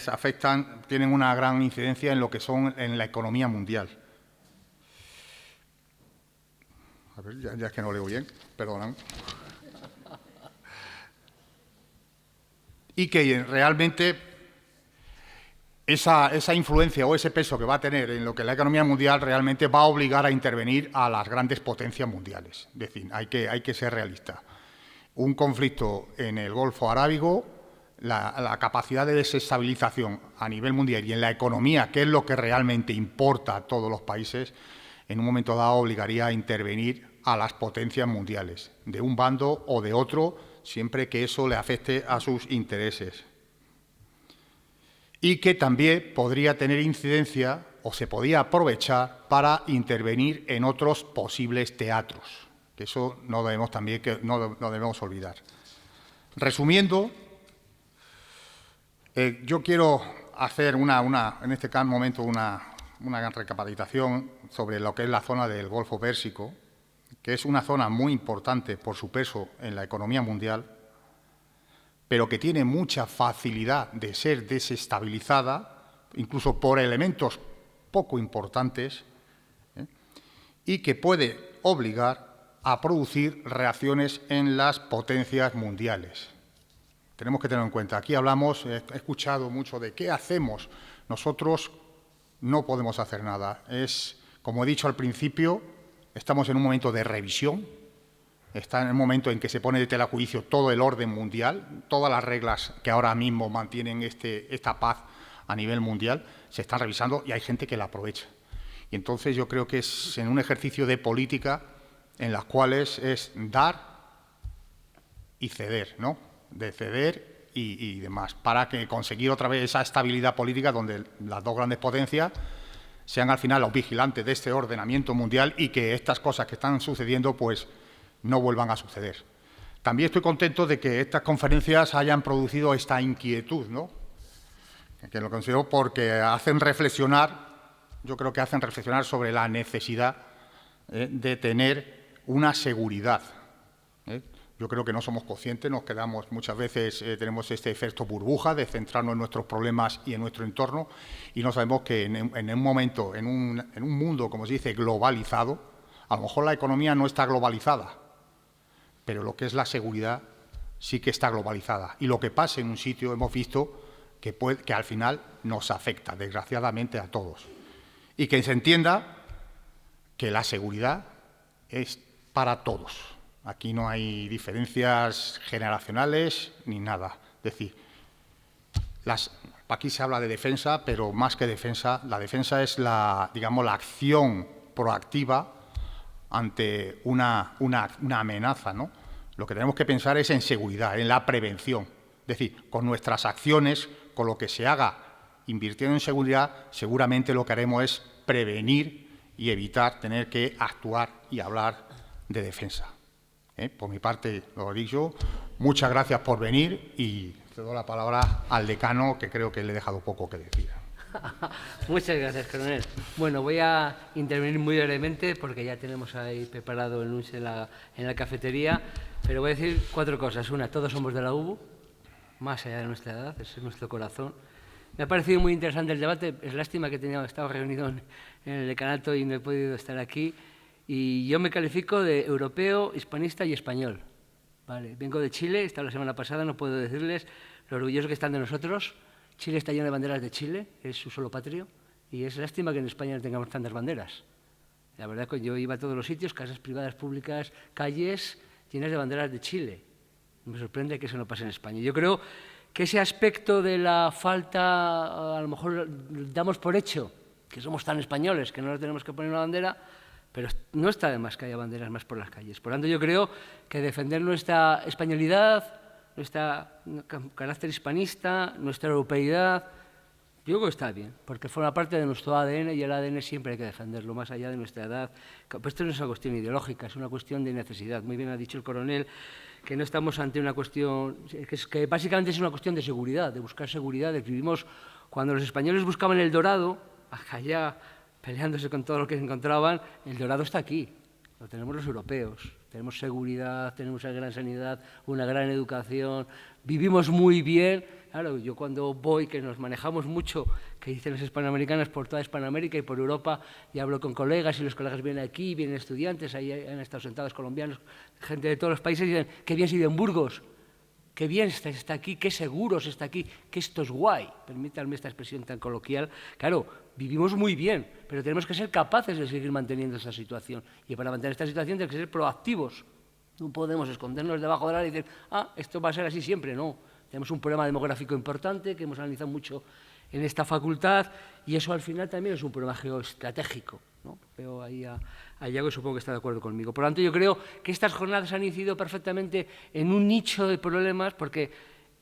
[SPEAKER 12] tienen una gran incidencia en lo que son en la economía mundial. A ver, ya es que no leo bien, perdonad. Y que realmente esa influencia o ese peso que va a tener en lo que es la economía mundial realmente va a obligar a intervenir a las grandes potencias mundiales. Es decir, hay que ser realista. Un conflicto en el Golfo Arábigo, la capacidad de desestabilización a nivel mundial y en la economía, que es lo que realmente importa a todos los países, en un momento dado obligaría a intervenir a las potencias mundiales, de un bando o de otro, siempre que eso le afecte a sus intereses. Y que también podría tener incidencia o se podía aprovechar para intervenir en otros posibles teatros, que eso no debemos olvidar. Resumiendo, yo quiero hacer en este momento una gran recapitulación sobre lo que es la zona del Golfo Pérsico, que es una zona muy importante por su peso en la economía mundial, pero que tiene mucha facilidad de ser desestabilizada, incluso por elementos poco importantes, y que puede obligar a producir reacciones en las potencias mundiales. Tenemos que tenerlo en cuenta. Aquí he escuchado mucho de qué hacemos. Nosotros no podemos hacer nada. Como he dicho al principio, estamos en un momento de revisión está en el momento en que se pone de tela a juicio todo el orden mundial, todas las reglas que ahora mismo mantienen esta paz a nivel mundial, se están revisando y hay gente que la aprovecha. Y entonces yo creo que es en un ejercicio de política en las cuales es dar y ceder, ¿no? De ceder y demás, para que conseguir otra vez esa estabilidad política donde las dos grandes potencias sean al final los vigilantes de este ordenamiento mundial y que estas cosas que están sucediendo pues no vuelvan a suceder. También estoy contento de que estas conferencias hayan producido esta inquietud, ¿no? Que lo considero porque hacen reflexionar, yo creo que hacen reflexionar sobre la necesidad de tener una seguridad. Yo creo que no somos conscientes, nos quedamos muchas veces, tenemos este efecto burbuja de centrarnos en nuestros problemas y en nuestro entorno y no sabemos que en un momento, en un mundo, como se dice, globalizado, a lo mejor la economía no está globalizada, pero lo que es la seguridad sí que está globalizada. Y lo que pasa en un sitio hemos visto que al final nos afecta, desgraciadamente, a todos. Y que se entienda que la seguridad es para todos. Aquí no hay diferencias generacionales ni nada. Es decir, aquí se habla de defensa, pero más que defensa, la defensa es digamos, la acción proactiva ante una amenaza, ¿no? Lo que tenemos que pensar es en seguridad, en la prevención. Es decir, con nuestras acciones, con lo que se haga invirtiendo en seguridad, seguramente lo que haremos es prevenir y evitar tener que actuar y hablar de defensa. Por mi parte, lo he dicho, muchas gracias por venir y cedo la palabra al decano, que creo que le he dejado poco que decir.
[SPEAKER 11] Muchas gracias, coronel. Bueno, voy a intervenir muy brevemente porque ya tenemos ahí preparado el lunch en la cafetería, pero voy a decir 4 cosas. Una, todos somos de la UBU, más allá de nuestra edad, ese es nuestro corazón. Me ha parecido muy interesante el debate, es lástima que estado reunido en el decanato y no he podido estar aquí. Y yo me califico de europeo, hispanista y español. Vale, vengo de Chile, he estado la semana pasada, no puedo decirles lo orgullosos que están de nosotros. Chile está lleno de banderas de Chile, es su solo patrio, y es lástima que en España no tengamos tantas banderas. La verdad que yo iba a todos los sitios, casas privadas, públicas, calles llenas de banderas de Chile. Me sorprende que eso no pase en España. Yo creo que ese aspecto de la falta, a lo mejor damos por hecho que somos tan españoles que no nos tenemos que poner una bandera, pero no está de más que haya banderas más por las calles. Por lo tanto, yo creo que defender nuestra españolidad, nuestro carácter hispanista, nuestra europeidad, yo creo que está bien, porque forma parte de nuestro ADN y el ADN siempre hay que defenderlo, más allá de nuestra edad. Pues esto no es una cuestión ideológica, es una cuestión de necesidad. Muy bien ha dicho el coronel que no estamos ante una cuestión, que básicamente es una cuestión de seguridad, de buscar seguridad. Vivimos, cuando los españoles buscaban el dorado, allá peleándose con todo lo que encontraban, el dorado está aquí, lo tenemos los europeos. Tenemos seguridad, tenemos una gran sanidad, una gran educación, vivimos muy bien. Claro, yo cuando voy, que nos manejamos mucho, que dicen los hispanoamericanos por toda Hispanoamérica y por Europa, y hablo con colegas, y los colegas vienen aquí, vienen estudiantes, ahí han estado sentados colombianos, gente de todos los países, y dicen, qué bien se ha ido en Burgos, qué bien está aquí, qué seguros está aquí, que esto es guay. Permítanme esta expresión tan coloquial. Claro, vivimos muy bien, pero tenemos que ser capaces de seguir manteniendo esa situación. Y para mantener esta situación tenemos que ser proactivos. No podemos escondernos debajo de la y decir, esto va a ser así siempre. No, tenemos un problema demográfico importante que hemos analizado mucho en esta facultad y eso al final también es un problema geoestratégico, ¿no? Veo ahí a Iago y supongo que está de acuerdo conmigo. Por lo tanto, yo creo que estas jornadas han incidido perfectamente en un nicho de problemas porque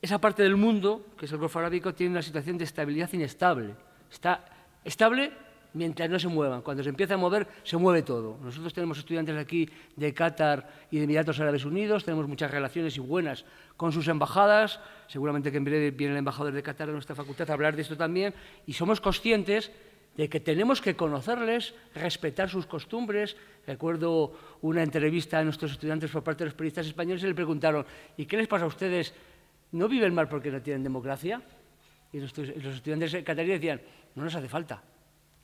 [SPEAKER 11] esa parte del mundo, que es el Golfo Arábico, tiene una situación de estabilidad inestable. Está estable mientras no se muevan. Cuando se empieza a mover, se mueve todo. Nosotros tenemos estudiantes aquí de Qatar y de Emiratos Árabes Unidos, tenemos muchas relaciones y buenas con sus embajadas, seguramente que en breve viene el embajador de Qatar a nuestra facultad a hablar de esto también, y somos conscientes de que tenemos que conocerles, respetar sus costumbres. Recuerdo una entrevista a nuestros estudiantes por parte de los periodistas españoles y le preguntaron, ¿y qué les pasa a ustedes? ¿No viven mal porque no tienen democracia? Y los estudiantes cataríes decían, no nos hace falta,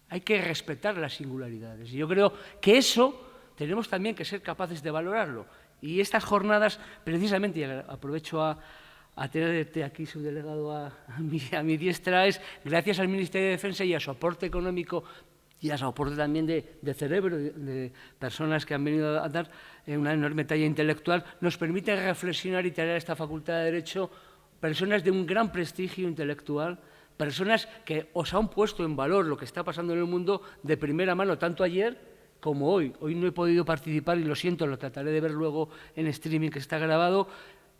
[SPEAKER 11] hay que respetar las singularidades. Y yo creo que eso tenemos también que ser capaces de valorarlo. Y estas jornadas, precisamente, y aprovecho a tenerte aquí subdelegado a mi diestra, es gracias al Ministerio de Defensa y a su aporte económico y a soporte también de cerebro, de personas que han venido a dar una enorme talla intelectual, nos permite reflexionar y traer a esta Facultad de Derecho personas de un gran prestigio intelectual, personas que os han puesto en valor lo que está pasando en el mundo de primera mano, tanto ayer como hoy. Hoy no he podido participar y lo siento, lo trataré de ver luego en streaming que está grabado,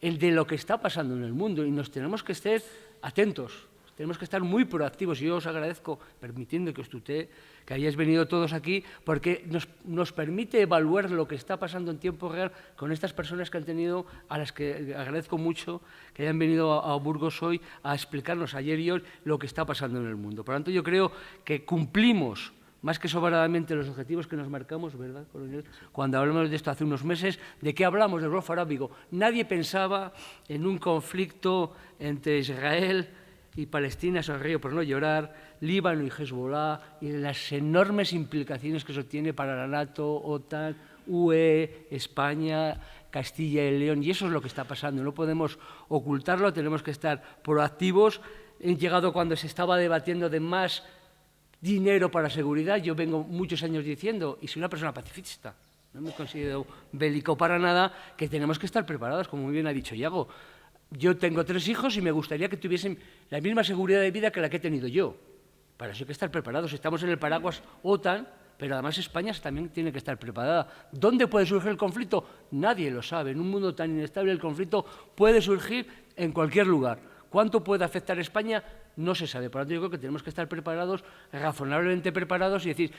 [SPEAKER 11] el de lo que está pasando en el mundo, y nos tenemos que estar atentos. Tenemos que estar muy proactivos y yo os agradezco, permitiendo que os tutee, que hayáis venido todos aquí, porque nos permite evaluar lo que está pasando en tiempo real con estas personas que han tenido, a las que agradezco mucho que hayan venido a Burgos hoy a explicarnos ayer y hoy lo que está pasando en el mundo. Por lo tanto, yo creo que cumplimos más que sobradamente los objetivos que nos marcamos, ¿verdad, coronel? Cuando hablamos de esto hace unos meses, ¿de qué hablamos? Del Golfo Arábigo. Nadie pensaba en un conflicto entre Israel y Palestina, sonrío por no llorar, Líbano y Hezbollah, y las enormes implicaciones que eso tiene para la NATO, OTAN, UE, España, Castilla y León, y eso es lo que está pasando. No podemos ocultarlo, tenemos que estar proactivos. He llegado cuando se estaba debatiendo de más dinero para seguridad. Yo vengo muchos años diciendo, y soy una persona pacifista, no me considero bélico para nada, que tenemos que estar preparados, como muy bien ha dicho Iago. Yo tengo 3 hijos y me gustaría que tuviesen la misma seguridad de vida que la que he tenido yo. Para eso hay que estar preparados. Estamos en el paraguas OTAN, pero además España también tiene que estar preparada. ¿Dónde puede surgir el conflicto? Nadie lo sabe. En un mundo tan inestable el conflicto puede surgir en cualquier lugar. ¿Cuánto puede afectar a España? No se sabe. Por lo tanto, yo creo que tenemos que estar preparados, razonablemente preparados, y decir,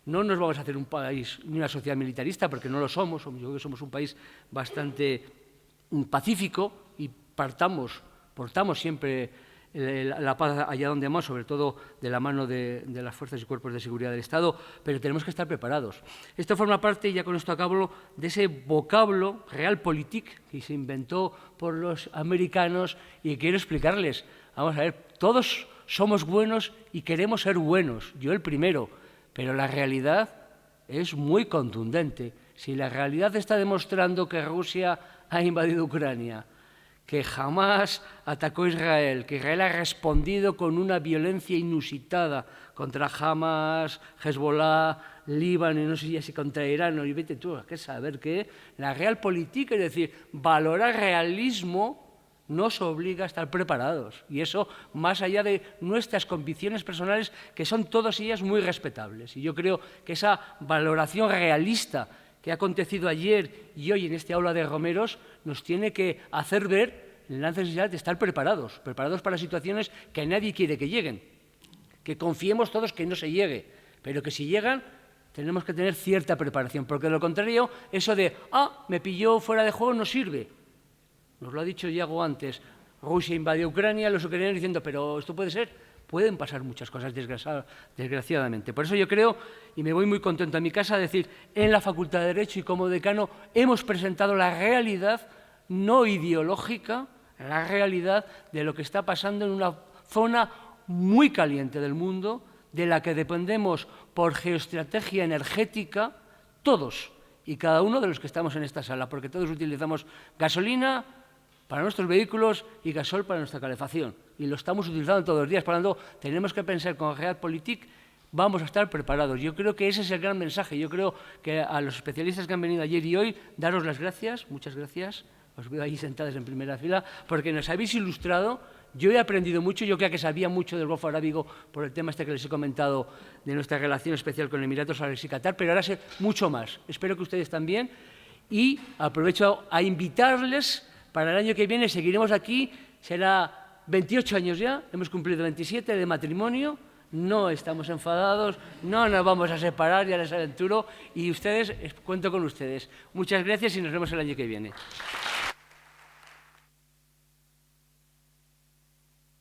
[SPEAKER 11] no nos vamos a hacer un país ni una sociedad militarista, porque no lo somos. Yo creo que somos un país bastante pacífico y portamos siempre la paz allá donde vamos, sobre todo de la mano de las fuerzas y cuerpos de seguridad del Estado, pero tenemos que estar preparados. Esto forma parte, y ya con esto acabo, de ese vocablo realpolitik que se inventó por los americanos, y quiero explicarles. Vamos a ver, todos somos buenos y queremos ser buenos, yo el primero, pero la realidad es muy contundente. Si la realidad está demostrando que Rusia ha invadido Ucrania, que Hamás atacó a Israel, que Israel ha respondido con una violencia inusitada contra Hamás, Hezbollah, Líbano, y no sé si contra Irán, y vete tú, ¿a qué saber qué? La realpolitik, es decir, valorar realismo, nos obliga a estar preparados. Y eso, más allá de nuestras convicciones personales, que son todas ellas muy respetables. Y yo creo que esa valoración realista que ha acontecido ayer y hoy en este aula de Romeros nos tiene que hacer ver la necesidad de estar preparados para situaciones que nadie quiere que lleguen, que confiemos todos que no se llegue, pero que si llegan tenemos que tener cierta preparación, porque de lo contrario, eso de me pilló fuera de juego no sirve. Nos lo ha dicho Iago antes, Rusia invadió Ucrania, los ucranianos diciendo, pero esto puede ser. Pueden pasar muchas cosas, desgraciadamente. Por eso yo creo, y me voy muy contento a mi casa, a decir, en la Facultad de Derecho y como decano hemos presentado la realidad no ideológica, la realidad de lo que está pasando en una zona muy caliente del mundo, de la que dependemos por geoestrategia energética, todos y cada uno de los que estamos en esta sala, porque todos utilizamos gasolina para nuestros vehículos y gasol para nuestra calefacción. Y lo estamos utilizando todos los días. Por lo tanto, tenemos que pensar con realpolitik, vamos a estar preparados. Yo creo que ese es el gran mensaje. Yo creo que a los especialistas que han venido ayer y hoy, daros las gracias, muchas gracias. Os veo ahí sentados en primera fila, porque nos habéis ilustrado. Yo he aprendido mucho, yo creo que sabía mucho del Golfo Arábigo por el tema este que les he comentado de nuestra relación especial con Emiratos Árabes y Qatar, pero ahora sé mucho más. Espero que ustedes también. Y aprovecho a invitarles. Para el año que viene seguiremos aquí, será 28 años ya, hemos cumplido 27 de matrimonio, no estamos enfadados, no nos vamos a separar, ya les aventuro, y ustedes, cuento con ustedes. Muchas gracias y nos vemos el año que viene.